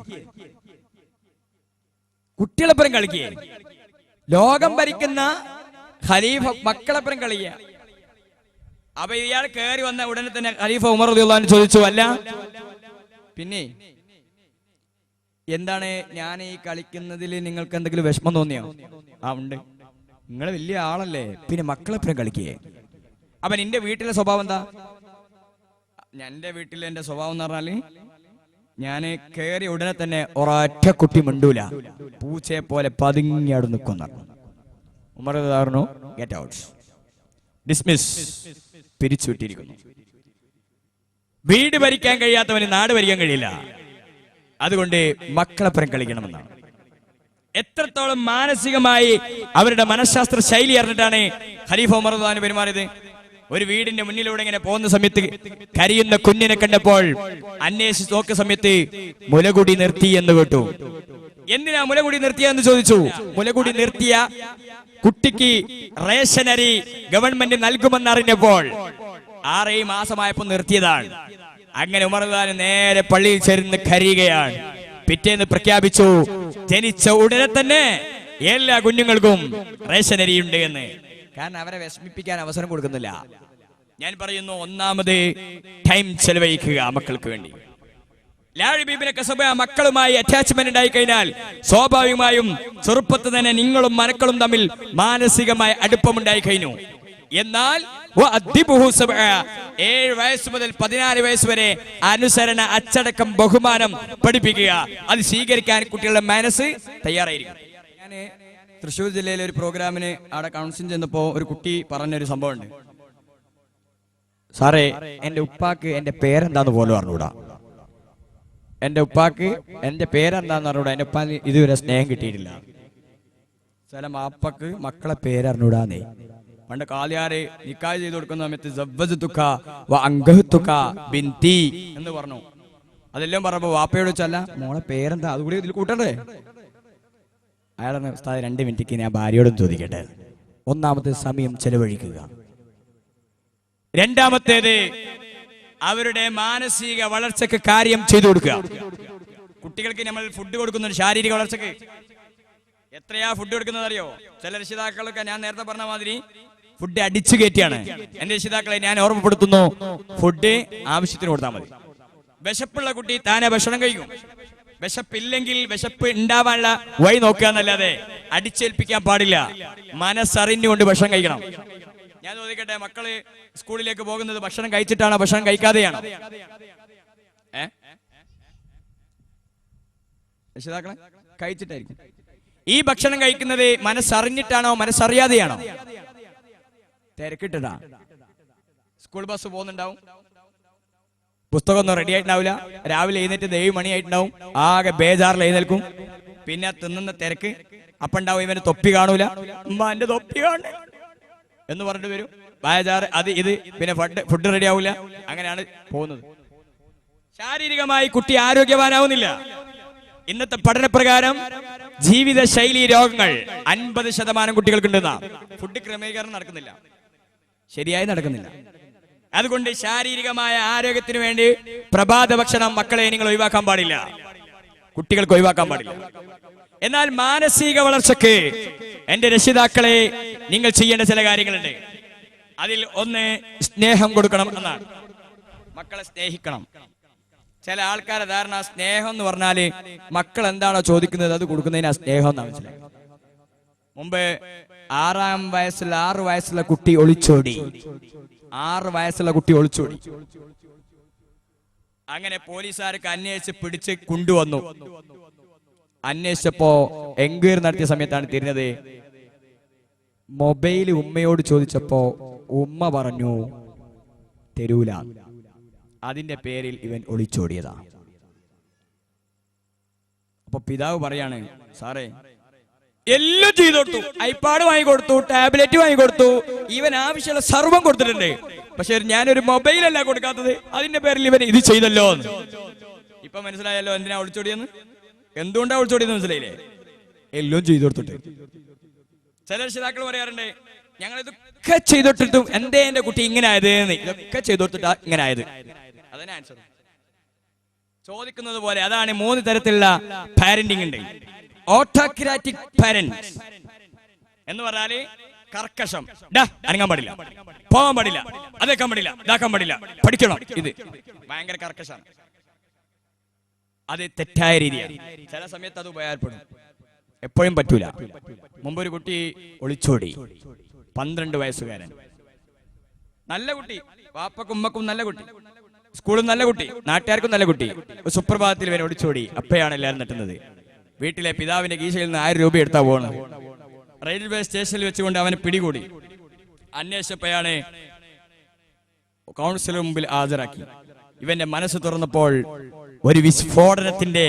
കുട്ടികളെപ്പുറം കളിക്കേ, ലോകം ഭരിക്കുന്ന ഖലീഫ മക്കളെപ്പുറം കളിക്കുക. അപ്പൊ ഇയാൾ കയറി വന്ന ഉടനെ തന്നെ ഖലീഫ ഉമർ റളിയല്ലാഹു അൻഹു ചോദിച്ചു, അല്ല പിന്നെ എന്താണ് ഞാൻ ഈ കളിക്കുന്നതിൽ നിങ്ങൾക്ക് എന്തെങ്കിലും വിഷമം തോന്നിയോ? ആ ഉണ്ട്. നിങ്ങൾ വലിയ ആളല്ലേ, പിന്നെ മക്കളെപ്പോഴും കളിക്കേ. അപ്പൊ നിന്റെ വീട്ടിലെ സ്വഭാവം എന്താ? എന്റെ വീട്ടിലെ എന്റെ സ്വഭാവം എന്ന് പറഞ്ഞാല് ഞാൻ കയറി ഉടനെ തന്നെ ഒരൊറ്റ കുട്ടി മിണ്ടൂല, പൂച്ചയെ പോലെ പതുങ്ങിയാട് നിൽക്കുന്ന ഉമർ പറഞ്ഞു ഗെറ്റ് ഔട്ട്, ഡിസ്മിസ്, പിരിച്ചുവിട്ടിരിക്കുന്നു. വീട് ഭരിക്കാൻ കഴിയാത്തവന് നാട് ഭരിക്കാൻ കഴിയില്ല. അതുകൊണ്ട് മക്കളെപ്പുറം കളിക്കണമെന്നാണ്. എത്രത്തോളം മാനസികമായി അവരുടെ മനഃശാസ്ത്ര ശൈലി അറിഞ്ഞിട്ടാണ് ഖലീഫ ഉമർ റളിയല്ലാഹു പെരുമാറിയത്. ഒരു വീടിന്റെ മുന്നിലൂടെ ഇങ്ങനെ പോകുന്ന സമയത്ത് കരിയുന്ന കുഞ്ഞിനെ കണ്ടപ്പോൾ അന്വേഷിച്ച് നോക്കുന്ന സമയത്ത് മുലകുടി നിർത്തി എന്ന് കേട്ടു. എന്തിനാ മുലകുടി നിർത്തിയെന്ന് ചോദിച്ചു. മുലകുടി നിർത്തിയ കുട്ടിക്ക് റേഷനരി ഗവൺമെന്റ് നൽകുമെന്നറിഞ്ഞപ്പോൾ 6 മാസമായപ്പോൾ നിർത്തിയതാണ്. അങ്ങനെ ഉമർ റളിയല്ലാഹു നേരെ പള്ളിയിൽ ചേർന്ന് കരയുകയാണ്. പിറ്റേന്ന് പ്രഖ്യാപിച്ചു ജനിച്ച ഉടനെ തന്നെ എല്ലാ കുഞ്ഞുങ്ങൾക്കും റേഷനരി ഉണ്ട് എന്ന്. കാരണം അവരെ വിഷമിപ്പിക്കാൻ അവസരം കൊടുക്കുന്നില്ല. ഞാൻ പറയുന്നു, ഒന്നാമത് ടൈം ചെലവഴിക്കുക മക്കൾക്ക് വേണ്ടി. ലാഴിബീബിനെ കസബ മക്കളുമായി അറ്റാച്ച്മെന്റ് ഉണ്ടായി കഴിഞ്ഞാൽ സ്വാഭാവികമായും ചെറുപ്പത്തിൽ തന്നെ നിങ്ങളും മക്കളും തമ്മിൽ മാനസികമായ അടുപ്പമുണ്ടായി കഴിഞ്ഞു. എന്നാൽ 7 വയസ്സ് മുതൽ 14 വയസ്സ് വരെ അനുസരണ, അച്ചടക്കം, ബഹുമാനം പഠിപ്പിക്കുക. അത് സ്വീകരിക്കാൻ കുട്ടികളുടെ മനസ്സ് തയ്യാറായിരിക്കും. ഞാൻ തൃശ്ശൂർ ജില്ലയിലെ ഒരു പ്രോഗ്രാമിന് അവിടെ കൗൺസിലിംഗ് ചെന്നപ്പോ ഒരു കുട്ടി പറഞ്ഞൊരു സംഭവമുണ്ട്. സാറേ, എന്റെ ഉപ്പാക്ക് എന്റെ പേരെന്താന്ന് പോലും അറിഞ്ഞൂടാ. എന്റെ ഉപ്പാക്ക് എന്റെ പേരെന്താന്ന് അറിഞ്ഞൂടാ. എന്റെ ഉപ്പാന് ഇതുവരെ സ്നേഹം കിട്ടിയിട്ടില്ല. ചില മാപ്പക്ക് മക്കളെ പേരറിഞ്ഞൂടാന്നേ. പണ്ട് കാലിയാര് നിക്കാഹ് ചെയ്ത് കൊടുക്കുന്ന സമയത്ത് സവ്വജതുക വ അൻഗഹ്തുക ബിൻതി എന്ന് പറഞ്ഞു. അതെല്ലാം പറഞ്ഞപ്പോ വാപ്പയോട് വെച്ചല്ല മോളെ പേരെന്താ, അതുകൂടി ഇതിൽ കൂട്ടണ്ടേ. അയാളെ ഉസ്താദ് 2 മിനിറ്റ് ഞാൻ ഭാര്യയോടും ചോദിക്കട്ടെ. ഒന്നാമത്തെ സമയം ചെലവഴിക്കുക. രണ്ടാമത്തേത് അവരുടെ മാനസിക വളർച്ചയ്ക്ക് കാര്യം ചെയ്തു കൊടുക്കുക. കുട്ടികൾക്ക് നമ്മൾ ഫുഡ് കൊടുക്കുന്ന ശാരീരിക വളർച്ചക്ക് എത്രയാ ഫുഡ് കൊടുക്കുന്നത് അറിയോ? ചില രക്ഷിതാക്കളൊക്കെ ഞാൻ നേരത്തെ പറഞ്ഞ മാതിരി ഫുഡ് അടിച്ചു കയറ്റിയാണ്. എന്റെ രക്ഷിതാക്കളെ ഞാൻ ഓർമ്മപ്പെടുത്തുന്നു, ഫുഡ് ആവശ്യത്തിന് കൊടുത്താൽ മതി. വിശപ്പുള്ള കുട്ടി താനെ ഭക്ഷണം കഴിക്കും. വിശപ്പില്ലെങ്കിൽ വിശപ്പ് ഉണ്ടാവാനുള്ള വഴി നോക്കുക എന്നല്ലാതെ അടിച്ചേൽപ്പിക്കാൻ പാടില്ല. മനസ്സറിഞ്ഞുകൊണ്ട് ഭക്ഷണം കഴിക്കണം. ഞാൻ ചോദിക്കട്ടെ, മക്കള് സ്കൂളിലേക്ക് പോകുന്നത് ഭക്ഷണം കഴിച്ചിട്ടാണോ ഭക്ഷണം കഴിക്കാതെയാണോ? രക്ഷിതാക്കളെ കഴിച്ചിട്ടായിരിക്കും. ഈ ഭക്ഷണം കഴിക്കുന്നത് മനസ്സറിഞ്ഞിട്ടാണോ മനസ്സറിയാതെയാണോ? തിരക്കിട്ടാ. സ്കൂൾ ബസ് പോകുന്നുണ്ടാവും, പുസ്തകമൊന്നും റെഡി ആയിട്ടുണ്ടാവില്ല. രാവിലെ എഴുന്നേറ്റ് 7 മണിയായിട്ടുണ്ടാവും. ആകെ ബേജാറിൽ എഴുന്നേൽക്കും. പിന്നെ തിന്നുന്ന തിരക്ക്. അപ്പണ്ടാവും ഇവന് തൊപ്പി കാണൂല. എന്റെ തൊപ്പി കാണ എന്ന് പറഞ്ഞിട്ട് വരും. ബേജാറ്, അത് ഇത്. പിന്നെ ഫുഡ് റെഡി ആവൂല. അങ്ങനെയാണ് പോകുന്നത്. ശാരീരികമായി കുട്ടി ആരോഗ്യവാനാവുന്നില്ല. ഇന്നത്തെ പഠനപ്രകാരം ജീവിതശൈലി രോഗങ്ങൾ 50% കുട്ടികൾക്കുണ്ടെന്നാ. ഫുഡ് ക്രമീകരണം നടക്കുന്നില്ല, ശരിയായി നടക്കുന്നില്ല. അതുകൊണ്ട് ശാരീരികമായ ആരോഗ്യത്തിന് വേണ്ടി പ്രഭാത ഭക്ഷണം മക്കളെ നിങ്ങൾ ഒഴിവാക്കാൻ പാടില്ല, കുട്ടികൾക്ക് ഒഴിവാക്കാൻ പാടില്ല. എന്നാൽ മാനസിക വളർച്ചയ്ക്ക് എന്റെ രക്ഷിതാക്കളെ നിങ്ങൾ ചെയ്യേണ്ട ചില കാര്യങ്ങളുണ്ട്. അതിൽ ഒന്ന് സ്നേഹം കൊടുക്കണം എന്നാണ്. മക്കളെ സ്നേഹിക്കണം. ചില ആൾക്കാരെ ധാരണ സ്നേഹം എന്ന് പറഞ്ഞാല് മക്കൾ എന്താണോ ചോദിക്കുന്നത് അത് കൊടുക്കുന്നതിനാ സ്നേഹം എന്നാ മനസ്സിലായി. മുമ്പ് 6 വയസ്സുള്ള കുട്ടി ഒളിച്ചോടി. 6 വയസ്സുള്ള കുട്ടി ഒളിച്ചോടി. അങ്ങനെ പോലീസുകാർക്ക് അന്വേഷിച്ച് പിടിച്ച് കൊണ്ടുവന്നു. അന്വേഷിച്ചപ്പോ എൻക്വയറി നടത്തിയ സമയത്താണ് തിരിഞ്ഞത്. മൊബൈല് ഉമ്മയോട് ചോദിച്ചപ്പോ ഉമ്മ പറഞ്ഞു തരൂല. അതിന്റെ പേരിൽ ഇവൻ ഒളിച്ചോടിയതാ. അപ്പൊ പിതാവ് പറയാണ്, സാറേ എല്ലാം ചെയ്തു കൊടുത്തു, ഐപാഡ് വാങ്ങിക്കൊടുത്തു, ടാബ്ലറ്റ് വാങ്ങിക്കൊടുത്തു, ഇവൻ ആവശ്യമുള്ള സർവ്വം കൊടുത്തിട്ടുണ്ട്. പക്ഷെ ഞാനൊരു മൊബൈലല്ല കൊടുക്കാത്തത്, അതിന്റെ പേരിൽ ഇവൻ ഇത് ചെയ്തല്ലോ എന്ന്. ഇപ്പൊ മനസ്സിലായല്ലോ എന്തിനാ ഒളിച്ചോടിയെന്ന്, എന്തുകൊണ്ടാ ഒളിച്ചോടിയെന്ന് മനസ്സിലായില്ലേ? എല്ലാം ചെയ്തു കൊടുത്തിട്ട്. ചില രക്ഷിതാക്കൾ പറയാറുണ്ട്, ഞങ്ങൾ ഇതൊക്കെ ചെയ്തിട്ടിട്ടും എന്തേ എന്റെ കുട്ടി ഇങ്ങനെ ആയത്, ഇതൊക്കെ ചെയ്തു കൊടുത്തിട്ടാ ഇങ്ങനെ ആയത്. അതിന് ആൻസർ ചോദിക്കുന്നത് പോലെ. അതാണ് 3 തരത്തിലുള്ള പാരന്റിംഗ് ഉണ്ട്. ഓട്ടോക്രാറ്റിക് പാരന്റ് എന്ന് പറഞ്ഞാല് കർക്കശം, അനങ്ങാൻ പാടില്ല, പോകാൻ പാടില്ല, അതേക്കാൻ പാടില്ല, ഇതാക്കാൻ പാടില്ല, പഠിക്കണം, ഇത് ഭയങ്കര കർക്കശാണ്. അത് തെറ്റായ രീതിയാണ്. ചില സമയത്ത് അത് ഉപകാരപ്പെടും, എപ്പോഴും പറ്റൂല. മുമ്പൊരു കുട്ടി ഒളിച്ചോടി, 12 വയസ്സുകാരൻ, നല്ല കുട്ടി, വാപ്പക്കും ഉമ്മക്കും നല്ല കുട്ടി, സ്കൂളും നല്ല കുട്ടി, നാട്ടുകാർക്കും നല്ല കുട്ടി. സുപ്രഭാതത്തിൽ ഇവൻ ഒളിച്ചോടി. അപ്പയാണ് എല്ലാവരും നെട്ടുന്നത്. വീട്ടിലെ പിതാവിന്റെ കീശയിൽ നിന്ന് 1000 രൂപ എടുത്താ പോകുന്നത്. റെയിൽവേ സ്റ്റേഷനിൽ വെച്ചുകൊണ്ട് അവനെ പിടികൂടി. അന്വേഷിച്ചപ്പോഴാണ് കൗൺസിലർ മുമ്പിൽ ഹാജരാക്കി. ഇവന്റെ മനസ്സ് തുറന്നപ്പോൾ ഒരു വിസ്ഫോടനത്തിന്റെ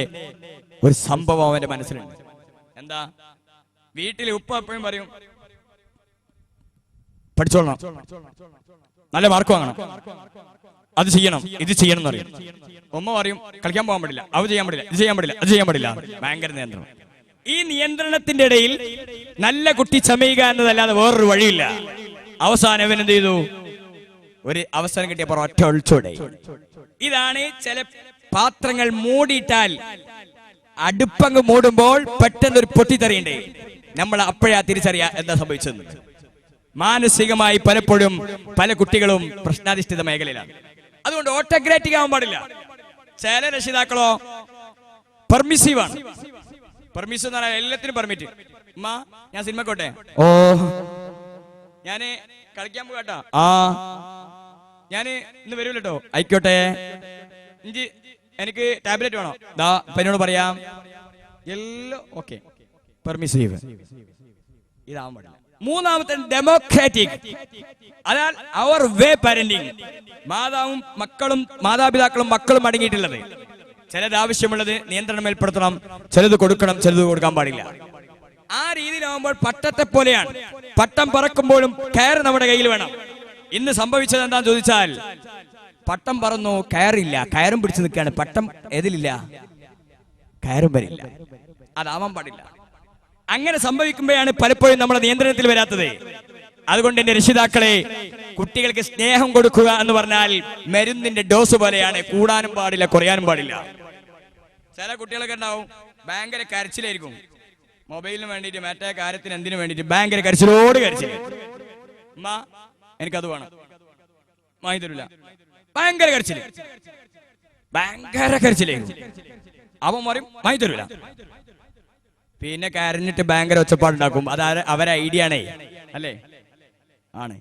ഒരു സംഭവം അവന്റെ മനസ്സിലുണ്ട്. എന്താ? വീട്ടിൽ ഉപ്പ എപ്പോഴും പറയും, പഠിച്ചോളണം, നല്ല മാർക്ക് വാങ്ങണം, അത് ചെയ്യണം, ഇത് ചെയ്യണം എന്ന് പറയും. ഉമ്മ പറയും, കളിക്കാൻ പോകാൻ പാടില്ല, അത് ചെയ്യാൻ പാടില്ല, ഇത് ചെയ്യാൻ പാടില്ല, അത് ചെയ്യാൻ പാടില്ല. ഭയങ്കര നിയന്ത്രണം. ഈ നിയന്ത്രണത്തിന്റെ ഇടയിൽ നല്ല കുട്ടി ചമയുക എന്നതല്ലാതെ വേറൊരു വഴിയില്ല. അവസാനം അവൻ എന്ത് ചെയ്തു? ഒരു അവസരം കിട്ടിയപ്പോൾ ഒറ്റ ഒളിച്ചോടെ. ഇതാണ് ചില പാത്രങ്ങൾ മൂടിയിട്ടാൽ അടുപ്പങ്ങ് മൂടുമ്പോൾ പെട്ടെന്ന് ഒരു പൊട്ടിത്തെറിയണ്ടേ, നമ്മൾ അപ്പോഴാ തിരിച്ചറിയാ എന്താ സംഭവിച്ചത്. മാനസികമായി പലപ്പോഴും പല കുട്ടികളും പ്രശ്നാധിഷ്ഠിത മേഖലയിലാണ്. അതുകൊണ്ട് ഓട്ടോക്രാറ്റിക് ആവാൻ പാടില്ല. ചില രക്ഷിതാക്കളോ പെർമിസീവാണ്. പെർമിഷൻ എന്ന് പറഞ്ഞാൽ എല്ലാത്തിനും പെർമിറ്റ്. അമ്മ ഞാൻ സിനിമക്കോട്ടെ, ഓ ഞാന് കളിക്കാൻ പോകട്ടോ, ആ ഞാന് ഇന്ന് വരൂല്ലോ, ആയിക്കോട്ടെ. എനിക്ക് ടാബ്ലറ്റ് വേണോ, ദാ എന്നോട് പറയാം, എല്ലാം ഓക്കെ, പെർമിസീവ്. ഇതാവാൻ പാടില്ല. മൂന്നാമത്തെ ഡെമോക്രാറ്റിക്, അതായത് അവർ വേ പാരന്റിങ്. മാതാപിതാക്കളും മക്കളും അടങ്ങിയിട്ടുള്ളത്. ചിലത് ആവശ്യമുള്ളത് നിയന്ത്രണം ഏർപ്പെടുത്തണം, ചിലത് കൊടുക്കണം, ചിലത് കൊടുക്കാൻ പാടില്ല. ആ രീതിയിലാവുമ്പോൾ പട്ടത്തെ പോലെയാണ്. പട്ടം പറക്കുമ്പോഴും കയർ നമ്മുടെ കയ്യിൽ വേണം. ഇന്ന് സംഭവിച്ചത് എന്താന്ന് ചോദിച്ചാൽ, പട്ടം പറന്നു, കയറില്ല, കയറും പിടിച്ചു നിൽക്കുകയാണ്. പട്ടം ഏതിലില്ല, കയറും വരില്ല. അതാവാൻ പാടില്ല. അങ്ങനെ സംഭവിക്കുമ്പോഴാണ് പലപ്പോഴും നമ്മുടെ നിയന്ത്രണത്തിൽ വരാത്തത്. അതുകൊണ്ട് എന്റെ രക്ഷിതാക്കളെ, കുട്ടികൾക്ക് സ്നേഹം കൊടുക്കുക എന്ന് പറഞ്ഞാൽ മരുന്നിന്റെ ഡോസ് പോലെയാണ്. കൂടാനും പാടില്ല, കുറയാനും പാടില്ല. ചില കുട്ടികളൊക്കെ ഉണ്ടാവും, ഭയങ്കര കരച്ചിലായിരിക്കും, മൊബൈലിന് വേണ്ടിയിട്ട്, മറ്റേ കാര്യത്തിന് എന്തിനു വേണ്ടിയിട്ട് ഭയങ്കര കരച്ചിലോട് കരച്ചിൽ. അമ്മ എനിക്കത് വേണം, വാങ്ങി തരൂല, ഭയങ്കര കരച്ചില്, ഭയങ്കര കരച്ചിലായിരിക്കും. അവൻ പറയും വാങ്ങി തരൂല. പിന്നെ കരഞ്ഞിട്ട് ഭയങ്കര ഒച്ചപ്പാടുണ്ടാക്കും. അത് അവരെ ഐഡിയ ആണേ, അല്ലേ? ആണ്,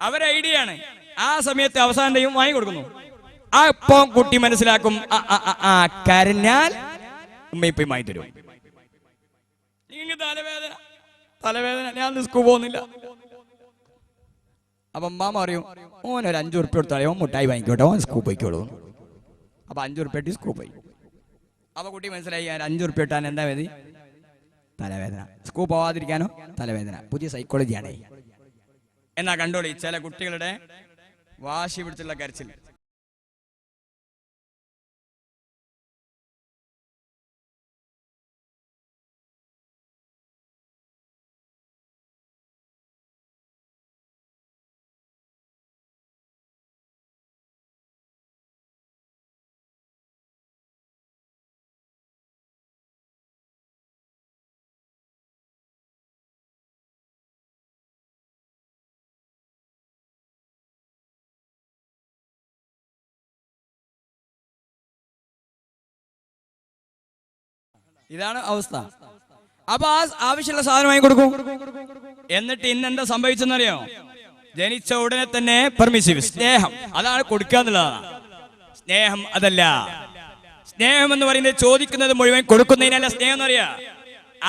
അവരെ ഐഡിയ ആണ്. ആ സമയത്ത് അവസാനം ചെയ്യും, വാങ്ങി കൊടുക്കുന്നു. അപ്പം കുട്ടി മനസ്സിലാക്കും, കരഞ്ഞാൽ ഉമ്മ ഇപ്പം വാങ്ങി തരും. തലവേദന, ഞാൻ സ്കൂൾ പോകുന്നില്ല. അപ്പൊ അമ്മ പറയും, ഓനൊരു 5 ഉറുപ്പ്യ കൊടുത്താലേ ഓൻ മുട്ടായി വാങ്ങിക്കോട്ടെ, ഓൻ സ്കൂൾ പോയിക്കോളൂ. അപ്പൊ 5 ഉറുപ്പ്യ സ്കൂൾ പോയി. അപ്പൊ കുട്ടി മനസ്സിലായി, 5 ഉറുപ്പ്യ ഇട്ടാൻ എന്താ മതി? തലവേദന. സ്കൂൾ പോവാതിരിക്കാനോ തലവേദന. പുതിയ സൈക്കോളജിയാണേ. എന്നാ കണ്ടോളി ചില കുട്ടികളുടെ വാശി പിടിച്ചുള്ള കരച്ചിൽ. ഇതാണ് അവസ്ഥ. അപ്പൊ ആ ആവശ്യമുള്ള സാധനം വാങ്ങി കൊടുക്കും. എന്നിട്ട് ഇന്നെന്താ സംഭവിച്ചെന്നറിയോ? ജനിച്ച ഉടനെ തന്നെ പെർമിസീവ്. സ്നേഹം അതാണ് കൊടുക്കുക എന്നുള്ളതാണ്. സ്നേഹം അതല്ല. സ്നേഹം എന്ന് പറയുന്നത് ചോദിക്കുന്നത് മുഴുവൻ കൊടുക്കുന്നതിനല്ല സ്നേഹം എന്ന് പറയാ.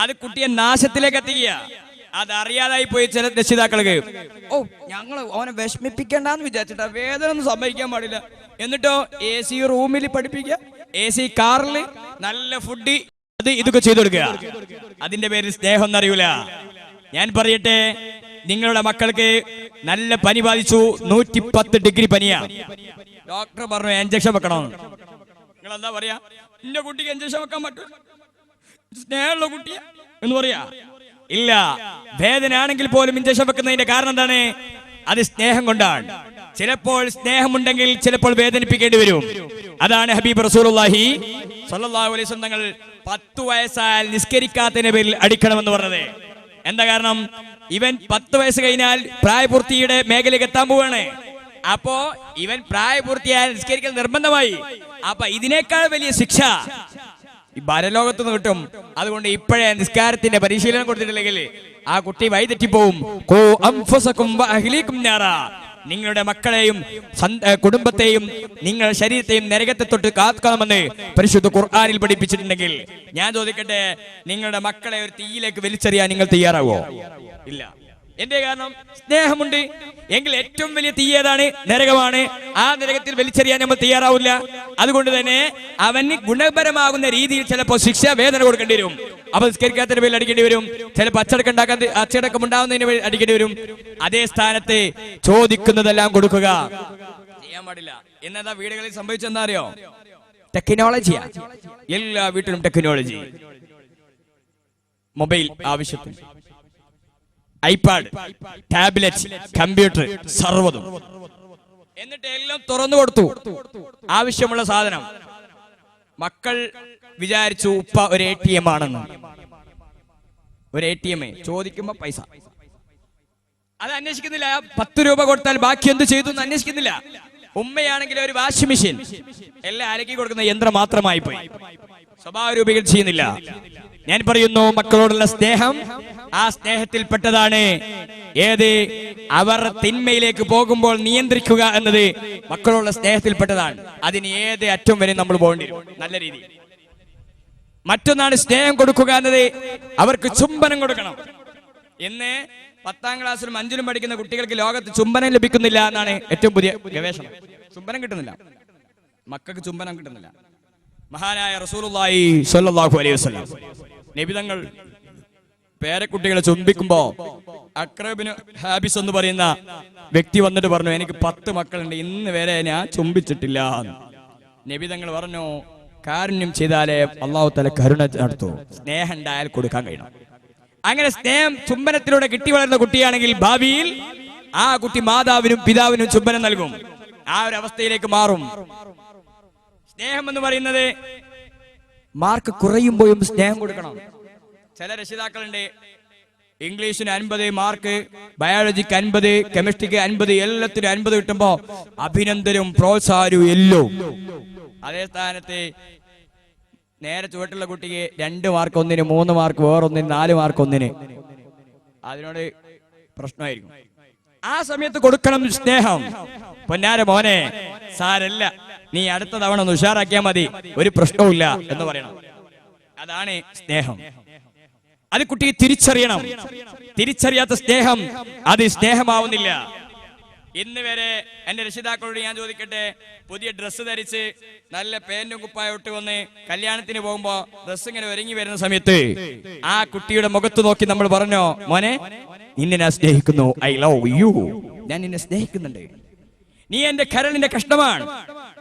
അത് കുട്ടിയെ നാശത്തിലേക്ക് എത്തിക്കുക. അതറിയാതായി പോയി ചില രക്ഷിതാക്കൾക്ക്. ഓ ഞങ്ങൾ അവനെ വിഷമിപ്പിക്കണ്ടെന്ന് വിചാരിച്ചിട്ടാ, വേദന ഒന്നും സംഭവിക്കാൻ പാടില്ല. എന്നിട്ടോ AC റൂമിൽ പഠിപ്പിക്കുക, AC കാറിൽ നല്ല ഫുഡ്, അത് ഇതൊക്കെ ചെയ്തു കൊടുക്കുക. അതിന്റെ പേരിൽ സ്നേഹം എന്നറിയൂല. ഞാൻ പറയട്ടെ, നിങ്ങളുടെ മക്കൾക്ക് നല്ല പനി ബാധിച്ചു, 110 ഡിഗ്രി പനിയാ. ഡോക്ടർ പറഞ്ഞു ഇഞ്ചക്ഷൻ വെക്കണമെന്ന്. നിങ്ങൾ എന്താ പറയാ? എന്റെ കുട്ടിക്ക് ഇഞ്ചക്ഷൻ വെക്കാൻ പറ്റും, സ്നേഹമുള്ള കുട്ടിയാ എന്ന് പറയാ? ഇല്ല. വേദന ആണെങ്കിൽ പോലും ഇഞ്ചക്ഷൻ വെക്കുന്നതിന്റെ കാരണം എന്താണ്? അത് സ്നേഹം കൊണ്ടാണ്. ചിലപ്പോൾ സ്നേഹമുണ്ടെങ്കിൽ ചിലപ്പോൾ വേദനിപ്പിക്കേണ്ടി വരും. അതാണ് ഹബീബ് റസൂലുള്ളാഹി സ്വല്ലല്ലാഹു അലൈഹി വസല്ലം തങ്ങൾ 10 വയസ്സായാൽ നിസ്കരിക്കാത്തതിന്റെ പേരിൽ അടിക്കണമെന്ന് പറഞ്ഞത്. എന്താ കാരണം? ഇവൻ 10 വയസ്സ് കഴിഞ്ഞാൽ പ്രായപൂർത്തിയുടെ മേഖലയ്ക്ക് എത്താൻ പോവാണ്. അപ്പോ ഇവൻ പ്രായപൂർത്തിയായ നിസ്കരിക്കൽ നിർബന്ധമായി. അപ്പൊ ഇതിനേക്കാൾ വലിയ ശിക്ഷ ഈ പരലോകത്ത് നിന്ന് കിട്ടും. അതുകൊണ്ട് ഇപ്പോഴേ നിസ്കാരത്തിന്റെ പരിശീലനം കൊടുത്തിട്ടില്ലെങ്കിൽ ആ കുട്ടി വഴിതെറ്റിപ്പോവും. ഖൂ അൻഫുസകും വഅഹ്ലീകും നാറാ. നിങ്ങളുടെ മക്കളെയും കുടുംബത്തെയും നിങ്ങളുടെ ശരീരത്തെയും നരകത്തെ തൊട്ട് കാക്കണമെന്ന് പരിശുദ്ധ ഖുർആനിൽ പഠിപ്പിച്ചിട്ടുണ്ടെങ്കിൽ ഞാൻ ചോദിക്കട്ടെ, നിങ്ങളുടെ മക്കളെ ഒരു തീയിലേക്ക് വലിച്ചെറിയാൻ നിങ്ങൾ തയ്യാറാവോ? ഇല്ല. എന്റെ കാരണം സ്നേഹമുണ്ട് എങ്കിൽ ഏറ്റവും വലിയ തീ ഏതാണ്? നരകമാണ്. ആ നരകത്തിൽ വലിച്ചെറിയാൻ നമ്മൾ തയ്യാറാവില്ല. അതുകൊണ്ട് തന്നെ അവന് ഗുണപരമാകുന്ന രീതിയിൽ ചിലപ്പോൾ ശിക്ഷ വേദന കൊടുക്കേണ്ടി വരും. അപ്പൊ നിസ്കരിക്കാത്തതിന്റെ പേരിൽ അടിക്കേണ്ടി വരും. ചിലപ്പോൾ അച്ചടക്കം ഉണ്ടാകുന്നതിന് പേരിൽ അടിക്കേണ്ടി വരും. അതേ സ്ഥാനത്ത് ചോദിക്കുന്നതെല്ലാം കൊടുക്കുക ചെയ്യാൻ പാടില്ല. എന്നതാ വീടുകളിൽ സംഭവിച്ചെന്താ അറിയോ? ടെക്നോളജിയാ. എല്ലാ വീട്ടിലും ടെക്നോളജി, മൊബൈൽ ആവശ്യത്തിന്, ഐപാഡ്, ടാബ്ലറ്റ്, കമ്പ്യൂട്ടർ, സർവ്വതും. എന്നിട്ട് എല്ലാം തുറന്നു കൊടുത്തു ആവശ്യമുള്ള സാധനം. മക്കൾ വിചാരിച്ചു ഉപ്പ ഒരു ATM ആണെന്ന്. ഒരു ATM ചോദിക്കുമ്പോ പൈസ അത് അന്വേഷിക്കുന്നില്ല. 10 രൂപ കൊടുത്താൽ ബാക്കി എന്ത് ചെയ്തു എന്ന് അന്വേഷിക്കുന്നില്ല. ഉമ്മയാണെങ്കിൽ ഒരു വാഷിംഗ് മെഷീൻ, എല്ലാം അലക്കി കൊടുക്കുന്ന യന്ത്രം മാത്രമായി പോയി. സ്വഭാവ രൂപീകരണം ചെയ്യുന്നില്ല. ഞാൻ പറയുന്നു, മക്കളോടുള്ള സ്നേഹം ആ സ്നേഹത്തിൽപ്പെട്ടതാണ്. ഏത്? അവർ തിന്മയിലേക്ക് പോകുമ്പോൾ നിയന്ത്രിക്കുക എന്നത് മക്കളോടുള്ള സ്നേഹത്തിൽപ്പെട്ടതാണ്. അതിന് ഏത് അറ്റം വരെ നമ്മൾ പോകേണ്ടി വരും, നല്ല രീതിയിൽ. മറ്റൊന്നാണ് സ്നേഹം കൊടുക്കുക എന്നത്. അവർക്ക് ചുംബനം കൊടുക്കണം. ഇന്ന് 10ാം ക്ലാസ്സിലും 5ലും പഠിക്കുന്ന കുട്ടികൾക്ക് ലോകത്ത് ചുംബനം ലഭിക്കുന്നില്ല എന്നാണ് ഏറ്റവും പുതിയ ഗവേഷണം. ചുംബനം കിട്ടുന്നില്ല, മക്കൾക്ക് ചുംബനം കിട്ടുന്നില്ല. മഹാനായ റസൂലുള്ളാഹി സ്വല്ലല്ലാഹു അലൈഹി വസല്ലം നബിതങ്ങൾ പേരക്കുട്ടികളെ ചുംബിക്കുമ്പോ അക്രബിന് ഹാബിസ് എന്ന് പറയുന്ന വ്യക്തി വന്നിട്ട് പറഞ്ഞു, എനിക്ക് 10 മക്കളുണ്ട്, ഇന്ന് വരെ ഞാൻ ചുംബിച്ചിട്ടില്ല. നബിതങ്ങൾ പറഞ്ഞു, കാരുണ്യം ചെയ്താലേ അല്ലാഹു തആല കരുണ നടത്തൂ. സ്നേഹം ഉണ്ടായാൽ കൊടുക്കാൻ കഴിയണം. അങ്ങനെ സ്നേഹം ചുംബനത്തിലൂടെ കിട്ടി വളർന്ന കുട്ടിയാണെങ്കിൽ ഭാവിയിൽ ആ കുട്ടി മാതാവിനും പിതാവിനും ചുംബനം നൽകും. ആ ഒരു അവസ്ഥയിലേക്ക് മാറും. സ്നേഹം എന്ന് പറയുന്നത് മാർക്ക് കുറയുമ്പോഴും സ്നേഹം കൊടുക്കണം. ചില രക്ഷിതാക്കളുണ്ട്, ഇംഗ്ലീഷിന് 50 മാർക്ക്, ബയോളജിക്ക് 50, കെമിസ്ട്രിക്ക് 50, എല്ലാത്തിനും 50 കിട്ടുമ്പോ അഭിനന്ദനവും പ്രോത്സാഹനവും എല്ലാം. അതേ സ്ഥാനത്ത് നേരെ ചുവട്ടുള്ള കുട്ടിക്ക് 2 മാർക്ക് ഒന്നിന്, 3 മാർക്ക് വേറൊന്നിന്, 4 മാർക്ക് ഒന്നിന്, അതിനോട് പ്രശ്നമായിരിക്കും. ആ സമയത്ത് കൊടുക്കണം സ്നേഹം. പൊന്നാര മോനെ, സാരല്ല, നീ അടുത്ത തവണ ഒന്ന് ഉഷാറാക്കിയാൽ മതി, ഒരു പ്രശ്നവുമില്ല എന്ന് പറയണം. അതാണ് സ്നേഹം. അത് കുട്ടി തിരിച്ചറിയണം. തിരിച്ചറിയാത്ത സ്നേഹം അത് സ്നേഹമാവുന്നില്ല. ഇന്ന് വരെ എന്റെ രക്ഷിതാക്കളോട് ഞാൻ ചോദിക്കട്ടെ, പുതിയ ഡ്രസ്സ് ധരിച്ച് നല്ല പേന്റും കുപ്പായോട്ട് വന്ന് കല്യാണത്തിന് പോകുമ്പോ ഡ്രസ്സ് ഇങ്ങനെ ഒരുങ്ങി വരുന്ന സമയത്ത് ആ കുട്ടിയുടെ മുഖത്ത് നോക്കി നമ്മൾ പറഞ്ഞോ, മോനെ നിന്നെ ഞാൻ സ്നേഹിക്കുന്നു, ഐ ലവ് യു, ഞാൻ നിന്നെ സ്നേഹിക്കുന്നുണ്ട്, നീ എന്റെ കരളിന്റെ കഷ്ടമാണ്.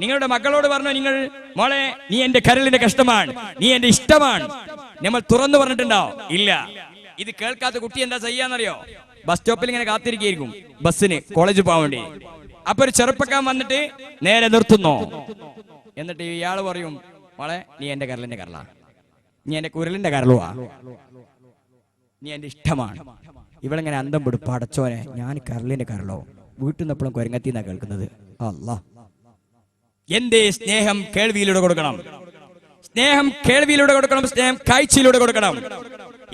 നിങ്ങളുടെ മക്കളോട് പറഞ്ഞോ, നിങ്ങൾ മോളെ നീ എന്റെ കരളിന്റെ കഷ്ടമാണ്, നീ എന്റെ ഇഷ്ടമാണ്, നമ്മൾ തുറന്നു പറഞ്ഞിട്ടുണ്ടോ? ഇല്ല. ഇത് കേൾക്കാത്ത കുട്ടി എന്താ ചെയ്യാന്നറിയോ? ബസ് സ്റ്റോപ്പിൽ ഇങ്ങനെ കാത്തിരിക്കും ബസ്സിന്, കോളേജിൽ പോകാൻ വേണ്ടി. അപ്പൊ ഒരു ചെറുപ്പക്കാരൻ വന്നിട്ട് നേരെ നിർത്തുന്നു. എന്നിട്ട് ഇയാള് പറയും, മോളെ നീ എന്റെ കരളിന്റെ കരളാ, നീ എന്റെ കുരലിന്റെ കരളുവാ, നീ എന്റെ ഇഷ്ടമാണ്. ഇവളിങ്ങനെ അന്തം വിടും, പടച്ചോനെ ഞാൻ കരളിന്റെ കരളോ, വീട്ടിൽ നിന്ന് എപ്പോഴും കൊരങ്ങത്തിന്നാ കേൾക്കുന്നത്. അല്ലാ, എന്റെ സ്നേഹം കേൾവിയിലൂടെ കൊടുക്കണം. സ്നേഹം കേൾവിയിലൂടെ കൊടുക്കണം. സ്നേഹം കാഴ്ചയിലൂടെ കൊടുക്കണം.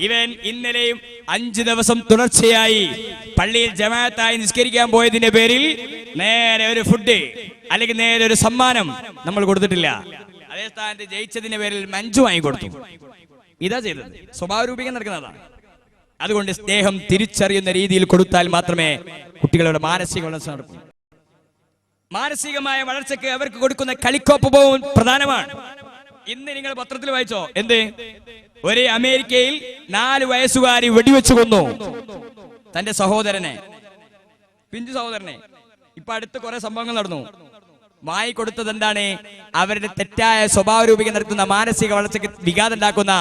ഇവൻ ഇന്നലെയും 5 ദിവസം തുടർച്ചയായി പള്ളിയിൽ ജമാഅത്തായി നിസ്കരിക്കാൻ പോയതിന്റെ പേരിൽ നേരെ ഒരു ഫുഡ് അല്ലെങ്കിൽ നേരെ ഒരു സമ്മാനം നമ്മൾ കൊടുത്തിട്ടില്ല. അതേ സ്ഥാനത്ത് ജയിച്ചതിന്റെ പേരിൽ മഞ്ജു വാങ്ങി കൊടുത്തു. ഇതാ ചെയ്തത്. സ്വഭാവ രൂപീകരണം നടക്കുന്നതാണ്. അതുകൊണ്ട് സ്നേഹം തിരിച്ചറിയുന്ന രീതിയിൽ കൊടുത്താൽ മാത്രമേ കുട്ടികളുടെ മാനസിക വളർച്ച നടക്കൂ. മാനസികമായ വളർച്ചയ്ക്ക് അവർക്ക് കൊടുക്കുന്ന കളിക്കോപ്പവും പ്രധാനമാണ്. ഇന്ന് നിങ്ങൾ പത്രത്തിൽ വായിച്ചോ? എന്ത്? ഒരു അമേരിക്കയിൽ 4 വയസ്സുകാരി വെടിവെച്ചു കൊന്നു തന്റെ സഹോദരനെ, പിഞ്ചു സഹോദരനെ. ഇപ്പൊ അടുത്ത് കുറെ സംഭവങ്ങൾ നടന്നു. വാങ്ങിക്കൊടുത്തത് എന്താണ്? അവരുടെ തെറ്റായ സ്വഭാവ രൂപീകരണം നടത്തുന്ന മാനസിക വളർച്ചയ്ക്ക് വിഘാതം ഉണ്ടാക്കുന്ന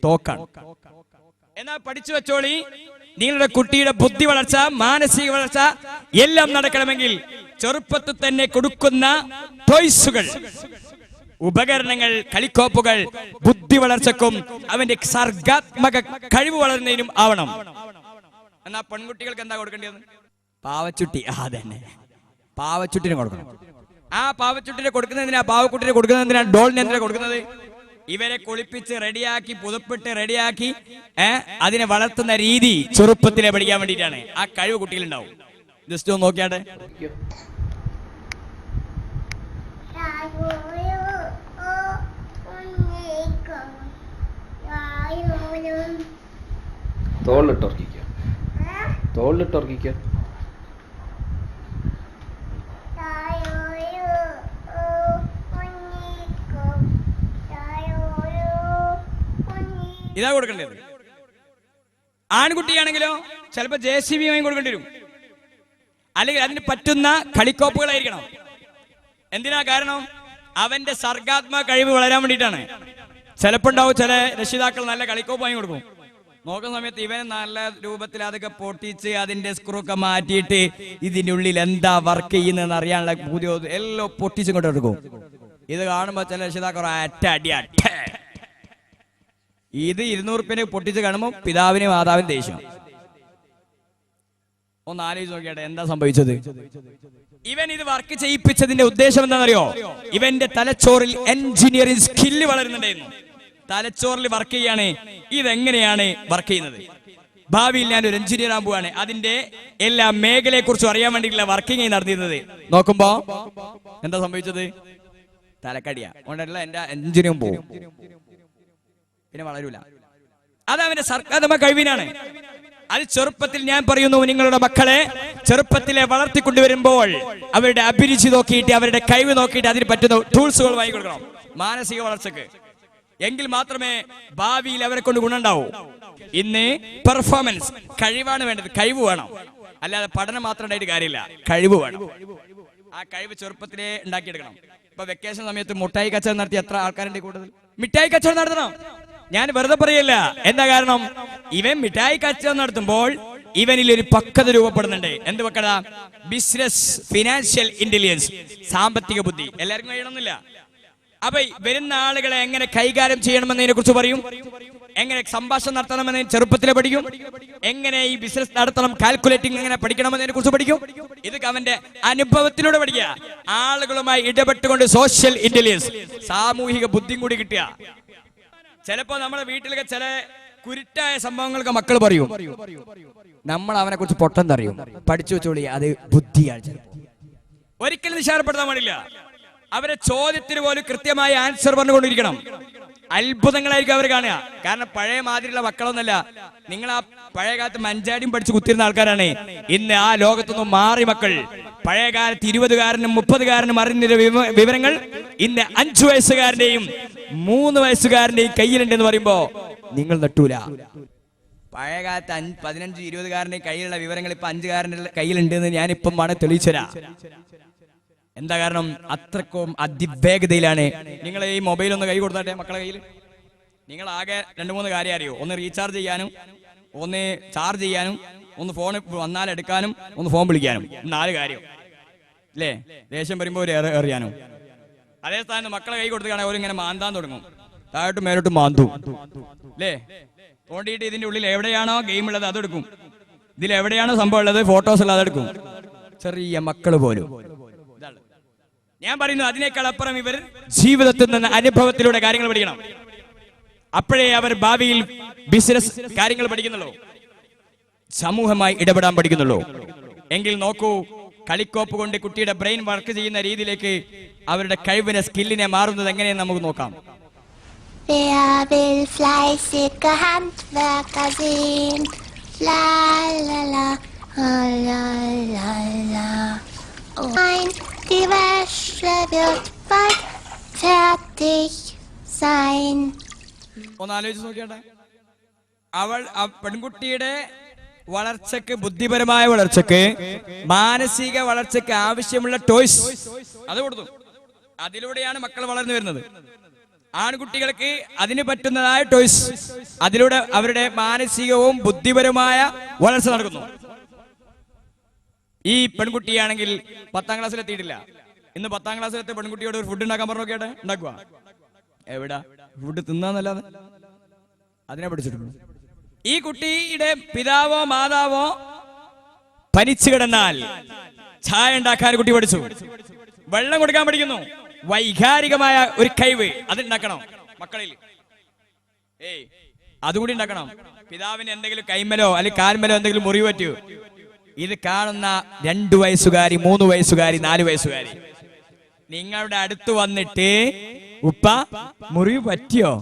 തോക്കാണ്. എന്നാൽ പഠിച്ചു വെച്ചോളി, നിങ്ങളുടെ കുട്ടിയുടെ ബുദ്ധി വളർച്ച, മാനസിക വളർച്ച എല്ലാം നടക്കണമെങ്കിൽ ചെറുപ്പത്തിൽ തന്നെ കൊടുക്കുന്ന ടോയ്സുകൾ, ഉപകരണങ്ങൾ, കളിക്കോപ്പുകൾ ബുദ്ധി വളർച്ചക്കും അവന്റെ സർഗാത്മക കഴിവ് വളരുന്നതിനും ആവണം. എന്നാ പെൺകുട്ടികൾക്ക് എന്താ കൊടുക്കേണ്ടത്? പാവച്ചുട്ടി. അതന്നെ, പാവച്ചുട്ടിന് കൊടുക്കണം. ആ പാവച്ചുട്ടിനെ കൊടുക്കുന്നതിനാ, പാവക്കുട്ടിനെ കൊടുക്കുന്നതിനാ, ഡോളിനെ എന്തിനാ കൊടുക്കുന്നത്? ഇവരെ കുളിപ്പിച്ച് റെഡിയാക്കി പുതുപ്പിട്ട് റെഡിയാക്കി അതിനെ വളർത്തുന്ന രീതി ചെറുപ്പത്തിലെ പഠിക്കാൻ വേണ്ടിയിട്ടാണ്. ആ കഴിവ് കുട്ടികളുണ്ടാവും. ജസ്റ്റ് ഒന്ന് നോക്കിയാട്ടെ. തോളിലിട്ടുറക്കിക്കോ, തോളിലിട്ടുറക്കിക്കോ. ഇതാ കൊടുക്കേണ്ടത്. ആൺകുട്ടിയാണെങ്കിലോ ചിലപ്പോ JCB വാങ്ങി കൊടുക്കേണ്ടി വരും. അല്ലെങ്കിൽ അതിന് പറ്റുന്ന കളിക്കോപ്പുകളായിരിക്കണം. എന്തിനാ? കാരണം അവന്റെ സർഗാത്മക കഴിവ് വളരാൻ വേണ്ടിയിട്ടാണ്. ചിലപ്പോ ഉണ്ടാവും ചില രക്ഷിതാക്കൾ നല്ല കളിക്കോപ്പ് വാങ്ങി കൊടുക്കും. നോക്കുന്ന സമയത്ത് ഇവൻ നല്ല രൂപത്തിൽ അതൊക്കെ പൊട്ടിച്ച് അതിന്റെ സ്ക്രൂ ഒക്കെ മാറ്റിയിട്ട് ഇതിന്റെ ഉള്ളിൽ എന്താ വർക്ക് ചെയ്യുന്നതെന്ന് അറിയാനുള്ള പുതിയ എല്ലാം പൊട്ടിച്ചും കൊണ്ട് എടുക്കും. ഇത് കാണുമ്പോ ചില രക്ഷിതാക്കൾ ഇത് 200 റുപ്യനെ പൊട്ടിച്ച് കാണുമ്പോൾ പിതാവിനും മാതാവിനും ദേഷ്യം. ഒന്ന് ആലോചിച്ച് നോക്കിയാട്ടെ എന്താ സംഭവിച്ചത്. ഇവൻ ഇത് വർക്ക് ചെയ്യിപ്പിച്ചതിന്റെ ഉദ്ദേശം എന്താണെന്നറിയോ? ഇവന്റെ തലച്ചോറിൽ എഞ്ചിനീയറിംഗ് സ്കില്ല് വളരുന്നുണ്ടായിരുന്നു. തലച്ചോറിൽ വർക്ക് ചെയ്യാണ്. ഇതെങ്ങനെയാണ് വർക്ക് ചെയ്യുന്നത്? ഭാവിയിൽ ഞാൻ ഒരു എഞ്ചിനീയർ ആകാൻ പോവാണ്. അതിന്റെ എല്ലാ മേഖലയെ കുറിച്ചും അറിയാൻ വേണ്ടിയിട്ടുള്ള വർക്കിംഗ് നടത്തിയിരുന്നത്. നോക്കുമ്പോ എന്താ സംഭവിച്ചത്? തലക്കടിയാ കൊണ്ടല്ല എന്റെ എഞ്ചിനീയറും പോവും, പിന്നെ വളരൂല. അത് അവന്റെ സർക്കാർ കഴിവിനാണ്. അത് ചെറുപ്പത്തിൽ ഞാൻ പറയുന്നു, നിങ്ങളുടെ മക്കളെ ചെറുപ്പത്തിലെ വളർത്തിക്കൊണ്ടുവരുമ്പോൾ അവരുടെ അഭിരുചി നോക്കിയിട്ട് അവരുടെ കഴിവ് നോക്കിയിട്ട് അതിന് പറ്റുന്ന ടൂൾസുകൾ വാങ്ങിക്കൊടുക്കണം മാനസിക വളർച്ചക്ക്. എങ്കിൽ മാത്രമേ ഭാവിയിൽ അവരെ കൊണ്ട് ഗുണമുണ്ടാവൂ. ഇന്ന് പെർഫോമൻസ് കഴിവാണ് വേണ്ടത്. കഴിവ് വേണം, അല്ലാതെ പഠനം മാത്രം ഉണ്ടായിട്ട് കാര്യമില്ല. കഴിവ് വേണം. ആ കഴിവ് ചെറുപ്പത്തിലേ ഉണ്ടാക്കിയെടുക്കണം. ഇപ്പൊ വെക്കേഷൻ സമയത്ത് മിഠായി കച്ചവടം നടത്തി എത്ര ആൾക്കാരുണ്ട് കൂടുതൽ? മിഠായി കച്ചവടം നടത്തണം. ഞാൻ വെറുതെ പറയല്ല. എന്താ കാരണം? ഇവൻ മിഠായി കച്ചവടം നടത്തുമ്പോൾ ഇവനിൽ ഒരു പക്വത രൂപപ്പെടുന്നുണ്ട്. എന്ത് പക്വത? ബിസിനസ്, ഫിനാൻഷ്യൽ ഇന്റലിജൻസ്, സാമ്പത്തിക ബുദ്ധി. എല്ലാവർക്കും കഴിയണമെന്നില്ല. അപ്പൊ വരുന്ന ആളുകളെ എങ്ങനെ കൈകാര്യം ചെയ്യണമെന്നതിനെ കുറിച്ച് പറയും. എങ്ങനെ സംഭാഷണം നടത്തണമെന്ന് ചെറുപ്പത്തിലെ പഠിക്കും. എങ്ങനെ ഈ ബിസിനസ് നടത്തണം, കാൽക്കുലേറ്റിംഗ് എങ്ങനെ പഠിക്കണമെന്നതിനെ കുറിച്ച് പഠിക്കും. ഇതൊക്കെ അവന്റെ അനുഭവത്തിലൂടെ പഠിക്കുക. ആളുകളുമായി ഇടപെട്ടുകൊണ്ട് സോഷ്യൽ ഇന്റലിജൻസ്, സാമൂഹിക ബുദ്ധിയും കൂടി കിട്ടുക. ചിലപ്പോ നമ്മുടെ വീട്ടിലൊക്കെ ചില കുരുട്ടായ സംഭവങ്ങളൊക്കെ മക്കൾ പറയും. നമ്മൾ അവനെ കുറിച്ച് പൊട്ടം അറിയും, പഠിച്ചു വെച്ചോളി, അത് ബുദ്ധിയാണ്. ഒരിക്കലും നിശാരപ്പെടുത്താൻ പാടില്ല. അവരെ ചോദ്യത്തിന് പോലും കൃത്യമായ ആൻസർ പറഞ്ഞുകൊണ്ടിരിക്കണം. അത്ഭുതങ്ങളായിരിക്കും അവർ കാണുക. കാരണം പഴയ മാതിരിയുള്ള മക്കളൊന്നല്ല. നിങ്ങൾ ആ പഴയ കാലത്ത് മഞ്ചാടിയും പഠിച്ച് കുത്തിരുന്ന ആൾക്കാരാണ്. ഇന്ന് ആ ലോകത്തൊന്നും മാറി മക്കൾ. പഴയ കാലത്ത് 20കാരനും 30കാരനും അറിഞ്ഞ വിവരങ്ങൾ ഇന്ന് 5 വയസ്സുകാരന്റെയും 3 വയസ്സുകാരന്റെയും കയ്യിലുണ്ടെന്ന് പറയുമ്പോ നിങ്ങൾ നട്ടൂല. പഴയ കാലത്ത് 15-20കാരന്റെ കയ്യിലുള്ള വിവരങ്ങൾ ഇപ്പൊ 5കാരന്റെ കയ്യിലുണ്ടെന്ന് ഞാനിപ്പം വേണം തെളിയിച്ചരാ. എന്താ കാരണം? അത്രക്കും അതിവേഗതയിലാണ്. നിങ്ങൾ ഈ മൊബൈൽ ഒന്ന് കൈ കൊടുത്താട്ടെ മക്കളെ കയ്യിൽ. നിങ്ങൾ ആകെ 2-3 കാര്യം അറിയോ. ഒന്ന് റീചാർജ് ചെയ്യാനും, ഒന്ന് ചാർജ് ചെയ്യാനും, ഒന്ന് ഫോൺ വന്നാൽ എടുക്കാനും, ഒന്ന് ഫോൺ വിളിക്കാനും. 4 കാര്യം അല്ലേ? ദേഷ്യം വരുമ്പോൾ ഒരു എറിയാനും. അതേ സ്ഥാനം മക്കളെ കൈ കൊടുത്തുകയാണെങ്കിൽ അവരിങ്ങനെ മാന്താൻ തുടങ്ങും. താഴോട്ടും മേലോട്ടും മാന്തും അല്ലേ? തോണ്ടിയിട്ട് ഇതിന്റെ ഉള്ളിൽ എവിടെയാണോ ഗെയിം ഉള്ളത് അതെടുക്കും. ഇതിൽ എവിടെയാണോ സംഭവം ഉള്ളത്, ഫോട്ടോസ് ഉള്ളത് അതെടുക്കും. ചെറിയ മക്കള് പോലും. ഞാൻ പറയുന്നു, അതിനേക്കാൾ അപ്പുറം ഇവർ ജീവിതത്തിൽ നിന്ന് അനുഭവത്തിലൂടെ കാര്യങ്ങൾ പഠിക്കണം. അപ്പോഴേ അവർ ഭാവിയിൽ ബിസിനസ് കാര്യങ്ങൾ പഠിക്കുന്നുള്ളൂ, സമൂഹമായി ഇടപെടാൻ പഠിക്കുന്നുള്ളൂ. എങ്കിൽ നോക്കൂ, കളിക്കോപ്പ് കൊണ്ട് കുട്ടിയുടെ ബ്രെയിൻ വർക്ക് ചെയ്യുന്ന രീതിയിലേക്ക് അവരുടെ കഴിവിനെ, സ്കില്ലിനെ മാറുന്നത് എങ്ങനെയെന്ന് നമുക്ക് നോക്കാം. Wer will fleißige Handwerker sehen? La la la, la la la. Oh nein, die Wäsche wird bald fertig sein. ഒന്ന് ആലോചിച്ച് നോക്കിയാട്ടെ. അവൾ ആ പെൺകുട്ടിയുടെ വളർച്ചക്ക്, ബുദ്ധിപരമായ വളർച്ചക്ക്, മാനസിക വളർച്ചക്ക് ആവശ്യമുള്ള ടോയ്സ് അത് കൊടുത്തു. അതിലൂടെയാണ് മക്കൾ വളർന്നു വരുന്നത്. ആൺകുട്ടികൾക്ക് അതിന് പറ്റുന്നതായ ടോയ്സ്, അതിലൂടെ അവരുടെ മാനസികവും ബുദ്ധിപരമായ വളർച്ച നടക്കുന്നു. ഈ പെൺകുട്ടിയാണെങ്കിൽ 10ാം ക്ലാസ്സിൽ എത്തിയിട്ടില്ല. ഇന്ന് 10ാം ക്ലാസ്സിലെത്തിയ പെൺകുട്ടിയോട് ഒരു ഫുഡ് ഉണ്ടാക്കാൻ പറഞ്ഞു നോക്കിയാട്ടെ, ഉണ്ടാക്കുക. എവിടാ ഫുഡ് തിന്നാന്നല്ലാതെ അതിനെ പഠിച്ചിട്ടുണ്ട്. ഈ കുട്ടിയുടെ പിതാവോ മാതാവോ പനിച്ചു കിടന്നാൽ ചായ ഉണ്ടാക്കാൻ കുട്ടി പഠിച്ചു, വെള്ളം കൊടുക്കാൻ പഠിക്കുന്നു. വൈകാരികമായ ഒരു കഴിവ് അതുണ്ടാക്കണം മക്കളിൽ. അതുകൂടി ഉണ്ടാക്കണം. പിതാവിന് എന്തെങ്കിലും കൈമലോ അല്ലെങ്കിൽ കാൽമലോ എന്തെങ്കിലും മുറിവ് പറ്റൂ, ഇത് കാണുന്ന 2 വയസ്സുകാരി, 3 വയസ്സുകാരി, 4 വയസ്സുകാരി നിങ്ങളുടെ അടുത്ത് വന്നിട്ട് ഉപ്പ മുറിവ് പറ്റിയോ,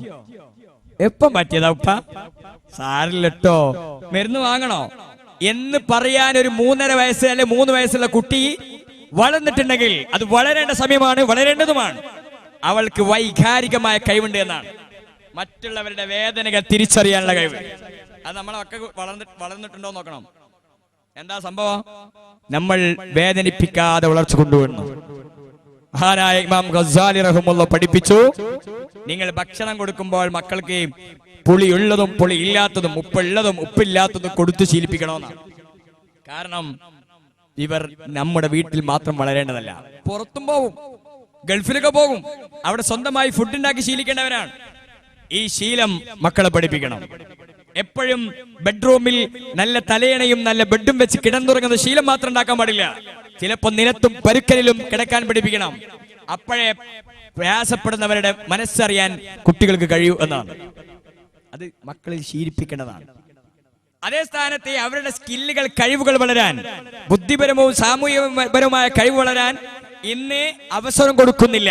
എപ്പം പറ്റിയതാ ഉപ്പ, സാരില്ലട്ടോ മരുന്ന് വാങ്ങണോ എന്ന് പറയാൻ ഒരു 3.5 വയസ്സ് അല്ലെ 3 വയസ്സുള്ള കുട്ടി വളർന്നിട്ടുണ്ടെങ്കിൽ അത് വളരേണ്ട സമയമാണ്, വളരേണ്ടതുമാണ്. അവൾക്ക് വൈകാരികമായ കഴിവുണ്ട് എന്നാണ്. മറ്റുള്ളവരുടെ വേദനകൾ തിരിച്ചറിയാനുള്ള കഴിവ്. അത് നമ്മളെ ഒക്കെ വളർന്നിട്ടുണ്ടോ നോക്കണം. എന്താ സംഭവം? നമ്മൾ വേദനിപ്പിക്കാതെ വളർച്ച കൊണ്ടുവരുന്നു. മഹാനായ ഇമാം ഗസാലി റഹിമഹുല്ലാഹ് പഠിപ്പിച്ചു, നിങ്ങൾ ഭക്ഷണം കൊടുക്കുമ്പോൾ മക്കൾക്ക് പുളിയുള്ളതും പുളി ഇല്ലാത്തതും ഉപ്പുള്ളതും ഉപ്പില്ലാത്തതും കൊടുത്തു ശീലിപ്പിക്കണമെന്നാണ്. കാരണം ഇവർ നമ്മുടെ വീട്ടിൽ മാത്രം വളരേണ്ടതല്ല, പുറത്തും പോകും, ഗൾഫിലൊക്കെ പോകും, അവിടെ സ്വന്തമായി ഫുഡ് ഉണ്ടാക്കി ശീലിക്കേണ്ടവരാണ്. ഈ ശീലം മക്കളെ പഠിപ്പിക്കണം. എപ്പോഴും ബെഡ്റൂമിൽ നല്ല തലയണയും നല്ല ബെഡും വെച്ച് കിടന്നുറങ്ങുന്ന ശീലം മാത്രം ഉണ്ടാക്കാൻ പാടില്ല. ചിലപ്പോൾ നിലത്തും പരുക്കലിലും കിടക്കാൻ പഠിപ്പിക്കണം. അപ്പോഴേ പ്രയാസപ്പെടുന്നവരുടെ മനസ്സറിയാൻ കുട്ടികൾക്ക് കഴിയൂ എന്നാണ്. അത് മക്കളിൽ ശീലിപ്പിക്കേണ്ടതാണ്. അതേ സ്ഥാനത്ത് അവരുടെ സ്കില്ലുകൾ, കഴിവുകൾ വളരാൻ, ബുദ്ധിപരവും സാമൂഹികപരവുമായ കഴിവ് വളരാൻ ഇന്ന് അവസരം കൊടുക്കുന്നില്ല.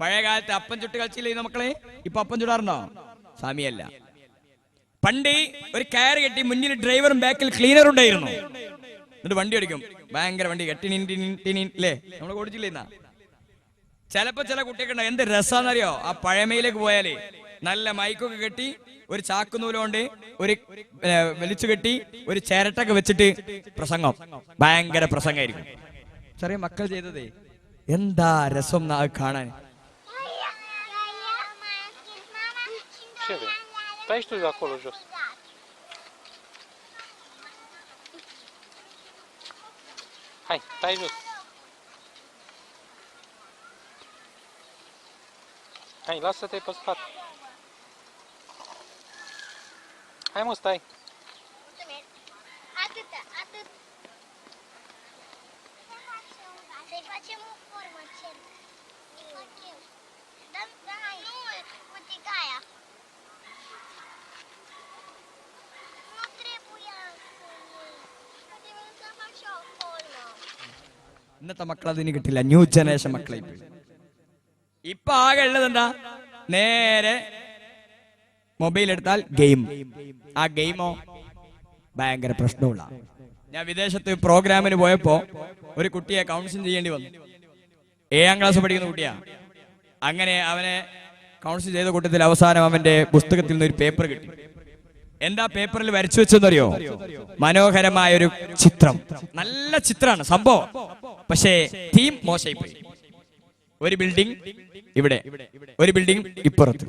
പഴയ കാലത്ത് അപ്പം ചുട്ട് കളിച്ചില്ലേ മക്കളെ? ഇപ്പൊ അപ്പം ചുടാറുണ്ടോ? സാമിയല്ല. പണ്ട് ഒരു കയർ കെട്ടി മുന്നിൽ ഡ്രൈവറും ബാക്കിൽ ക്ലീനർ ഉണ്ടായിരുന്നു. എന്നിട്ട് വണ്ടി ഓടിക്കും, ഭയങ്കര വണ്ടി അല്ലേ, നമ്മൾ ഓടിച്ചില്ലേ എന്നാ. ചിലപ്പോ ചില കുട്ടികളുണ്ട്, എന്ത് രസാന്നറിയോ, ആ പഴമയിലേക്ക് പോയാലേ നല്ല മൈക്കൊക്കെ കെട്ടി ഒരു ചാക്കുനൂലുകൊണ്ട് ഒരു വലിച്ചു കെട്ടി ഒരു ചിരട്ടൊക്കെ വെച്ചിട്ട് പ്രസംഗം, ഭയങ്കര പ്രസംഗമായിരിക്കും. ചെറിയ മക്കൾ ചെയ്തതേ എന്താ രസം കാണാൻ. Stai tu de acolo jos. Hai, stai jos. Hai, lasă-te pe spate. Hai mă, stai. Atât. Să-i facem o formă, cer. Da, nu, cu tigaia. Nu trebuia să fac și o formă. ഇന്നത്തെ മക്കൾ അതിന് കിട്ടില്ല, new generation മക്കളെ. ഇപ്പൊ ആകെ ഉള്ളത് എന്താ? നേരെ മൊബൈൽ എടുത്താൽ ഗെയിം. ആ ഗെയിമോ ഭയങ്കര പ്രശ്നമുള്ള. ഞാൻ വിദേശത്ത് പ്രോഗ്രാമിന് പോയപ്പോ ഒരു കുട്ടിയെ കൗൺസിലിംഗ് ചെയ്യേണ്ടി വന്നു. 7ാം ക്ലാസ് പഠിക്കുന്ന കുട്ടിയാ. അങ്ങനെ അവനെ കൗൺസിൽ ചെയ്ത കൂട്ടത്തിൽ അവസാനം അവന്റെ പുസ്തകത്തിൽ നിന്ന് ഒരു പേപ്പർ കിട്ടി. എന്താ പേപ്പറിൽ വരച്ചു വെച്ചെന്നറിയോ? മനോഹരമായ ഒരു ചിത്രം, നല്ല ചിത്രമാണ് സംഭവം. പക്ഷേ തീം മോശമായിപ്പോയി. ഒരു ബിൽഡിംഗ് ഇവിടെ, ഒരു ബിൽഡിംഗ് ഇപ്പുറത്ത്.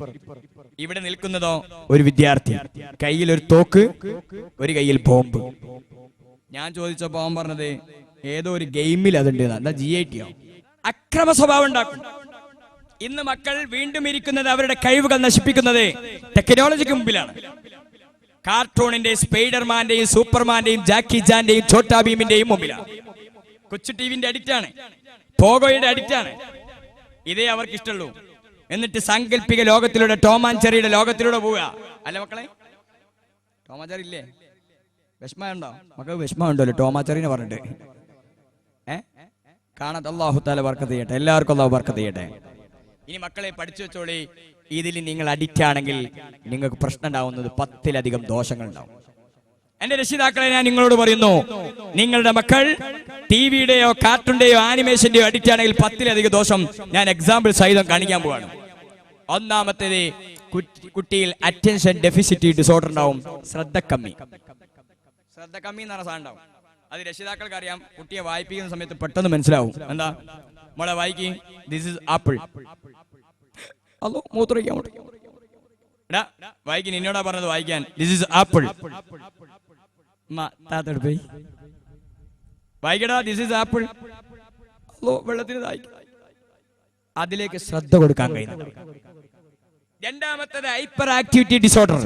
ഇവിടെ നിൽക്കുന്നതോ ഒരു വിദ്യാർത്ഥി, കയ്യിൽ ഒരു തോക്ക്, ഒരു കയ്യിൽ ബോംബ്. ഞാൻ ചോദിച്ചപ്പോ അവൻ പറഞ്ഞത് ഏതോ ഒരു ഗെയിമിൽ അതുണ്ട്. എന്താ GIT? അക്രമ സ്വഭാവം ഉണ്ടാക്കും. ഇന്ന് മക്കൾ വീണ്ടും ഇരിക്കുന്നത് അവരുടെ കഴിവുകൾ നശിപ്പിക്കുന്നത് ടെക്നോളജിക്ക് മുമ്പിലാണ്. കാർട്ടൂണിന്റെയും സ്പൈഡർമാന്റെയും സൂപ്പർമാന്റെയും ജാക്കി ജാന്റെയും ഛോട്ടാ ഭീമിന്റെയും മുമ്പിലാണ്. കൊച്ചു ടിവിന്റെ അഡിക്റ്റാണ്, പോഗോയുടെ അഡിക്റ്റാണ്. ഇതേ അവർക്ക് ഇഷ്ടമുള്ളൂ. എന്നിട്ട് സാങ്കല്പിക ലോകത്തിലൂടെ, ടോം ആൻഡ് ജെറിയുടെ ലോകത്തിലൂടെ പോവുക. അല്ല മക്കളെ, ടോം ആൻഡ് ജെറി ഇല്ലേ? വിഷമമുണ്ടോ മക്കൾ? വിഷമമുണ്ടല്ലോ ടോം ആൻഡ് ജെറിനെ പറഞ്ഞിട്ട്. കാണാത്ത അല്ലാഹു തആല ബർക്കത്ത് ചെയ്യട്ടെ, എല്ലാവർക്കും അല്ലാഹു ബർക്കത്ത് ചെയ്യട്ടെ. ഇനി മക്കളെ പഠിച്ചു വെച്ചോളി, ഇതിൽ നിങ്ങൾ അഡിക്റ്റ് ആണെങ്കിൽ നിങ്ങൾക്ക് പ്രശ്നം ഉണ്ടാവുന്നത് 10-ലധികം ദോഷങ്ങൾ ഉണ്ടാവും. എന്റെ രക്ഷിതാക്കളെ ഞാൻ നിങ്ങളോട് പറയുന്നു, നിങ്ങളുടെ മക്കൾ ടിവിയുടെയോ കാർട്ടൂണിന്റെയോ ആനിമേഷന്റെയോ അഡിക്റ്റ് ആണെങ്കിൽ 10-ലധികം ദോഷം ഞാൻ എക്സാമ്പിൾ സഹിതം കാണിക്കാൻ പോവാണ്. ഒന്നാമത്തേത്, കുട്ടിയിൽ അറ്റൻഷൻ ഡെഫിസിറ്റ് ഡിസോർഡർ ഉണ്ടാവും. ശ്രദ്ധ കമ്മി എന്ന് പറഞ്ഞ സാധനം ഉണ്ടാവും. അത് രക്ഷിതാക്കൾക്ക് അറിയാം. കുട്ടിയെ വായിപ്പിക്കുന്ന സമയത്ത് പെട്ടെന്ന് മനസ്സിലാവും. എന്താ മോളെ വായിക്ക്, ദിസ് ഇസ് ആപ്പിൾ. അതോ മൂത്രയ്ക്കാൻ വായിക്കാൻ എന്നോടാ പറഞ്ഞത് വായിക്കാൻ, ദിസ് ഇസ് ആപ്പിൾ. താത്തെടുപ്പേ വായിക്കടാ, ദിസ് ഇസ് ആപ്പിൾ. വെള്ളത്തിന് അതിലേക്ക് ശ്രദ്ധ കൊടുക്കാൻ കഴിയുന്നു. രണ്ടാമത്തേത് ഹൈപ്പർ ആക്ടിവിറ്റി ഡിസോർഡർ,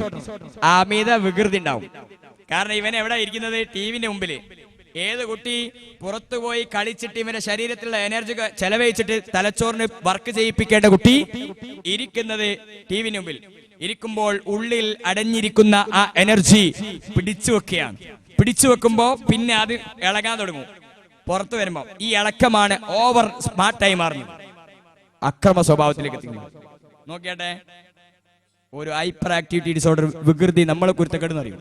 അമിത വികൃതി ഉണ്ടാവും. കാരണം ഇവൻ എവിടെ ഇരിക്കുന്നത്? ടിവിന്റെ മുമ്പില്. ഏത് കുട്ടി പുറത്തുപോയി കളിച്ചിട്ട് ഇവന്റെ ശരീരത്തിലുള്ള എനർജി ചെലവഴിച്ചിട്ട് തലച്ചോറിന് വർക്ക് ചെയ്യിപ്പിക്കേണ്ട കുട്ടി ഇരിക്കുന്നത് ടി വി മുമ്പിൽ ഇരിക്കുമ്പോൾ ഉള്ളിൽ അടഞ്ഞിരിക്കുന്ന ആ എനർജി പിടിച്ചു വെക്കുകയാണ്. പിടിച്ചു വെക്കുമ്പോ പിന്നെ അത് ഇളകാൻ തുടങ്ങും. പുറത്തു വരുമ്പോ ഈ ഇളക്കമാണ് ഓവർ സ്മാർട്ടായി മാറുന്നത്, അക്രമ സ്വഭാവത്തിലേക്ക് എത്തിക്കുന്നത്. നോക്കിയാട്ടെ, ഒരു ഹൈപ്പർ ആക്ടിവിറ്റി ഡിസോർഡർ വികൃതി നമ്മളെ കുരുത്തക്കെടുന്ന് അറിയും.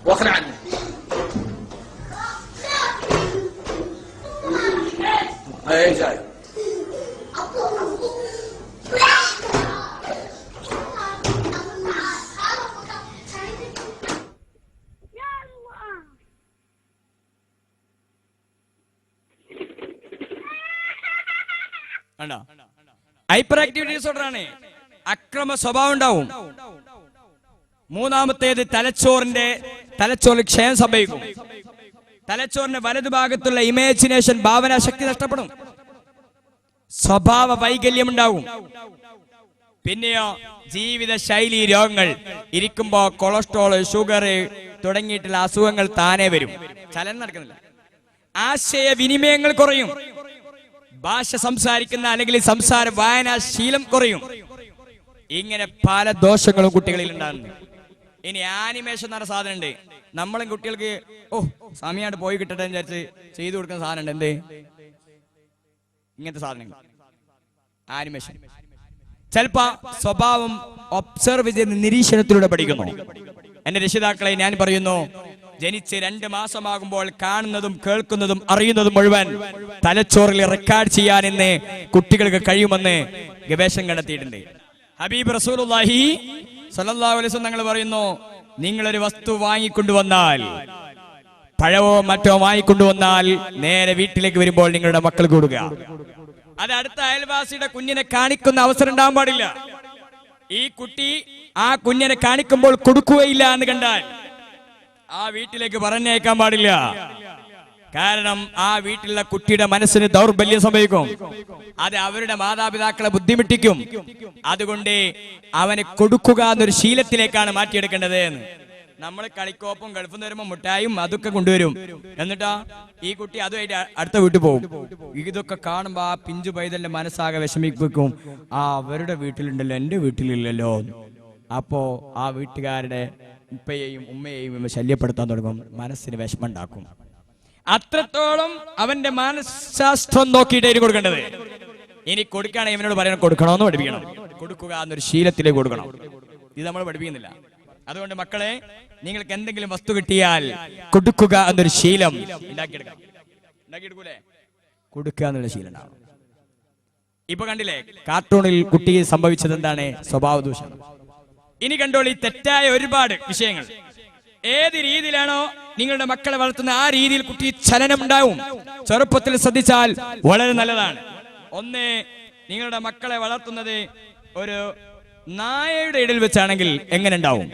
وخر عني اي جاي ഹൈപ്പർ ആക്ടിവിറ്റി ഡിസോർഡർ ആണ്. അക്രമ സ്വഭാവം ഉണ്ടാവും. മൂന്നാമത്തേത് തലച്ചോറിൽ ക്ഷയം സംഭവിക്കും. തലച്ചോറിന്റെ വലതുഭാഗത്തുള്ള ഇമാജിനേഷൻ, ഭാവനാശക്തി നഷ്ടപ്പെടും. സ്വഭാവ വൈകല്യം ഉണ്ടാവും. പിന്നെയോ ജീവിത ശൈലി രോഗങ്ങൾ. ഇരിക്കുമ്പോ കൊളസ്ട്രോള്, ഷുഗർ തുടങ്ങിയിട്ടുള്ള അസുഖങ്ങൾ താനേ വരും. ചലനം നടക്കുന്നില്ല. ആശയവിനിമയങ്ങൾ കുറയും. ഭാഷ സംസാരിക്കുന്ന അല്ലെങ്കിൽ സംസാര വായനാശീലം കുറയും. ഇങ്ങനെ പല ദോഷങ്ങളും കുട്ടികളിൽ ഉണ്ടാകുന്നു. ഇനി ആനിമേഷൻ എന്ന് പറഞ്ഞ സാധനം ഉണ്ട്. നമ്മളും കുട്ടികൾക്ക് സമയമായിട്ട് പോയി കിട്ടട്ടെ എന്ന് വിചാരിച്ച് ചെയ്തു കൊടുക്കുന്ന സാധനം ഉണ്ട്. എന്ത്? ഇങ്ങനത്തെ സാധനങ്ങൾ, ആനിമേഷൻ. ചിലപ്പോ സ്വഭാവം ഒബ്സർവ് ചെയ്ത് നിരീക്ഷണത്തിലൂടെ പഠിക്കുന്നു. എന്റെ രക്ഷിതാക്കളെ ഞാൻ പറയുന്നു, ജനിച്ച് 2 മാസമാകുമ്പോൾ കാണുന്നതും കേൾക്കുന്നതും അറിയുന്നതും മുഴുവൻ തലച്ചോറിൽ റെക്കോർഡ് ചെയ്യാൻ ഇന്ന് കുട്ടികൾക്ക് കഴിയുമെന്ന് ഗവേഷണം കണ്ടെത്തിയിട്ടുണ്ട്. ഹബീബ് റസൂലുള്ളാഹി സ്വല്ലല്ലാഹു അലൈഹി വസല്ലം തങ്ങൾ പറയുന്നു, നിങ്ങളൊരു വസ്തു വാങ്ങിക്കൊണ്ടുവന്നാൽ, പഴവോ മറ്റോ വാങ്ങിക്കൊണ്ടുവന്നാൽ നേരെ വീട്ടിലേക്ക് വരുമ്പോൾ നിങ്ങളുടെ മക്കൾ കൊടുക്കുക. അത് അടുത്ത അയൽവാസിയുടെ കുഞ്ഞിനെ കാണിക്കുന്ന അവസരം ഉണ്ടാകാൻ പാടില്ല. ഈ കുട്ടി ആ കുഞ്ഞിനെ കാണിക്കുമ്പോൾ കൊടുക്കുകയില്ല എന്ന് കണ്ടാൽ ആ വീട്ടിലേക്ക് പറഞ്ഞയക്കാൻ പാടില്ല. കാരണം ആ വീട്ടിലുള്ള കുട്ടിയുടെ മനസ്സിന് ദൗർബല്യം സംഭവിക്കും. അത് അവരുടെ മാതാപിതാക്കളെ ബുദ്ധിമുട്ടിക്കും. അതുകൊണ്ട് അവനെ കൊടുക്കുക എന്നൊരു ശീലത്തിലേക്കാണ് മാറ്റിയെടുക്കേണ്ടത്. നമ്മൾ കളിക്കോപ്പും ഗൾഫിൽ നിന്ന് വരുമ്പോൾ മുട്ടായും അതൊക്കെ കൊണ്ടുവരും. എന്നിട്ടാ ഈ കുട്ടി അതുമായിട്ട് അടുത്ത വീട്ടിൽ പോകും. ഇതൊക്കെ കാണുമ്പോ ആ പിഞ്ചു പൈതലിന്റെ മനസ്സാകെ വിഷമിപ്പിക്കും. അവരുടെ വീട്ടിലുണ്ടല്ലോ, എന്റെ വീട്ടിലില്ലല്ലോ. അപ്പോ ആ വീട്ടുകാരുടെ ഉപ്പയെയും ഉമ്മയെയും ശല്യപ്പെടുത്താൻ തുടങ്ങും. മനസ്സിന് വിഷമം ഉണ്ടാക്കും. അത്രത്തോളം അവന്റെ മനഃശാസ്ത്രം നോക്കിയിട്ടായിരിക്കും കൊടുക്കേണ്ടത്. ഇനി കൊടുക്കുകയാണെങ്കിൽ ഇവനോട് പറയണം, കൊടുക്കണമെന്ന് പഠിപ്പിക്കണം. കൊടുക്കുക എന്നൊരു ശീലത്തിലേക്ക് കൊടുക്കണം. ഇത് നമ്മൾ പഠിപ്പിക്കുന്നില്ല. അതുകൊണ്ട് മക്കളെ, നിങ്ങൾക്ക് എന്തെങ്കിലും വസ്തു കിട്ടിയാൽ കൊടുക്കുക എന്നൊരു ശീലം ഉണ്ടാക്കിയെടുക്കൂലേ? കൊടുക്കുക എന്നുള്ള ശീലം ഉണ്ടാവും. ഇപ്പൊ കണ്ടില്ലേ കാർട്ടൂണിൽ കുട്ടിക്ക് സംഭവിച്ചത് എന്താണ്? സ്വഭാവ ദൂഷണം. ഇനി കണ്ടോളി തെറ്റായ ഒരുപാട് വിഷയങ്ങൾ. ഏത് രീതിയിലാണോ നിങ്ങളുടെ മക്കളെ വളർത്തുന്ന ആ രീതിയിൽ കുട്ടി ചലനം ഉണ്ടാവും. ചെറുപ്പത്തിൽ ശ്രദ്ധിച്ചാൽ വളരെ നല്ലതാണ്. ഒന്ന്, നിങ്ങളുടെ മക്കളെ വളർത്തുന്നത് ഒരു നായയുടെ ഇടയിൽ വെച്ചാണെങ്കിൽ എങ്ങനെ ഉണ്ടാവും?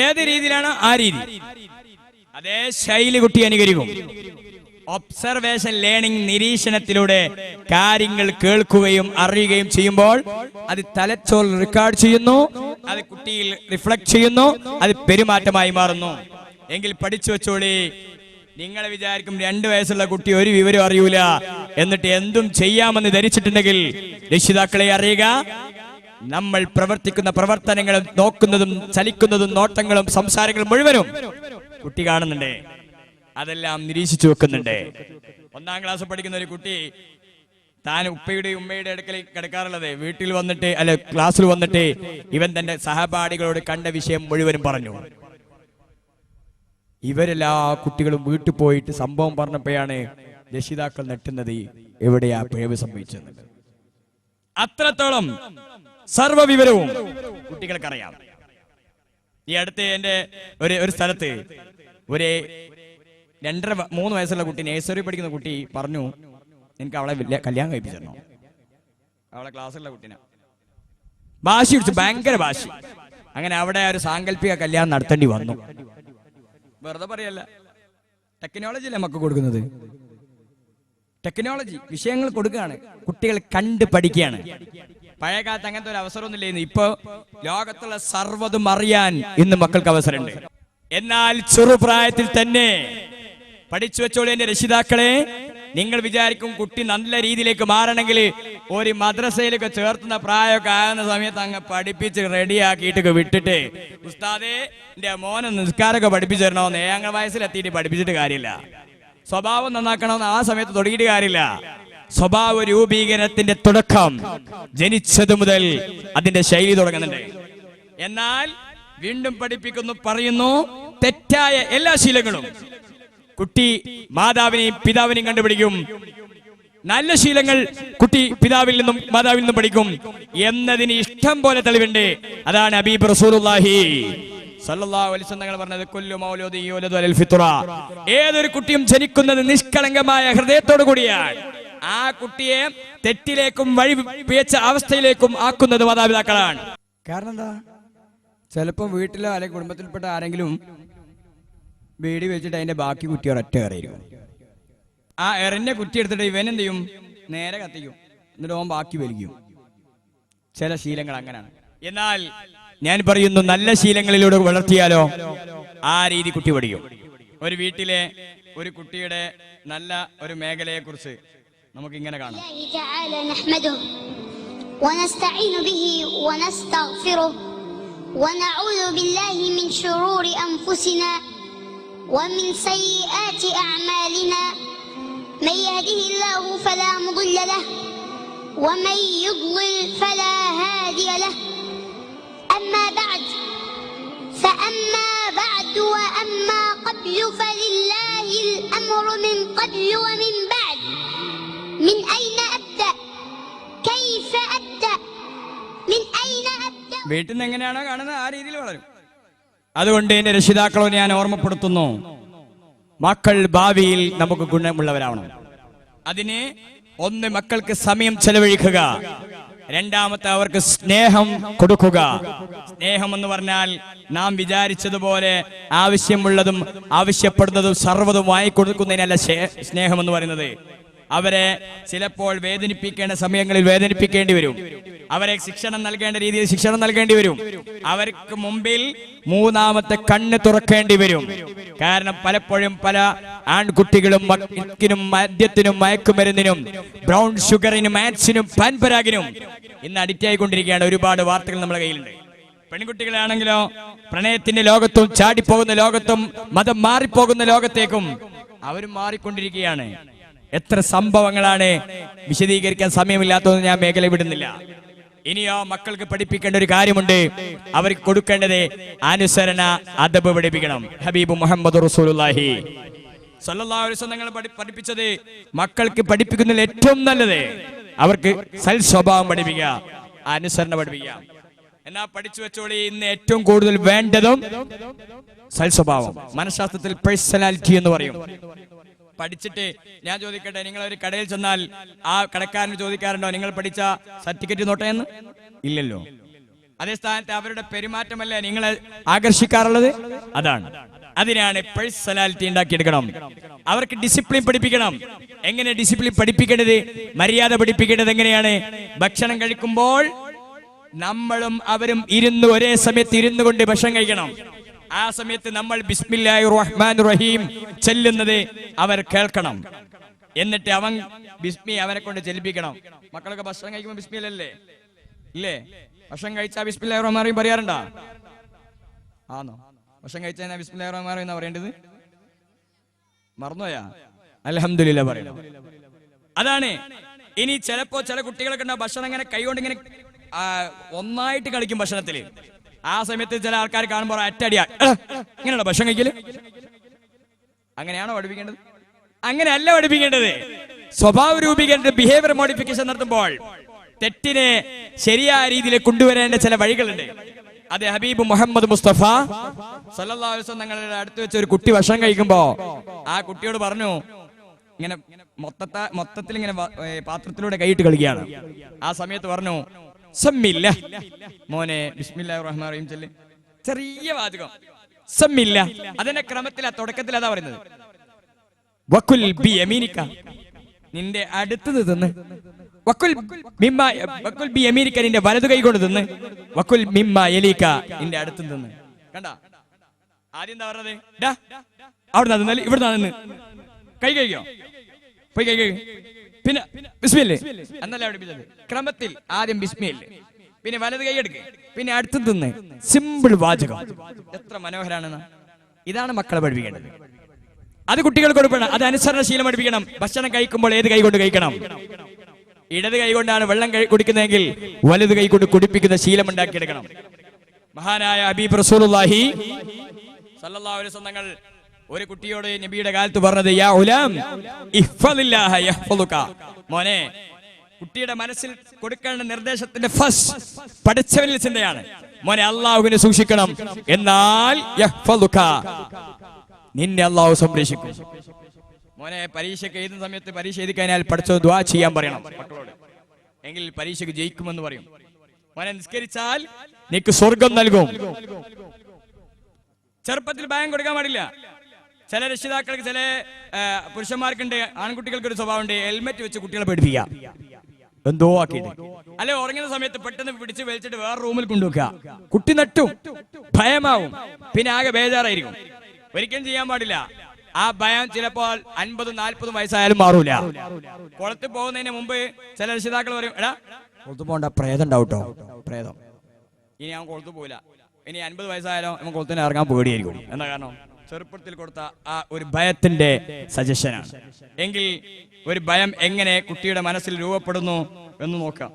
ഏത് രീതിയിലാണോ ആ രീതി, അതേ ശൈലി കുട്ടി അനുകരിക്കും. ഒബ്സർവേഷൻ ലേണിംഗ്, നിരീക്ഷണത്തിലൂടെ കാര്യങ്ങൾ കേൾക്കുകയും അറിയുകയും ചെയ്യുമ്പോൾ അത് തലച്ചോറിൽ റെക്കോർഡ് ചെയ്യുന്നു, അത് കുട്ടിയിൽ റിഫ്ലക്ട് ചെയ്യുന്നു, അത് പെരുമാറ്റമായി മാറുന്നു. എങ്കിൽ പഠിച്ചു വെച്ചോളി. നിങ്ങൾ വിചാരിക്കും 2 വയസ്സുള്ള കുട്ടി ഒരു വിവരം അറിയൂല എന്നിട്ട് എന്തും ചെയ്യാമെന്ന് ധരിച്ചിട്ടുണ്ടെങ്കിൽ രക്ഷിതാക്കളെ അറിയുക, നമ്മൾ പ്രവർത്തിക്കുന്ന പ്രവർത്തനങ്ങളും നോക്കുന്നതും ചലിക്കുന്നതും നോട്ടങ്ങളും സംസാരങ്ങളും മുഴുവനും കുട്ടി കാണുന്നുണ്ട്, അതെല്ലാം നിരീക്ഷിച്ചു വെക്കുന്നുണ്ട്. 1ാം ക്ലാസ് പഠിക്കുന്ന ഒരു കുട്ടി താൻ ഉപ്പയുടെ ഉമ്മയുടെ അടുക്കൽ കിടക്കാറുള്ളത് വീട്ടിൽ വന്നിട്ട് അല്ലെ ക്ലാസ്സിൽ വന്നിട്ട് ഇവൻ തന്റെ സഹപാഠികളോട് കണ്ട വിഷയം മുഴുവനും പറഞ്ഞു. ഇവരെല്ലാ കുട്ടികളും വീട്ടിൽ പോയിട്ട് സംഭവം പറഞ്ഞപ്പോഴാണ് രക്ഷിതാക്കൾ നെട്ടുന്നത്, എവിടെയാ പിഴവ് സംഭവിച്ചത്. അത്രത്തോളം സർവ്വ വിവരവും കുട്ടികൾക്കറിയാം. ഈ അടുത്ത് എന്റെ ഒരു സ്ഥലത്ത് ഒരു 2.5-3 വയസ്സുള്ള കുട്ടി, നേഴ്സറി പഠിക്കുന്ന കുട്ടി പറഞ്ഞു, എനിക്ക് അവളെ കല്യാണം കഴിപ്പിച്ചിരുന്നു. അവളെ ക്ലാസ്സിലുള്ള കുട്ടീനെ വാശി പിടിച്ചു, ഭയങ്കര വാശി. അങ്ങനെ അവിടെ ഒരു സാങ്കല്പിക കല്യാണം നടത്തേണ്ടി വന്നു. വെറുതെ പറയല്ല, ടെക്നോളജി അല്ലേ നമുക്ക് കൊടുക്കുന്നത്. ടെക്നോളജി വിഷയങ്ങൾ കൊടുക്കുകയാണ്, കുട്ടികൾ കണ്ട് പഠിക്കുകയാണ്. പഴയ കാലത്ത് അങ്ങനത്തെ ഒരു അവസരമൊന്നുമില്ലായിരുന്നു. ഇപ്പൊ ലോകത്തുള്ള സർവ്വതും അറിയാൻ ഇന്ന് മക്കൾക്ക് അവസരമുണ്ട്. എന്നാൽ ചെറുപ്രായത്തിൽ തന്നെ പഠിച്ചു വെച്ചോളൂ എന്റെ രക്ഷിതാക്കളെ. നിങ്ങൾ വിചാരിക്കും കുട്ടി നല്ല രീതിയിലേക്ക് മാറണമെങ്കിൽ ഒരു മദ്രസയിലൊക്കെ ചേർത്തുന്ന പ്രായമൊക്കെ ആകുന്ന സമയത്ത് അങ്ങ് പഠിപ്പിച്ച് റെഡിയാക്കിയിട്ടൊക്കെ വിട്ടിട്ട് ഉസ്താദേ എന്റെ മോനെ നിസ്കാരമൊക്കെ പഠിപ്പിച്ചു തരണമെന്ന് 7ാം വയസ്സിലെത്തിയിട്ട് പഠിപ്പിച്ചിട്ട് കാര്യമില്ല. സ്വഭാവം നന്നാക്കണമെന്ന് ആ സമയത്ത് തുടങ്ങിയിട്ട് കാര്യമില്ല. സ്വഭാവ രൂപീകരണത്തിന്റെ തുടക്കം ജനിച്ചത് മുതൽ അതിന്റെ ശൈലി തുടങ്ങുന്നുണ്ട്. എന്നാൽ വീണ്ടും പഠിപ്പിക്കുന്നു, പറയുന്നു, തെറ്റായ എല്ലാ ശീലങ്ങളും കുട്ടി മാതാവിനെയും പിതാവിനെയും കണ്ടുപിടിക്കും. നല്ല ശീലങ്ങൾ കുട്ടി പിതാവിൽ നിന്നും മാതാവിൽ നിന്നും പഠിക്കും എന്നതിന് ഇഷ്ടം പോലെ തെളിവുണ്ട്. അതാണ് ഹബീബ് റസൂലുള്ളാഹി സല്ലല്ലാഹു അലൈഹി വസല്ലം പറഞ്ഞത്, കുല്ലു മൗലൂദിൻ യൂലദു അലൽ ഫിത്ര. ഏതൊരു കുട്ടിയും ജനിക്കുന്നത് നിഷ്കളങ്കമായ ഹൃദയത്തോടു കൂടിയാണ്. ആ കുട്ടിയെ തെറ്റിലേക്കും വഴി പിഴച്ച അവസ്ഥയിലേക്കും ആക്കുന്നത് മാതാപിതാക്കളാണ്. കാരണം എന്താ? ചിലപ്പോൾ വീട്ടിലോ അല്ലെങ്കിൽ കുടുംബത്തിൽപ്പെട്ട ആരെങ്കിലും ബീഡി വെച്ചിട്ട് അതിന്റെ ബാക്കി കുട്ടി ഒരൊറ്റ എറിയും. ആ എറിഞ്ഞ കുറ്റി എടുത്തിട്ട് ഇവൻ എന്ത് ചെയ്യും? നേരെ കത്തിക്കും, എന്നിട്ട് ഓൻ ബാക്കി വലിക്കും. ചില ശീലങ്ങൾ അങ്ങനെയാണ്. എന്നാൽ ഞാൻ പറയുന്നു, നല്ല ശീലങ്ങളിലൂടെ വളർത്തിയാലോ ആ രീതി കുട്ടി പഠിക്കും. ഒരു വീട്ടിലെ ഒരു കുട്ടിയുടെ നല്ല ഒരു മേഖലയെ കുറിച്ച് നമുക്ക് ഇങ്ങനെ കാണാം. ونعوذ بالله من شرور أنفسنا ومن سيئات أعمالنا من يهده الله فلا مضل له ومن يضلل فلا هادي له أما بعد وأما قبل فلله الأمر من قبل ومن بعد من أين أبدأ كيف أبدأ من أين أبدأ. വീട്ടിൽ നിന്ന് എങ്ങനെയാണോ കാണുന്നത് ആ രീതിയിൽ വളരും. അതുകൊണ്ട് എന്റെ രക്ഷിതാക്കളെ ഞാൻ ഓർമ്മപ്പെടുത്തുന്നു, മക്കൾ ഭാവിയിൽ നമുക്ക് ഗുണമുള്ളവരാവണം. അതിന് ഒന്ന്, മക്കൾക്ക് സമയം ചെലവഴിക്കുക. രണ്ടാമത്തെ, അവർക്ക് സ്നേഹം കൊടുക്കുക. സ്നേഹം എന്ന് പറഞ്ഞാൽ നാം വിചാരിച്ചതുപോലെ ആവശ്യമുള്ളതും ആവശ്യപ്പെടുന്നതും സർവ്വതും വാങ്ങിക്കൊടുക്കുന്നതിനല്ല സ്നേഹം എന്ന് പറയുന്നത്. അവരെ ചിലപ്പോൾ വേദനിപ്പിക്കേണ്ട സമയങ്ങളിൽ വേദനിപ്പിക്കേണ്ടി വരും. അവരെ ശിക്ഷണം നൽകേണ്ട രീതിയിൽ ശിക്ഷണം നൽകേണ്ടി വരും. അവർക്ക് മുമ്പിൽ മൂന്നാമത്തെ കണ്ണ് തുറക്കേണ്ടി വരും. കാരണം പലപ്പോഴും പല ആൺകുട്ടികളും മദ്യത്തിനും മയക്കുമരുന്നിനും ബ്രൗൺ ഷുഗറിനും ആൻസിനും പാൻപരാഗിനും ഇന്ന് അഡിക്റ്റ് ആയിക്കൊണ്ടിരിക്കുകയാണ്. ഒരുപാട് വാർത്തകൾ നമ്മുടെ കയ്യിലുണ്ട്. പെൺകുട്ടികളാണെങ്കിലോ പ്രണയത്തിന്റെ ലോകത്തും ചാടിപ്പോകുന്ന ലോകത്തും മതം മാറിപ്പോകുന്ന ലോകത്തേക്കും അവരും മാറിക്കൊണ്ടിരിക്കുകയാണ്. എത്ര സംഭവങ്ങളാണ്, വിശദീകരിക്കാൻ സമയമില്ലാത്തതെന്ന് ഞാൻ മേഖല വിടുന്നില്ല. ഇനിയോ മക്കൾക്ക് പഠിപ്പിക്കേണ്ട ഒരു കാര്യമുണ്ട്. അവർക്ക് കൊടുക്കേണ്ടത് അനുസരണ, അദബ് പഠിപ്പിക്കണം. ഹബീബ് മുഹമ്മദ് റസൂലുള്ളാഹി സ്വല്ലല്ലാഹു അലൈഹി വസല്ലം പഠിപ്പിച്ചത് മക്കൾക്ക് പഠിപ്പിക്കുന്നതിൽ ഏറ്റവും നല്ലത് അവർക്ക് സൽ സ്വഭാവം പഠിപ്പിക്കുക, അനുസരണ പഠിപ്പിക്കുക. എന്നാ പഠിച്ചു വെച്ചോളി, ഇന്ന് ഏറ്റവും കൂടുതൽ വേണ്ടതും സൽ സ്വഭാവം. മനഃശാസ്ത്രത്തിൽ പേഴ്സണാലിറ്റി എന്ന് പറയും. പഠിച്ചിട്ട് ഞാൻ ചോദിക്കട്ടെ, നിങ്ങൾ ഒരു കടയിൽ ചെന്നാൽ ആ കടക്കാരന് ചോദിക്കാറുണ്ടോ നിങ്ങൾ പഠിച്ച സർട്ടിഫിക്കറ്റ് നോട്ടേന്ന്? ഇല്ലല്ലോ. അതേ സ്ഥാനത്ത് അവരുടെ പെരുമാറ്റമല്ലേ നിങ്ങളെ ആകർഷിക്കാറുള്ളത്? അതാണ്. അതിനാണ് പേഴ്സണാലിറ്റി ഉണ്ടാക്കിയെടുക്കണം. അവർക്ക് ഡിസിപ്ലിൻ പഠിപ്പിക്കണം. എങ്ങനെ ഡിസിപ്ലിൻ പഠിപ്പിക്കേണ്ടത്? മര്യാദ പഠിപ്പിക്കേണ്ടത് എങ്ങനെയാണ്? ഭക്ഷണം കഴിക്കുമ്പോൾ നമ്മളും അവരും ഒരേ സമയത്ത് ഇരുന്നു കൊണ്ട് ഭക്ഷണം കഴിക്കണം. ആ സമയത്ത് നമ്മൾ ബിസ്മില്ലാഹിർ റഹ്മാനിർ റഹീം ചെല്ലുന്നത് അവർ കേൾക്കണം. എന്നിട്ട് അവൻ ബിസ്മി അവനെ കൊണ്ട് ചെല്ലിപ്പിക്കണം. മക്കളൊക്കെ ഭക്ഷണം കഴിക്കുമ്പോൾ ബിസ്മില്ലല്ലേ? ഇല്ലേ? ഭക്ഷണം കഴിച്ചാൽ ബിസ്മില്ലാഹിർ റഹ്മാനിർ റഹീം പറയാറുണ്ടോ? ആണോ? ഭക്ഷണം കഴിച്ചാൽ ബിസ്മില്ലാഹിർ റഹ്മാനിർ റഹീം എന്നാ പറയേണ്ടത്? മറന്നുപോയാ? അൽഹംദുലില്ലാ പറയണം. അതാണ്. ഇനി ചിലപ്പോ ചില കുട്ടികളൊക്കെ ഉണ്ടാവും ഭക്ഷണം ഇങ്ങനെ കൈകൊണ്ട് ഇങ്ങനെ ഒന്നായിട്ട് കളിക്കും ഭക്ഷണത്തില്. ആ സമയത്ത് ചില ആൾക്കാർ കാണുമ്പോൾ അറ്റടിയാ ഇങ്ങനെയാണോ ഭക്ഷണം കഴിക്കല്? അങ്ങനെയാണോ പഠിപ്പിക്കേണ്ടത്? അങ്ങനെയല്ല പഠിപ്പിക്കേണ്ടത്. സ്വഭാവ രൂപീകരണ ബിഹേവിയർ മോഡിഫിക്കേഷൻ നടത്തുമ്പോൾ തെറ്റിനെ ശരിയായ രീതിയിൽ കൊണ്ടുവരേണ്ട ചില വഴികളുണ്ട്. അത് ഹബീബ് മുഹമ്മദ് മുസ്തഫ സല്ലല്ലാഹു അലൈഹി വസല്ലം തങ്ങളുടെ അടുത്ത് വെച്ച് ഒരു കുട്ടി ഭക്ഷണം കഴിക്കുമ്പോ ആ കുട്ടിയോട് പറഞ്ഞു, ഇങ്ങനെ മൊത്തത്തിൽ ഇങ്ങനെ പാത്രത്തിലൂടെ കൈയിട്ട് കളിക്കുകയാണ്. ആ സമയത്ത് പറഞ്ഞു, സമ്മില്ല മോനെ ബിസ്മില്ലാഹിർ റഹ്മാനിർ റഹീം ചൊല്ല്. ചെറിയ വാചകം സമ്മില്ല. അതിന്റെ ക്രമത്തിൽ ആ തുടക്കത്തിൽ അതാ പറയുന്നത്, വക്കുൽ ബി യമീനിക, നിന്റെ അടുത്ത് തിന്ന്. വക്കുൽ ബി യമീനിക, നിന്റെ വലതു കൈ കൊണ്ട് തിന്ന്. വക്കുൽ മിമ്മ യലീക, നിന്റെ അടുത്ത് തിന്ന്. കണ്ട? ആദ്യം എന്താ പറഞ്ഞത്? അവിടെ നിന്ന് ഇവിടെ നിന്ന് കൈ കഴിക്കോ? പോയി കൈ കഴിക്കും. പിന്നെ ബിസ്മില്ലേ എന്നല്ല പഠിപ്പിച്ചത്. ക്രമത്തിൽ ആദ്യം ബിസ്മില്ലേ, പിന്നെ വലത് കൈ എടുക്കുക, പിന്നെ അടുത്ത് തിന്ന്. സിമ്പിൾ വാചകം. എത്ര മനോഹരാണെന്ന്. ഇതാണ് മക്കളെ പഠിപ്പിക്കേണ്ടത്. അത് കുട്ടികൾ കൊടുക്കണം. അത് അനുസരണശീലം പഠിപ്പിക്കണം. ഭക്ഷണം കഴിക്കുമ്പോൾ ഏത് കൈ കൊണ്ട് കഴിക്കണം? ഇടത് കൈ കൊണ്ടാണ് വെള്ളം കുടിക്കുന്നതെങ്കിൽ വലത് കൈ കൊണ്ട് കുടിപ്പിക്കുന്ന ശീലം ഉണ്ടാക്കിയെടുക്കണം. മഹാനായ ഹബീബ് റസൂലുള്ളാഹി സല്ലല്ലാഹു അലൈഹി വസല്ലം തങ്ങൾ ഒരു കുട്ടിയോട് നബിയുടെ കാലത്ത് പറഞ്ഞത്, യാ ഉലാം ഇഹ്ഫദില്ലാഹ യഹ്ഫദുക, മോനെ കുട്ടിയുടെ മനസ്സിൽ കൊടുക്കേണ്ട നിർദ്ദേശത്തിന്റെ ഫസ്റ്റ് പഠിച്ചവനിൽ ചിന്തയാണ്, മോനെ അള്ളാഹുവിനെ സൂക്ഷിക്കണം, എന്നാൽ യഹ്ഫദുക, നിന്നെ അള്ളാഹു സംരക്ഷിക്കും. മോനെ പരീക്ഷയ്ക്ക് എഴുതുന്ന സമയത്ത് പരീക്ഷ എഴുതി കഴിഞ്ഞാൽ പഠിച്ചത് ദുആ ചെയ്യാൻ പറയണം മക്കളോട്. എങ്കിൽ പരീക്ഷയ്ക്ക് ജയിക്കുമെന്ന് പറയും. മോനെ നിസ്കരിച്ചാൽ നിനക്ക് സ്വർഗം നൽകും. ചെറുപ്പത്തിൽ ഭയം കൊടുക്കാൻ പാടില്ല. ചില രക്ഷിതാക്കൾക്ക്, ചില പുരുഷന്മാർക്കുണ്ട്, ആൺകുട്ടികൾക്ക് ഒരു സ്വഭാവമുണ്ട്, ഹെൽമെറ്റ് വെച്ച് കുട്ടികളെ പഠിപ്പിക്കുക, എന്തോ ആക്കിയിട്ട്. അല്ലെ ഉറങ്ങുന്ന സമയത്ത് പെട്ടെന്ന് പിടിച്ച് വലിച്ചിട്ട് വേറെ റൂമിൽ കൊണ്ടുവെക്കുക. കുട്ടി നട്ടും ഭയമാവും, പിന്നെ ആകെ ബേജാറായിരിക്കും. ഒരിക്കലും ചെയ്യാൻ പാടില്ല. ആ ഭയം ചിലപ്പോൾ 50-40 വയസ്സായാലും മാറൂല. കുളത്തിൽ പോകുന്നതിന് മുമ്പ് ചില രക്ഷിതാക്കൾ പറയും, എടാ കുളത്ത് പോകണ്ട, പ്രേതം ഉണ്ടാവട്ടോ, പ്രേതം. ഇനി അവൻ കുളത്ത് പോകില്ല. ഇനി 50 വയസ്സായാലും അവൻ കുളത്തിന് ഇറങ്ങാൻ പേടിയായിരിക്കും. എന്താ കാരണം? ചെറുപ്പത്തിൽ കൊടുത്ത ആ ഒരു ഭയത്തിന്റെ സജഷനാണ്. എങ്കിൽ ഒരു ഭയം എങ്ങനെ കുട്ടിയുടെ മനസ്സിൽ രൂപപ്പെടുന്നു എന്ന് നോക്കാം.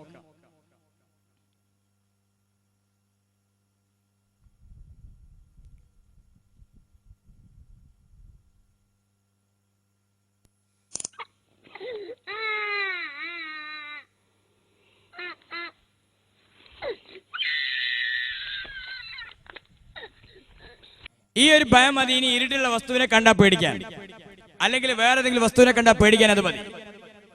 ഈ ഒരു ഭയം മതി. ഇനി ഇരുട്ടുള്ള വസ്തുവിനെ കണ്ടാ പേടിക്കാൻ, അല്ലെങ്കിൽ വേറെ ഏതെങ്കിലും വസ്തുവിനെ കണ്ടാ പേടിക്കാൻ അത് മതി.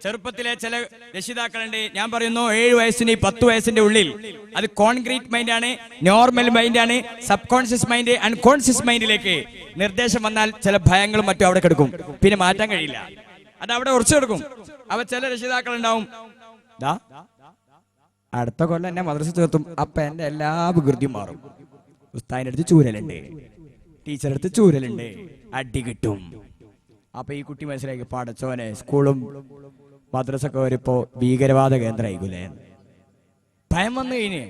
ചെറുപ്പത്തിലെ ചില രക്ഷിതാക്കളുണ്ട്, ഞാൻ പറയുന്നു 7 വയസ്സിന് 10 വയസ്സിന്റെ ഉള്ളിൽ അത് കോൺക്രീറ്റ് മൈൻഡാണ്, നോർമൽ മൈൻഡാണ്, സബ് കോൺഷ്യസ് മൈൻഡ്, അൺകോൺഷ്യസ് മൈൻഡിലേക്ക് നിർദ്ദേശം വന്നാൽ ചില ഭയങ്ങളും മറ്റും അവിടെ കിടക്കും. പിന്നെ മാറ്റാൻ കഴിയില്ല, അത് അവിടെ ഉറച്ചു കിടക്കും. അവ ചില രക്ഷിതാക്കൾ ഉണ്ടാവും, അടുത്ത കൊല്ലം എന്നെ മദ്രസ ചേർത്തും, അപ്പൊ എന്റെ എല്ലാ വികൃതിയും മാറും. ഉസ്താദിന്റെ അടുത്ത് ചൂരലുണ്ട്, ടീച്ചറെ അടുത്ത് ചൂരലുണ്ട്, അടി കിട്ടും. അപ്പൊ ഈ കുട്ടി മനസ്സിലാക്കി, പടച്ചോനെ സ്കൂളും മദ്രസൊക്കെ വരുമ്പോ ഭീകരവാദ കേന്ദ്രമായിക്കൂലേ. ഭയം വന്നു കഴിഞ്ഞ്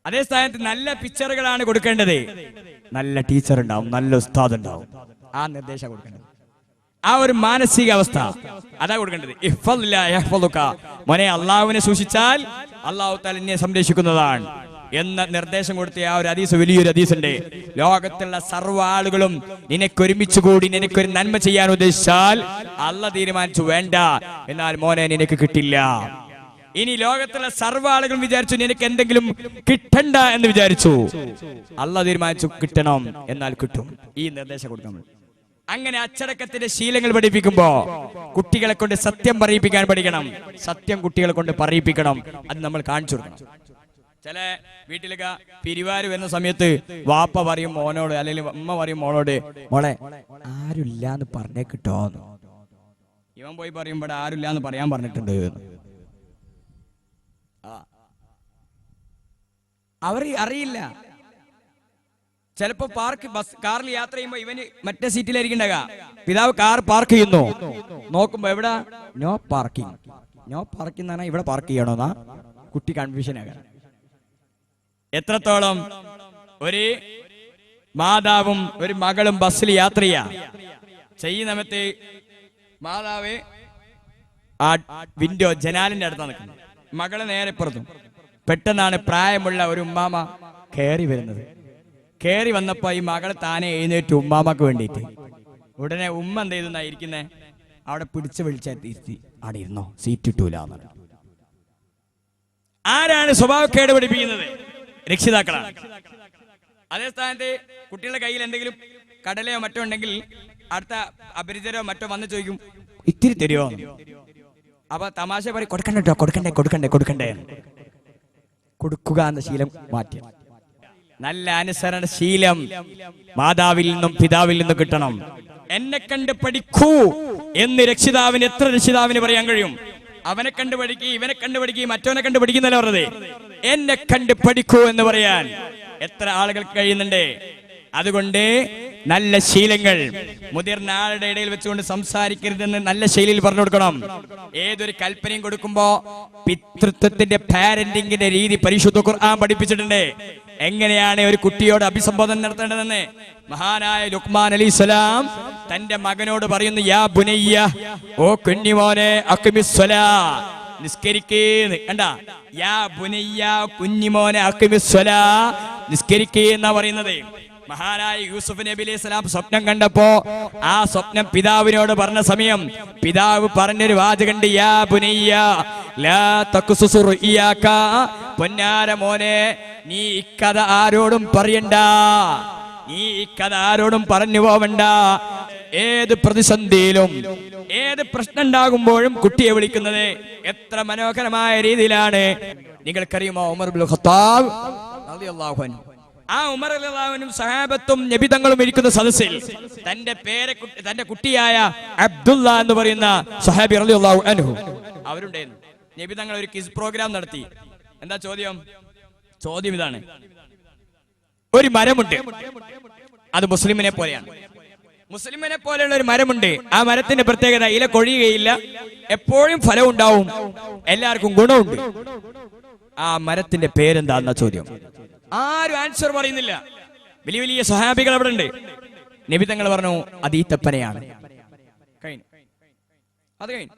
അതേ സ്ഥാനത്ത് നല്ല പിക്ചറുകളാണ് കൊടുക്കേണ്ടത്. നല്ല ടീച്ചർ ഉണ്ടാവും, നല്ല ഉസ്താദ് ഉണ്ടാവും. ആ നിർദ്ദേശം കൊടുക്കേണ്ടത്. ആ ഒരു മാനസികാവസ്ഥ അതാ കൊടുക്കേണ്ടത്. മോനെ അള്ളാഹുവിനെ സൂക്ഷിച്ചാൽ അള്ളാഹു തആല നിന്നെ സംരക്ഷിക്കുന്നതാണ് എന്ന നിർദ്ദേശം കൊടുത്ത ആ ഒരു ഹദീസ് വലിയൊരു ഹദീസുണ്ട്. ലോകത്തുള്ള സർവ്വ ആളുകളും നിനക്കൊരുമിച്ച് കൂടി നിനക്കൊരു നന്മ ചെയ്യാൻ ഉദ്ദേശിച്ചാൽ അള്ളാഹ് തീരുമാനിച്ചു വേണ്ട, എന്നാൽ മോനെ നിനക്ക് കിട്ടില്ല. ഇനി ലോകത്തുള്ള സർവ്വ ആളുകളും വിചാരിച്ചു നിനക്ക് എന്തെങ്കിലും കിട്ടണ്ട എന്ന് വിചാരിച്ചു, അള്ളാഹ് തീരുമാനിച്ചു കിട്ടണം, എന്നാൽ കിട്ടും. ഈ നിർദ്ദേശം കൊടുക്കണം. അങ്ങനെ അച്ചടക്കത്തിന്റെ ശീലങ്ങൾ പഠിപ്പിക്കുമ്പോ കുട്ടികളെ കൊണ്ട് സത്യം പറയിപ്പിക്കാൻ പഠിക്കണം. സത്യം കുട്ടികളെ കൊണ്ട് പറയിപ്പിക്കണം. അത് നമ്മൾ കാണിച്ചു കൊടുക്കണം. ചില വീട്ടിലൊക്കെ പിരിവാര് വരുന്ന സമയത്ത് വാപ്പ പറയും മോനോട്, അല്ലെങ്കിൽ അമ്മ പറയും മോളോട്, മോളെ ആരുമില്ലാന്ന് പറഞ്ഞേ കിട്ടോന്ന്. ഇവൻ പോയി പറയും ഇവിടെ ആരുമില്ലാന്ന് പറയാൻ പറഞ്ഞിട്ടുണ്ട്. അവർ അറിയില്ല. ചിലപ്പോ കാറിൽ യാത്ര ചെയ്യുമ്പോ ഇവന് മറ്റേ സീറ്റിലായിരിക്കണ്ടക, പിതാവ് കാർ പാർക്ക് ചെയ്യുന്നു, നോക്കുമ്പോ എവിടെ നോ പാർക്കിംഗ്. നോ പാർക്കിംഗ് എന്ന് പറഞ്ഞാൽ ഇവിടെ പാർക്ക് ചെയ്യണോന്നാ കുട്ടി കൺഫ്യൂഷൻ ആകാൻ. എത്രത്തോളം ഒരു മാതാവും ഒരു മകളും ബസ്സിൽ യാത്ര ചെയ്യുന്നമത്തെ മാതാവ് ആ വിൻഡോ ജനാലിന്റെ അടുത്താണ് നിൽക്കുന്നത്, മകള് നേരെ പുറത്തും. പെട്ടെന്നാണ് പ്രായമുള്ള ഒരു ഉമ്മാമ കയറി വരുന്നത്. കയറി വന്നപ്പോ ഈ മകൾ താനെ എഴുന്നേറ്റ് ഉമ്മാമക്ക് വേണ്ടിയിട്ട്. ഉടനെ ഉമ്മ എന്ത് ചെയ്തെന്നാ ഇരിക്കുന്നേ, അവിടെ പിടിച്ച് വിളിച്ചെത്തി അവിടെ ഇരുന്നോ, സീറ്റ് ഇട്ടൂല. ആരാണ് സ്വഭാവക്കേട് പഠിപ്പിക്കുന്നത്? രക്ഷിതാക്കളാണ്. അതേ സ്ഥാനത്ത് കുട്ടികളുടെ കയ്യിൽ എന്തെങ്കിലും കടലയോ മറ്റോ ഉണ്ടെങ്കിൽ അടുത്ത അപരിചിതരോ മറ്റോ വന്ന് ചോദിക്കും, ഇത്തിരി തരുമോ? അപ്പൊ തമാശ പറയും, കൊടുക്കണ്ടോ, കൊടുക്കണ്ടേ കൊടുക്കണ്ടേ കൊടുക്കണ്ടേ. കൊടുക്കുക എന്ന ശീലം മാറ്റി. നല്ല അനുസരണ ശീലം മാതാവിൽ നിന്നും പിതാവിൽ നിന്നും കിട്ടണം. എന്നെ കണ്ട് പഠിക്കൂ എന്ന് എത്ര രക്ഷിതാവിന് പറയാൻ കഴിയും? അവനെ കണ്ട് പഠിക്കുക, ഇവനെ കണ്ട് പഠിക്കുക, മറ്റവനെ കണ്ട് പഠിക്കുന്നല്ല പറഞ്ഞത്. എന്നെ കണ്ട് പഠിക്കൂ എന്ന് പറയാൻ എത്ര ആളുകൾക്ക് കഴിയുന്നുണ്ട്? അതുകൊണ്ട് നല്ല ശീലങ്ങൾ മുതിർന്ന ആളുടെ ഇടയിൽ വെച്ചുകൊണ്ട് സംസാരിക്കരുതെന്ന് നല്ല ശൈലിയിൽ പറഞ്ഞു കൊടുക്കണം. ഏതൊരു കൽപ്പനയും കൊടുക്കുമ്പോ പിതൃത്വത്തിന്റെ പാരന്റിങ്ങിന്റെ രീതി പരിശുദ്ധ ഖുർആൻ പഠിപ്പിച്ചിട്ടുണ്ട്. എങ്ങനെയാണ് ഒരു കുട്ടിയോട് അഭിസംബോധന നടത്തേണ്ടതെന്ന്. മഹാനായ ലുഖ്മാൻ അലൈഹിസ്സലാം തന്റെ മകനോട് പറയുന്നു, യാ ബുനയ്യ, ഓ കുഞ്ഞിമോനെ, അഖിമിസ്സലാ, നിസ്കരിക്കേന്ന്. കണ്ട, യാ ബുനയ്യ, കുഞ്ഞിമോനെ, അഖിമിസ്സലാ, നിസ്കരിക്കേ എന്നാ പറയുന്നത്. മഹാനായ യൂസുഫ് നബി അലൈഹി സ്വലാം സ്വപ്നം കണ്ടപ്പോ ആ സ്വപ്നം പിതാവിനോട് പറഞ്ഞ സമയം പിതാവ് പറഞ്ഞൊരു വാചകണ്ട്, യാ ബുനയ്യ ലാ തഖ്സുസ് റുഇയാക, പൊന്നാര മോനെ, നീ ഇക്കഥ ആരോടും പറയണ്ട, നീ ഇക്കഥ ആരോടും പറഞ്ഞു പോവണ്ട. ഏത് പ്രതിസന്ധിയിലും ഏത് പ്രശ്നം ഉണ്ടാകുമ്പോഴും കുട്ടിയെ വിളിക്കുന്നത് എത്ര മനോഹരമായ രീതിയിലാണ്. നിങ്ങൾക്കറിയുമോ ഉമർ ഇബ്നുൽ ഖത്താബ് റളിയല്ലാഹു അൻഹു, ആ ഉമർ റളിയല്ലാഹു അൻഹും സഹാബത്തും നബിതങ്ങളും ഇരിക്കുന്ന സദസ്സിൽ തന്റെ കുട്ടിയായ അബ്ദുള്ള എന്ന് പറയുന്ന സഹാബി റളിയല്ലാഹു അൻഹു അവരുണ്ടായിരുന്നു. നബിതങ്ങൾ ഒരു ക്വിസ് പ്രോഗ്രാം നടത്തി. എന്താ ചോദ്യം? ചോദ്യം ഇതാണ്: ഒരു മരമുണ്ട്, അത് മുസ്ലിമിനെ പോലെയാണ്. മുസ്ലിമിനെ പോലെയുള്ള ഒരു മരമുണ്ട്. ആ മരത്തിന്റെ പ്രത്യേകത, ഇല കൊഴിയുകയില്ല, എപ്പോഴും ഫലം ഉണ്ടാവും, എല്ലാവർക്കും ഗുണമുണ്ട്. ആ മരത്തിന്റെ പേരെന്താന്ന ചോദ്യം. ആരും ആൻസർ പറയുന്നില്ല. വലിയ വലിയ സ്വഹാബികൾ അവിടെ ഉണ്ട്. നബി തങ്ങൾ പറഞ്ഞു, അത് ഈത്തപ്പനയാണ്. അത് കഴിഞ്ഞു.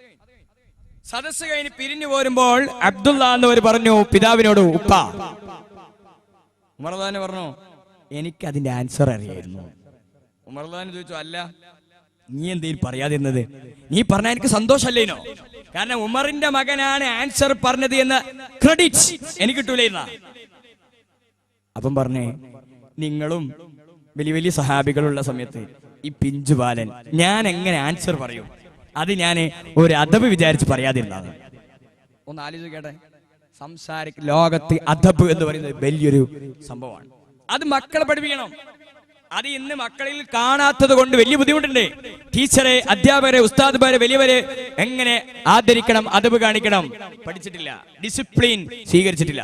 സദസ് കഴിഞ്ഞ് പിരിഞ്ഞു പോരുമ്പോൾ അബ്ദുള്ള എന്നവർ പറഞ്ഞു പിതാവിനോട്, ഉപ്പ. ഉമർദാൻ പറഞ്ഞു, എനിക്ക് അതിന്റെ ആൻസർ അറിയായിരുന്നു. ഉമർദാൻ ചോദിച്ചു, അല്ല നീ എന്തേലും പറയാതിരുന്നത്? നീ പറഞ്ഞ എനിക്ക് സന്തോഷമല്ലേനോ? കാരണം ഉമറിന്റെ മകനാണ് ആൻസർ പറഞ്ഞത് എന്ന ക്രെഡിറ്റ് എനിക്ക് കിട്ടൂലെന്ന. അപ്പം പറഞ്ഞേ, നിങ്ങളും വലിയ വലിയ സഹാബികളുള്ള സമയത്ത് ഈ പിഞ്ചുബാലൻ ഞാൻ എങ്ങനെ ആൻസർ പറയും? അത് ഞാൻ ഒരു അദബ് വിചാരിച്ച് പറയാതിരുന്നത്. ഒന്ന് ആലോചിക്കട്ടെ. ലോകത്ത് അദബ് എന്ന് പറയുന്നത് വലിയൊരു സംഭവമാണ്. അത് മക്കളെ പഠിപ്പിക്കണം. അത് ഇന്ന് മക്കളിൽ കാണാത്തത് കൊണ്ട് വലിയ ബുദ്ധിമുട്ടുണ്ട്. ടീച്ചറെ, അധ്യാപകരെ, ഉസ്താദ്മാരെ, വലിയവരെ എങ്ങനെ ആദരിക്കണം, അദബ് കാണിക്കണം പഠിച്ചിട്ടില്ല. ഡിസിപ്ലിൻ സ്വീകരിച്ചിട്ടില്ല.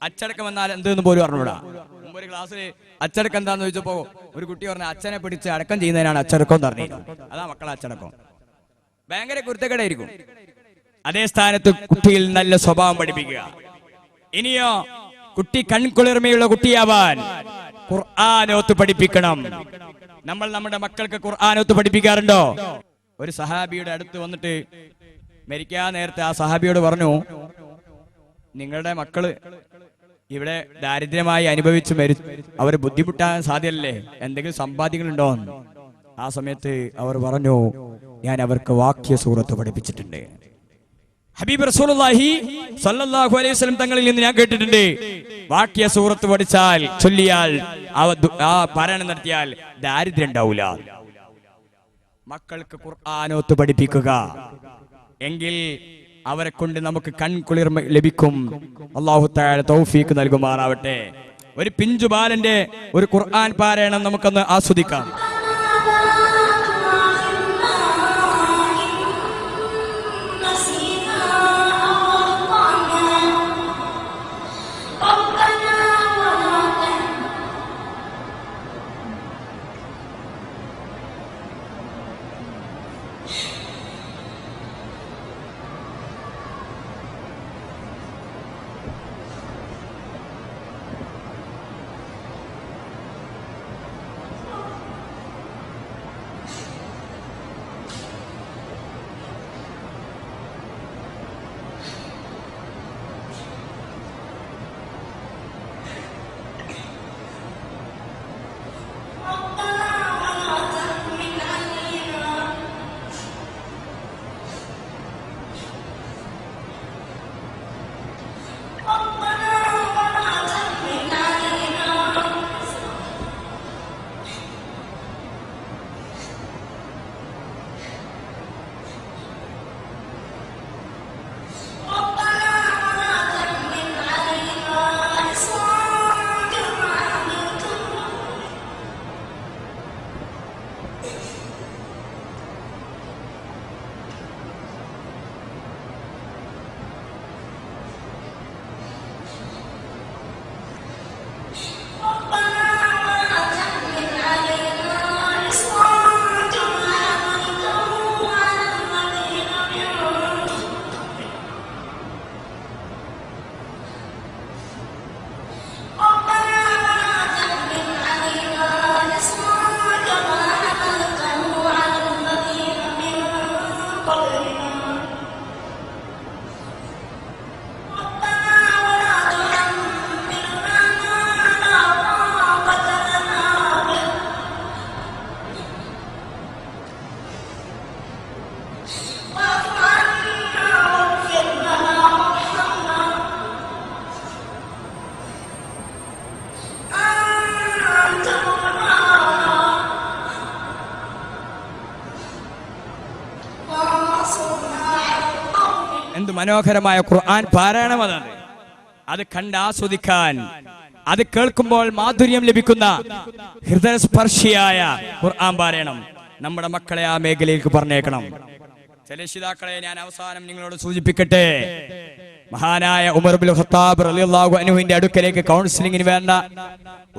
അച്ചടക്കം എന്നാൽ എന്തെന്ന് പോലും അറിഞ്ഞൂടാ. മുമ്പ് ഒരു ക്ലാസ്സിൽ അച്ചടക്കം എന്താന്ന് ചോദിച്ചപ്പോ ഒരു കുട്ടി പറഞ്ഞ, അച്ഛനെ പിടിച്ച് അടക്കം ചെയ്യുന്നതിനാണ് അച്ചടക്കം എന്ന് പറഞ്ഞു. അതാ മക്കളെ അച്ചടക്കം. ഭയങ്കര കുരുത്തക്കേടായിരിക്കും. അതേ സ്ഥാനത്ത് കുട്ടിയിൽ നല്ല സ്വഭാവം പഠിപ്പിക്കുക. ഇനിയോ, കുട്ടി കൺകുളിർമയുള്ള കുട്ടിയാവാൻ ഖുർആനോത്ത് പഠിപ്പിക്കണം. നമ്മൾ നമ്മുടെ മക്കൾക്ക് ഖുർആനോത്ത് പഠിപ്പിക്കാറുണ്ടോ? ഒരു സഹാബിയുടെ അടുത്ത് വന്നിട്ട് മരിക്കാൻ നേരത്തെ ആ സഹാബിയോട് പറഞ്ഞു, നിങ്ങളുടെ മക്കള് ഇവിടെ ദാരിദ്ര്യമായി അനുഭവിച്ച് അവർ ബുദ്ധിമുട്ടാൻ സാധ്യതയല്ലേ, എന്തെങ്കിലും സമ്പാദ്യങ്ങളുണ്ടോ? ആ സമയത്ത് അവർ പറഞ്ഞു, ഞാൻ അവർക്ക് വാക്യ സൂറത്ത് പഠിപ്പിച്ചിട്ടുണ്ട്. ഹബീബ് റസൂലുള്ളാഹി സ്വല്ലല്ലാഹു അലൈഹി വസല്ലം തങ്ങളിൽ നിന്ന് ഞാൻ കേട്ടിട്ടുണ്ട്, വാക്യ സൂറത്ത് പഠിച്ചാൽ, ചൊല്ലിയാൽ, ആ പാരായണം നടത്തിയാൽ ദാരിദ്ര്യം ഉണ്ടാവില്ല. മക്കൾക്ക് ഖുർആനോത്ത് പഠിപ്പിക്കുക. എങ്കിൽ അവരെ കൊണ്ട് നമുക്ക് കൺകുളിർമ ലഭിക്കും. അല്ലാഹു തആല തൗഫീഖ് നൽകുമാറാവട്ടെ. ഒരു പിഞ്ചു ബാലന്റെ ഒരു ഖുർആൻ പാരായണം നമുക്കൊന്ന് ആസ്വദിക്കാം. എന്ത് മനോഹരമായ ഖുർആൻ പാരായണം അതാണ്. അത് കണ്ട് ആസ്വദിക്കാൻ, അത് കേൾക്കുമ്പോൾ മാധുര്യം ലഭിക്കുന്ന ഹൃദയസ്പർശിയായ ഖുർആൻ പാരായണം നമ്മുടെ മക്കളെ ആ മേഖലയിലേക്ക് പറഞ്ഞേക്കണം. ചില രക്ഷിതാക്കളെ ഞാൻ അവസാനം നിങ്ങളോട് സൂചിപ്പിക്കട്ടെ. മഹാനായ ഉമർ ഇബ്നുൽ ഖത്താബ് റളിയല്ലാഹു അൻഹുവിന്റെ അടുക്കലേക്ക് കൗൺസിലിംഗിന് വേണ്ട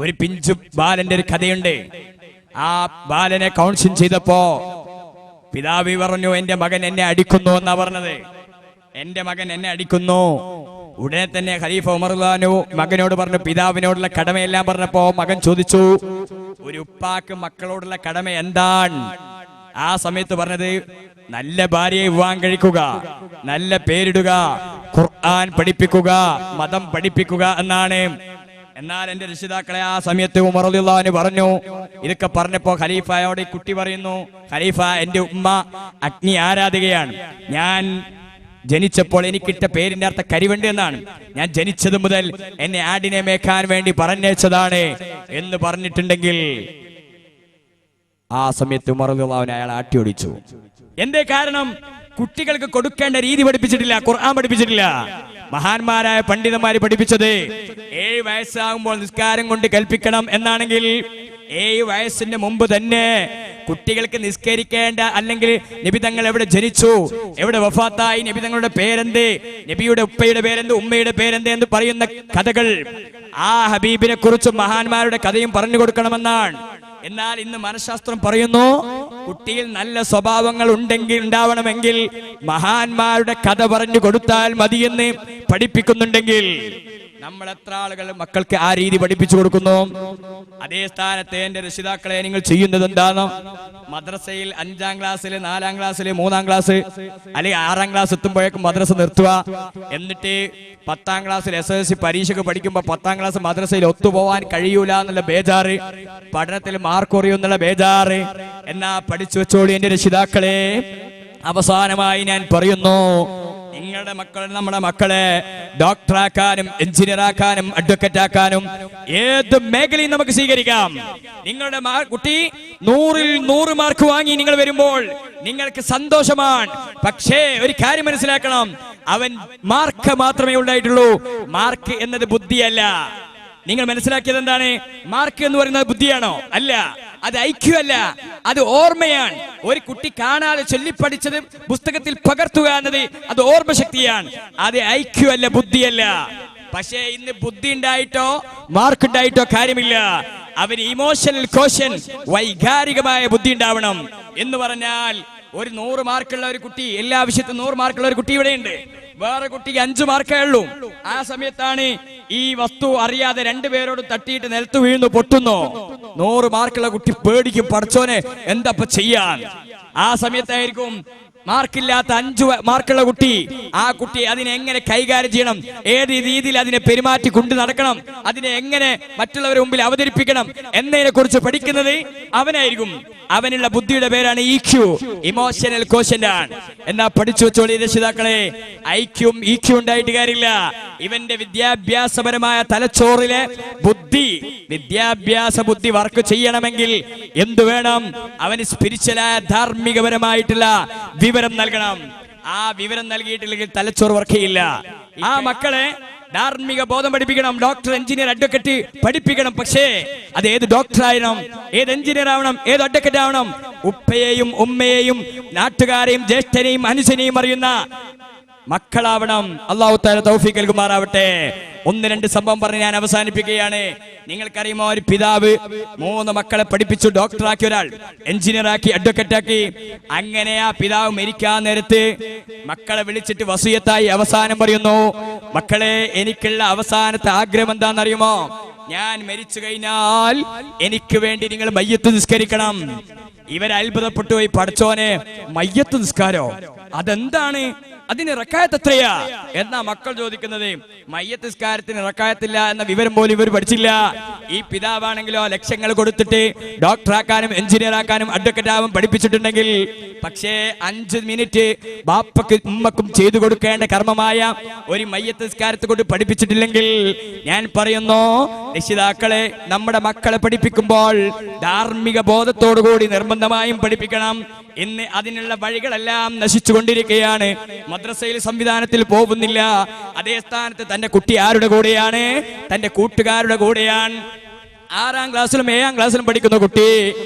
ഒരു പിഞ്ചു ബാലന്റെ ഒരു കഥയുണ്ട്. ആ ബാലനെ കൗൺസിലിംഗ് ചെയ്തപ്പോ പിതാവ് പറഞ്ഞു, എന്റെ മകൻ എന്നെ അടിക്കുന്നു എന്നാ പറഞ്ഞത്. എന്റെ മകൻ എന്നെ അടിക്കുന്നു. ഉടനെ തന്നെ ഖലീഫ ഉമർ റളിയല്ലാഹു മകനോട് പറഞ്ഞു, പിതാവിനോടുള്ള കടമയെല്ലാം പറഞ്ഞപ്പോ മകൻ ചോദിച്ചു, ഒരു ഉപ്പാക്ക് മക്കളോടുള്ള കടമ എന്താണ്? ആ സമയത്ത് പറഞ്ഞത്, നല്ല ഭാര്യയെ വിവാഹം കഴിക്കുക, നല്ല പേരിടുക, ഖുർആൻ പഠിപ്പിക്കുക, മതം പഠിപ്പിക്കുക എന്നാണ്. എന്നാൽ എന്റെ രക്ഷിതാക്കളെ ആ സമയത്ത് ഉമർ റളിയല്ലാഹു പറഞ്ഞു, ഇതൊക്കെ പറഞ്ഞപ്പോ ഖലീഫയോട് ഈ കുട്ടി പറയുന്നു, ഖലീഫ, എന്റെ ഉമ്മ അഗ്നി ആരാധികയാണ്. ഞാൻ ജനിച്ചപ്പോൾ എനിക്കിട്ട പേരിന്റെ അർത്ഥം കരിവണ്ട് എന്നാണ്. ഞാൻ ജനിച്ചത് മുതൽ എന്നെ ആടിനെ മേക്കാൻ വേണ്ടി പറഞ്ഞയച്ചതാണ് എന്ന് പറഞ്ഞിട്ടുണ്ടെങ്കിൽ ആ സമയത്ത് ഉമർ റളിയല്ലാഹു അൻഹു അയാളെ ആട്ടിയോടിച്ചു. എന്തേ കാരണം? കുട്ടികൾക്ക് കൊടുക്കേണ്ട രീതി പഠിപ്പിച്ചിട്ടില്ല, ഖുർആൻ പഠിപ്പിച്ചിട്ടില്ല. മഹാന്മാരായ പണ്ഡിതന്മാര് പഠിപ്പിച്ചത് 7 വയസ്സാകുമ്പോൾ നിസ്കാരം കൊണ്ട് കൽപ്പിക്കണം എന്നാണെങ്കിൽ 7 വയസ്സിന്റെ മുമ്പ് തന്നെ കുട്ടികൾക്ക് നിസ്കരിക്കേണ്ട, അല്ലെങ്കിൽ നബി തങ്ങൾ എവിടെ ജനിച്ചു, എവിടെ വഫാത്തായി, നബി തങ്ങളുടെ പേരെന്ത്, നബിയുടെ ഉപ്പയുടെ പേരെന്ത്, ഉമ്മയുടെ പേരെന്ത് എന്ന് പറയുന്ന കഥകൾ, ആ ഹബീബിനെ കുറിച്ചും മഹാന്മാരുടെ കഥയും പറഞ്ഞു കൊടുക്കണമെന്നാണ്. എന്നാൽ ഇന്ന് മനഃശാസ്ത്രം പറയുന്നു, കുട്ടിയിൽ നല്ല സ്വഭാവങ്ങൾ ഉണ്ടാവണമെങ്കിൽ മഹാന്മാരുടെ കഥ പറഞ്ഞു കൊടുത്താൽ മതിയെന്ന് പഠിപ്പിക്കുന്നുണ്ടെങ്കിൽ നമ്മൾ എത്ര ആളുകൾ മക്കൾക്ക് ആ രീതി പഠിപ്പിച്ചു കൊടുക്കുന്നു? അതേ സ്ഥാനത്ത് എന്റെ രക്ഷിതാക്കളെ നിങ്ങൾ ചെയ്യുന്നത് എന്താണ്? മദ്രസയിൽ 5ാം ക്ലാസ്സിൽ, 4ാം ക്ലാസ്സിൽ, 3ാം ക്ലാസ് അല്ലെങ്കിൽ 6ാം ക്ലാസ് എത്തുമ്പോഴേക്കും മദ്രസ നിർത്തുക. എന്നിട്ട് 10ാം ക്ലാസ്സിൽ SSLC പരീക്ഷയ്ക്ക് പഠിക്കുമ്പോൾ 10ാം ക്ലാസ് മദ്രസയിൽ ഒത്തുപോവാൻ കഴിയൂല എന്നുള്ള ബേജാറ്, പഠനത്തിൽ മാർക്ക് കുറയുന്നുള്ള ബേജാറ്. എന്നാ പഠിച്ചു വെച്ചോളി എന്റെ രക്ഷിതാക്കളെ. അവസാനമായി ഞാൻ പറയുന്നു, നിങ്ങളുടെ മക്കളെ, നമ്മുടെ മക്കളെ ഡോക്ടറാക്കാനും എഞ്ചിനീയർ ആക്കാനും അഡ്വക്കേറ്റ് ആക്കാനും ഏത് മേഖലയും നമുക്ക് സ്വീകരിക്കാം. നിങ്ങളുടെ കുട്ടി 100-ൽ 100 മാർക്ക് വാങ്ങി നിങ്ങൾ വരുമ്പോൾ നിങ്ങൾക്ക് സന്തോഷമാണ്. പക്ഷേ ഒരു കാര്യം മനസ്സിലാക്കണം, അവൻ മാർക്ക് മാത്രമേ ഉണ്ടായിട്ടുള്ളൂ. മാർക്ക് എന്നത് ബുദ്ധിയല്ല. നിങ്ങൾ മനസ്സിലാക്കിയത് എന്താണ്? മാർക്ക് എന്ന് പറയുന്നത് ബുദ്ധിയാണോ? അല്ല, അത് ഐക്യു അല്ല, അത് ഓർമ്മയാണ്. ഒരു കുട്ടി കാണാതെ ചൊല്ലിപ്പഠിച്ചത് പുസ്തകത്തിൽ പകർത്തുക എന്നത് അത് ഓർമ്മശക്തിയാണ്. അത് ഐക്യു അല്ല, ബുദ്ധിയല്ല. പക്ഷേ ഇന്ന് ബുദ്ധി ഉണ്ടായിട്ടോ മാർക്ക് ഉണ്ടായിട്ടോ കാര്യമില്ല. അവന് ഇമോഷണൽ കോഷൻ, വൈകാരികമായ ബുദ്ധി ഉണ്ടാവണം. എന്ന് പറഞ്ഞാൽ ഒരു 100 മാർക്കുള്ള ഒരു കുട്ടി, എല്ലാ വിഷയത്തിലും 100 മാർക്കുള്ള ഒരു കുട്ടി ഇവിടെയുണ്ട്. വേറെ കുട്ടിക്ക് 5 മാർക്കേ ഉള്ളൂ. ആ സമയത്താണ് ഈ വസ്തു അറിയാതെ 2 പേരോട് തട്ടിയിട്ട് നിലത്ത് വീഴുന്നു, പൊട്ടുന്നു. 100 മാർക്കുള്ള കുട്ടി പേടിക്കും, പടച്ചോനെ എന്താ ചെയ്യാൻ. ആ സമയത്തായിരിക്കും മാർക്കില്ലാത്ത 5 മാർക്കുള്ള കുട്ടി, ആ കുട്ടി അതിനെ എങ്ങനെ കൈകാര്യം ചെയ്യണം, ഏത് രീതിയിൽ അതിനെ പെരുമാറ്റി കൊണ്ടു നടക്കണം, അതിനെ എങ്ങനെ മറ്റുള്ളവരുടെ മുമ്പിൽ അവതരിപ്പിക്കണം എന്നതിനെ കുറിച്ച് പഠിക്കുന്നത് അവനായിരിക്കും. അവനുള്ള ബുദ്ധിയുടെ പേരാണ് EQ, ഇമോഷണൽ കോഷ്യന്റ് ആണ്. എന്നാ പഠിച്ചു വെച്ചോളി രക്ഷിതാക്കളെ, ഐക്യവും EQ ഉണ്ടായിട്ട് കാര്യമില്ല. ഇവന്റെ വിദ്യാഭ്യാസപരമായ തലച്ചോറിലെ ബുദ്ധി, വിദ്യാഭ്യാസ ബുദ്ധി വർക്ക് ചെയ്യണമെങ്കിൽ എന്തു വേണം? അവന് സ്പിരിച്വലായ ധാർമ്മികപരമായിട്ടുള്ള വിവരം നൽകണം. ആ വിവരം നൽകിയിട്ടില്ലെങ്കിൽ തലച്ചോറ് വർക്ക് ചെയ്യില്ല. ആ മക്കളെ ധാർമ്മിക ബോധം പഠിപ്പിക്കണം. ഡോക്ടർ, എഞ്ചിനീയർ, അഡ്വക്കേറ്റ് പഠിപ്പിക്കണം. പക്ഷേ അത് ഏത് ഡോക്ടർ ആവണം, ഏത് എഞ്ചിനീയർ ആവണം, ഏത് അഡ്വക്കേറ്റ് ആവണം? ഉപ്പയെയും ഉമ്മയെയും നാട്ടുകാരെയും ജ്യേഷ്ഠനെയും അനുജനെയും അറിയുന്ന മക്കളാവണം. അല്ലാഹു തആല തൗഫീഖ് നൽകുമാറാവട്ടെ. 1-2 സംഭവം പറഞ്ഞ് ഞാൻ അവസാനിപ്പിക്കുകയാണ്. നിങ്ങൾക്കറിയുമോ, ഒരു പിതാവ് 3 മക്കളെ പഠിപ്പിച്ചു, ഡോക്ടറാക്കി, ഒരാൾ എഞ്ചിനീയറാക്കി, അഡ്വക്കേറ്റാക്കി. അങ്ങനെ ആ പിതാവ് മരിക്കാൻ നേരത്ത് മക്കളെ വിളിച്ചിട്ട് വസിയത്തായി അവസാനം പറയുന്നു, മക്കളെ, എനിക്കുള്ള അവസാനത്തെ ആഗ്രഹം എന്താണെന്നറിയുമോ? ഞാൻ മരിച്ചു കഴിഞ്ഞാൽ എനിക്ക് വേണ്ടി നിങ്ങൾ മയ്യത്ത് നിസ്കരിക്കണം. ഇവർ അത്ഭുതപ്പെട്ടു പോയി, പടച്ചോനെ, മയ്യത്ത് നിസ്കാരോ? അതെന്താണ്? അതിന് റക്കായത്ത് എത്രയാ എന്നാ മക്കൾ ചോദിക്കുന്നത്. മയ്യത്ത് നിസ്കാരത്തിന് റക്കായത്തില്ല എന്ന വിവരം പോലും ഇവർ പഠിച്ചില്ല. ഈ പിതാവാണെങ്കിലോ ലക്ഷങ്ങൾ കൊടുത്തിട്ട് ഡോക്ടറാക്കാനും എഞ്ചിനീയർ ആക്കാനും അഡ്വക്കേറ്റ് ആവാൻ പഠിപ്പിച്ചിട്ടുണ്ടെങ്കിൽ, പക്ഷേ 5 മിനിറ്റ് ബാപ്പക്കും ഉമ്മക്കും ചെയ്തു കൊടുക്കേണ്ട കർമ്മമായ ഒരു മയ്യത്ത് നിസ്കാരത്തെ കൊണ്ട് പഠിപ്പിച്ചിട്ടില്ലെങ്കിൽ, ഞാൻ പറയുന്നു രക്ഷിതാക്കളെ, നമ്മുടെ മക്കളെ പഠിപ്പിക്കുമ്പോൾ ധാർമ്മിക ബോധത്തോടുകൂടി നിർബന്ധമായും പഠിപ്പിക്കണം. ഇന്ന് അതിനുള്ള വഴികളെല്ലാം നശിച്ചുകൊണ്ടിരിക്കുകയാണ്. മദ്രസയിൽ സംവിധാനത്തിൽ പോകുന്നില്ല. അതേ സ്ഥാനത്ത് തന്റെ കുട്ടി ആരുടെ കൂടെയാണ്? തന്റെ കൂട്ടുകാരുടെ കൂടെയാണ്. 6-ാം ക്ലാസ്സിലും 7-ാം ക്ലാസ്സിലും പഠിക്കുന്ന കുട്ടി,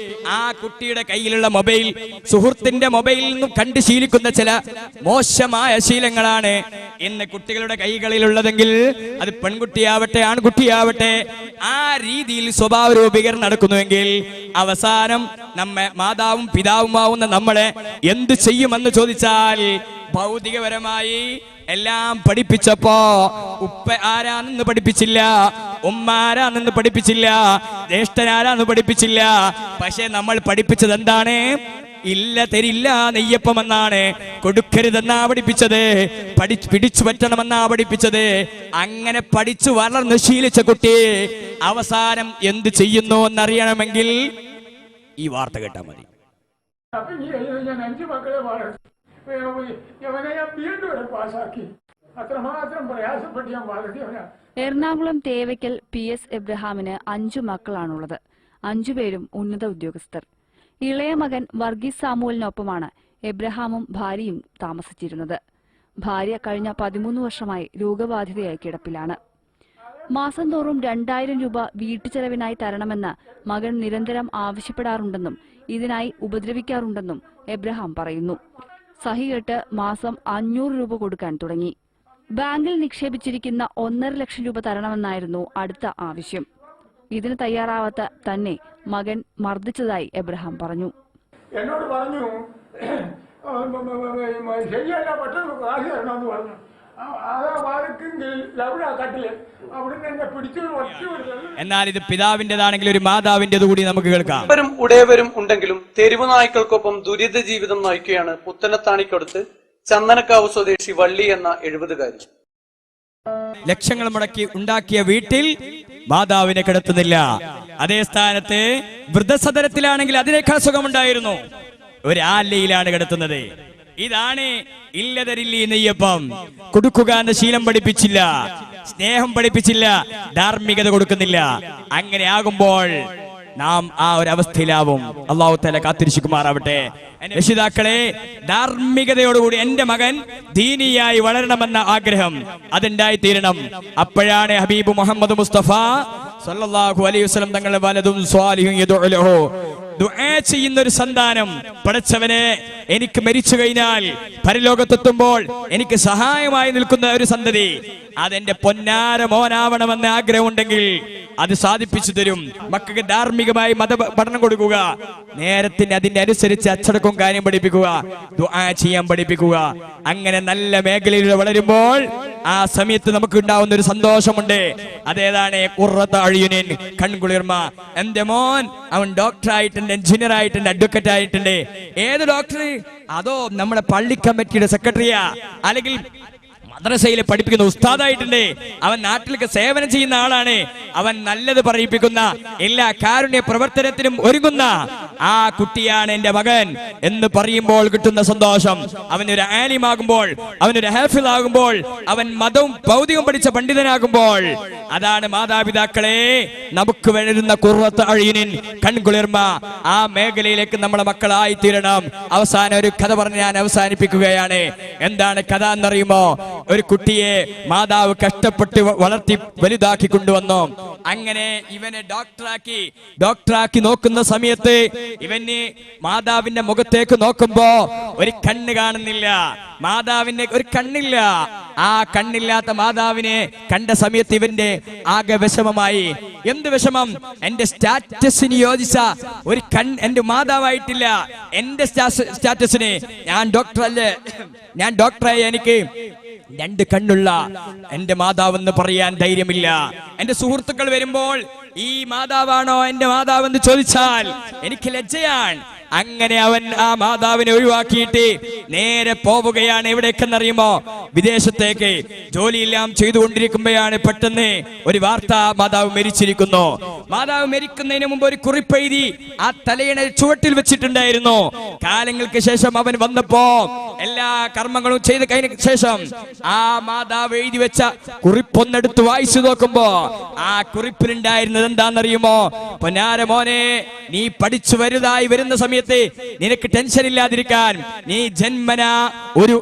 ആ കുട്ടിയുടെ കയ്യിലുള്ള മൊബൈൽ, സുഹൃത്തിന്റെ മൊബൈലിൽ നിന്നും കണ്ട് ശീലിക്കുന്ന ചില മോശമായ ശീലങ്ങളാണ് ഇന്ന് കുട്ടികളുടെ കൈകളിലുള്ളതെങ്കിൽ, അത് പെൺകുട്ടിയാവട്ടെ ആൺകുട്ടിയാവട്ടെ, ആ രീതിയിൽ സ്വഭാവ രൂപീകരണം നടക്കുന്നുവെങ്കിൽ അവസാനം നമ്മെ മാതാവും പിതാവുമാവുന്ന നമ്മളെ എന്ത് ചെയ്യുമെന്ന് ചോദിച്ചാൽ, ഭൗതികപരമായി എല്ലാം പഠിപ്പിച്ചപ്പോ ഉപ്പ ആരാണെന്ന് പഠിപ്പിച്ചില്ല, ഉമ്മ ആരാണെന്ന് പഠിപ്പിച്ചില്ല, ജ്യേഷ്ഠനാരാന്ന് പഠിപ്പിച്ചില്ല. പക്ഷെ നമ്മൾ പഠിപ്പിച്ചത് എന്താണ്? ഇല്ല തരില്ല നെയ്യപ്പം എന്നാണ്. കൊടുക്കരുതെന്നാ പഠിപ്പിച്ചത്, പിടിച്ചു പറ്റണമെന്നാ പഠിപ്പിച്ചത്. അങ്ങനെ പഠിച്ചു വളർന്ന് ശീലിച്ച കുട്ടി അവസാനം എന്ത് ചെയ്യുന്നു എന്നറിയണമെങ്കിൽ ഈ വാർത്ത കേട്ടാ മതി. ഞാൻ 5 മക്കളെ വളർത്തി, ഞാൻ വീണ്ടും വരെ പാസ്സാക്കി. അത്രമാത്രം പ്രയാസപ്പെട്ട് ഞാൻ വളർത്തിയവനാ. എറണാകുളം തേവയ്ക്കൽ PS എബ്രഹാമിന് 5 മക്കളാണുള്ളത്. 5 പേരും ഉന്നത ഉദ്യോഗസ്ഥർ. ഇളയ മകൻ വർഗീസ് സാമുവലിനൊപ്പമാണ് എബ്രഹാമും ഭാര്യയും താമസിച്ചിരുന്നത്. ഭാര്യ കഴിഞ്ഞ 13 വർഷമായി രോഗബാധിതയായി കിടപ്പിലാണ്. മാസം തോറും 2000 രൂപ വീട്ടുചെലവിനായി തരണമെന്ന് മകൻ നിരന്തരം ആവശ്യപ്പെടാറുണ്ടെന്നും ഇതിനായി ഉപദ്രവിക്കാറുണ്ടെന്നും എബ്രഹാം പറയുന്നു. സഹികെട്ട് മാസം 500 രൂപ കൊടുക്കാൻ തുടങ്ങി. ബാങ്കിൽ നിക്ഷേപിച്ചിരിക്കുന്ന 1.5 ലക്ഷം രൂപ തരണമെന്നായിരുന്നു അടുത്ത ആവശ്യം. ഇതിന് തയ്യാറാവാത്ത തന്നെ മകൻ മർദ്ദിച്ചതായി എബ്രഹാം പറഞ്ഞു. എന്നോട് പറഞ്ഞു, ശരിയല്ല, പെട്ടെന്ന് കാശ് തരണമെന്ന് പറഞ്ഞു. എന്നാൽ ഇത് പിതാവിന്റേതാണെങ്കിൽ ഒരു മാതാവിന്റേത് കൂടി നമുക്ക് കേൾക്കാം. ഉടയവരും ഉണ്ടെങ്കിലും തെരുവ് നായ്ക്കൾക്കൊപ്പം ദുരിത ജീവിതം നയിക്കുകയാണ് പുത്തനത്താണിക്കടുത്ത് ചന്ദനക്കാവ് സ്വദേശി വള്ളി എന്ന 70-കാരി. ലക്ഷങ്ങൾ മുടക്കി ഉണ്ടാക്കിയ വീട്ടിൽ മാതാവിനെ കിടത്തുന്നില്ല. അതേ സ്ഥാനത്ത് വൃദ്ധസദനത്തിലാണെങ്കിൽ അതിനേക്കാൾ സുഖമുണ്ടായിരുന്നു. ഒരു ആലയിലാണ് കിടത്തുന്നത്. ഇതാണ് ഇല്ലതരില്ലി നെയ്യപ്പം. കൊടുക്കുക എന്ന ശീലം പഠിപ്പിച്ചില്ല, സ്നേഹം പഠിപ്പിച്ചില്ല, ധാർമ്മികത കൊടുക്കുന്നില്ല. അങ്ങനെ ആകുമ്പോൾ നാം ആ ഒരു അവസ്ഥയിലാവും. അള്ളാഹു തആല കാത്തിരക്ഷിക്കുമാറാവട്ടെ. രക്ഷിതാക്കളെ, ധാർമ്മികതയോടുകൂടി എന്റെ മകൻ ദീനിയായി വളരണമെന്ന ആഗ്രഹം അതുണ്ടായി തീരണം. അപ്പോഴാണ് ഹബീബ് മുഹമ്മദ് മുസ്തഫ സല്ലല്ലാഹു അലൈഹി വസല്ലം തങ്ങളുടെ വലതും സ്വാലിഹും യദഉ ലഹു, ദുആ ചെയ്യുന്ന ഒരു സന്താനം. പടച്ചവനെ, എനിക്ക് മരിച്ചു കഴിഞ്ഞാൽ പരലോകത്തെത്തുമ്പോൾ എനിക്ക് സഹായമായി നിൽക്കുന്ന ഒരു സന്തതി, അതെന്റെ പൊന്നാര മോനാവണമെന്ന് ആഗ്രഹമുണ്ടെങ്കിൽ അത് സാധിപ്പിച്ചു തരും. മക്കൾക്ക് ധാർമ്മികമായി മത പഠനം കൊടുക്കുക, നേരത്തിന് അതിന്റെ അനുസരിച്ച് അച്ചടക്കവും കാര്യം പഠിപ്പിക്കുക, ദുആ ചെയ്യാൻ പഠിപ്പിക്കുക. അങ്ങനെ നല്ല മേഖലയിൽ വളരുമ്പോൾ ആ സമയത്ത് നമുക്ക് ഉണ്ടാവുന്ന ഒരു സന്തോഷമുണ്ട്. അതേതാണ്? ഖുർറത അഴ്യുനിൻ, കൺകുളിർമ. എന്റെ മോൻ അവൻ ഡോക്ടറായിട്ടുണ്ട്, എഞ്ചിനീയർ ആയിട്ടുണ്ട്, അഡ്വക്കേറ്റ് ആയിട്ടുണ്ട്. ഏത് ഡോക്ടർ? അതോ നമ്മുടെ പള്ളി കമ്മിറ്റിയുടെ സെക്രട്ടറിയാ, അല്ലെങ്കിൽ മദ്രസയിൽ പഠിപ്പിക്കുന്ന ഉസ്താദായിട്ടുണ്ട്, അവൻ നാട്ടിലേക്ക് സേവനം ചെയ്യുന്ന ആളാണ്, അവൻ നല്ലത് പറയിപ്പിക്കുന്ന എല്ലാ കാരുണ്യ പ്രവർത്തനത്തിനും ഒരുങ്ങുന്ന ആ കുട്ടിയാണ് എന്റെ മകൻ എന്ന് പറയുമ്പോൾ കിട്ടുന്ന സന്തോഷം. അവനൊരു ആലിമാകുമ്പോൾ, അവനൊരു ഹാഫിളാകുമ്പോൾ, അവൻ മതവും ഭൗതികവും പഠിച്ച പണ്ഡിതനാകുമ്പോൾ, അതാണ് മാതാപിതാക്കളെ നമുക്ക് വരുന്ന ഖുർറത്ത് അഴ്യുനിൻ, കൺകുളിർമ. ആ മേഖലയിലേക്ക് നമ്മുടെ മക്കളായി തീരണം. അവസാനം ഒരു കഥ പറഞ്ഞ് ഞാൻ അവസാനിപ്പിക്കുകയാണ്. എന്താണ് കഥ എന്നറിയുമോ? ഒരു കുട്ടിയെ മാതാവ് കഷ്ടപ്പെട്ട് വളർത്തി വലുതാക്കി കൊണ്ടുവന്നു. അങ്ങനെ ഇവനെ ഡോക്ടറാക്കി നോക്കുന്ന സമയത്ത് ഇവന് മാതാവിന്റെ മുഖത്തേക്ക് നോക്കുമ്പോ ഒരു കണ്ണ് കാണുന്നില്ല, മാതാവിന്റെ ഒരു കണ്ണില്ല. ആ കണ്ണില്ലാത്ത മാതാവിനെ കണ്ട സമയത്ത് ഇവന്റെ ആകെ വിഷമമായി. എന്ത് വിഷമം? എന്റെ സ്റ്റാറ്റസിന് യോജിച്ച ഒരു എന്റെ മാതാവായിട്ടില്ല. എന്റെ സ്റ്റാറ്റസിന് ഞാൻ ഡോക്ടറല്ലേ, ഞാൻ ഡോക്ടറായി എനിക്ക് 2 കണ്ണുള്ള എന്റെ മാതാവെന്ന് പറയാൻ ധൈര്യമില്ല. എന്റെ സുഹൃത്തുക്കൾ വരുമ്പോൾ ഈ മാതാവാണോ എന്റെ മാതാവെന്ന് ചോദിച്ചാൽ എനിക്ക് ലജ്ജയാണ്. അങ്ങനെ അവൻ ആ മാതാവിനെ ഒഴിവാക്കിയിട്ട് നേരെ പോവുകയാണ്. എവിടേക്കെന്നറിയുമോ? വിദേശത്തേക്ക്. ജോലിയെല്ലാം ചെയ്തുകൊണ്ടിരിക്കുമ്പോഴാണ് പെട്ടെന്ന് ഒരു വാർത്ത, മാതാവ് മരിച്ചിരിക്കുന്നു. മാതാവ് മരിക്കുന്നതിന് മുമ്പ് ഒരു കുറിപ്പ് എഴുതി ആ തലയിണ ചുവട്ടിൽ വെച്ചിട്ടുണ്ടായിരുന്നു. കാലങ്ങൾക്ക് ശേഷം അവൻ വന്നപ്പോ എല്ലാ കർമ്മങ്ങളും ചെയ്ത് കഴിഞ്ഞ ശേഷം ആ മാതാവ് എഴുതി വെച്ച കുറിപ്പൊന്നെടുത്ത് വായിച്ചു നോക്കുമ്പോ ആ കുറിപ്പിലുണ്ടായിരുന്നത് എന്താണെന്നറിയുമോ? പൊന്നാര മോനെ, നീ പഠിച്ചു വലുതായി വരുന്ന സമയത്ത് നിനക്ക് ടെൻഷൻ ഇല്ലാതിരിക്കാൻ നീ ജന്മന ഒരു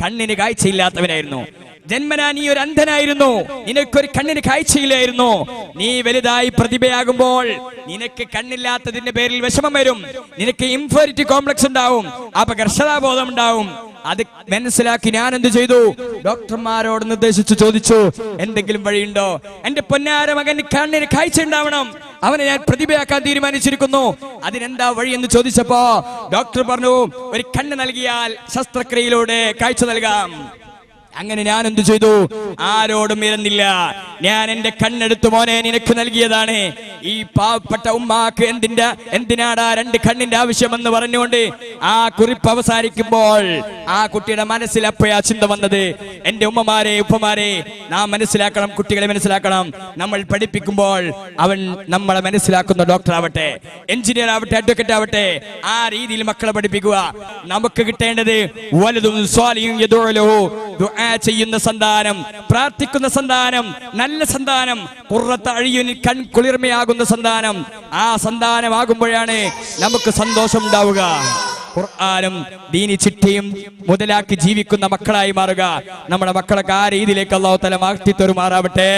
കണ്ണിന് കാഴ്ചയില്ലാത്തവനായിരുന്നു. ജന്മനാ നീ ഒരു അന്ധനായിരുന്നു, നിനക്കൊരു കണ്ണിന് കാഴ്ചയില്ലായിരുന്നു. നീ വലുതായി പ്രതിഭയാകുമ്പോൾ നിനക്ക് കണ്ണില്ലാത്തതിന്റെ പേരിൽ വിഷമം വരും, നിനക്ക് ഇൻഫീരിയോറിറ്റി കോംപ്ലക്സ് ഉണ്ടാവും, അപകർഷതാബോധം ഉണ്ടാവും. അത് മനസ്സിലാക്കി ഞാൻ എന്ത് ചെയ്തു? ഡോക്ടർമാരോട് നിർദ്ദേശിച്ചു ചോദിച്ചു, എന്തെങ്കിലും വഴിയുണ്ടോ? എന്റെ പൊന്നാര മകന് കണ്ണിന് കാഴ്ച ഉണ്ടാവണം, അവനെ ഞാൻ പ്രതിഭയാക്കാൻ തീരുമാനിച്ചിരിക്കുന്നു, അതിനെന്താ വഴി എന്ന് ചോദിച്ചപ്പോ ഡോക്ടർ പറഞ്ഞു, ഒരു കണ്ണ് നൽകിയാൽ ശസ്ത്രക്രിയയിലൂടെ കാഴ്ച നൽകാം. അങ്ങനെ ഞാൻ എന്തു ചെയ്തു? ആരോടും ഇരുന്നില്ല. ഞാൻ എന്റെ കണ്ണെടുത്തു മോനെ നിനക്ക് നൽകിയതാണ്. ഈ പാവപ്പെട്ട ഉമ്മാക്ക് എന്തിനാടാ 2 കണ്ണിന്റെ ആവശ്യമെന്ന് പറഞ്ഞുകൊണ്ട് ആ കുറിപ്പ് അവസാനിക്കുമ്പോൾ ആ കുട്ടിയുടെ മനസ്സിൽ അപ്പോഴാ ചിന്ത വന്നത്, എന്റെ ഉമ്മമാരെ ഉപ്പമാരെ നാം മനസ്സിലാക്കണം, കുട്ടികളെ മനസ്സിലാക്കണം. നമ്മൾ പഠിപ്പിക്കുമ്പോൾ അവൻ നമ്മളെ മനസ്സിലാക്കുന്ന ഡോക്ടർ ആവട്ടെ, എഞ്ചിനീയർ ആവട്ടെ, അഡ്വക്കേറ്റ് ആവട്ടെ, ആ രീതിയിൽ മക്കളെ പഠിപ്പിക്കുക. നമുക്ക് കിട്ടേണ്ടത് വലതും സ്വാലിഹും യദഉ ലഹു, ദുആ ചെയ്യുന്ന സന്താനം, പ്രാർത്ഥിക്കുന്ന സന്താനം, നല്ല സന്താനം, ഖുർറത്ത് അഴ്യുനിൻ, കൺകുളിർമയാകുന്ന സന്താനം. ആ സന്താനമാകുമ്പോഴാണ് നമുക്ക് സന്തോഷം ഉണ്ടാവുക. ഖുർആനും ദീനി ചിട്ടയും മുതലാക്കി ജീവിക്കുന്ന മക്കളായി മാറുക. നമ്മുടെ മക്കളൊക്കെ ആ രീതിയിലേക്ക് അല്ലാഹു തആല മാറ്റി തരുമാറാവട്ടെ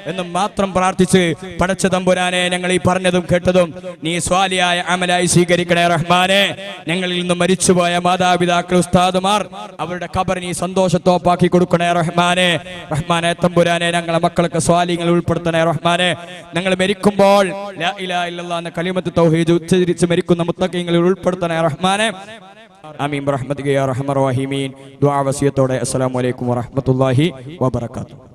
എന്ന് മാത്രം പ്രാർത്ഥിച്ച്, പടച്ച തമ്പുരാനെ, ഞങ്ങൾ ഈ പറഞ്ഞതും കേട്ടതും നീ സ്വാലിയായ അമലായി സ്വീകരിക്കണേ റഹ്മാനെ. ഞങ്ങളിൽ നിന്നും മരിച്ചുപോയ മാതാപിതാക്കൾ, ഉസ്താദുമാർ, അവരുടെ ഖബർ നീ സന്തോഷത്തോപ്പാക്കി കൊടുക്കണേ റഹ്മാനെ. റഹ്മാനെ തമ്പുരാനെ, ഞങ്ങളെ മക്കളൊക്കെ സ്വാലിഹ്യങ്ങളിൽ ഉൾപ്പെടുത്തണേ റഹ്മാനെ. ഞങ്ങൾ മരിക്കുമ്പോൾ ലാ ഇലാഹ ഇല്ലല്ലാഹ് എന്ന കലിമത്ത് തൗഹീദ് ഉച്ചരിച്ച് മരിക്കുന്ന മുത്തഖീങ്ങളിൽ ഉൾപ്പെടുത്തണേ റഹ്മാനെ. ആമീൻ ബിറഹ്മതിക യാ അർഹമർ റഹീമീൻ. ദുആ വസിയത്തോടെ അസ്സലാമു അലൈക്കും വറഹ്മത്തുള്ളാഹി വബറകാതുഹു.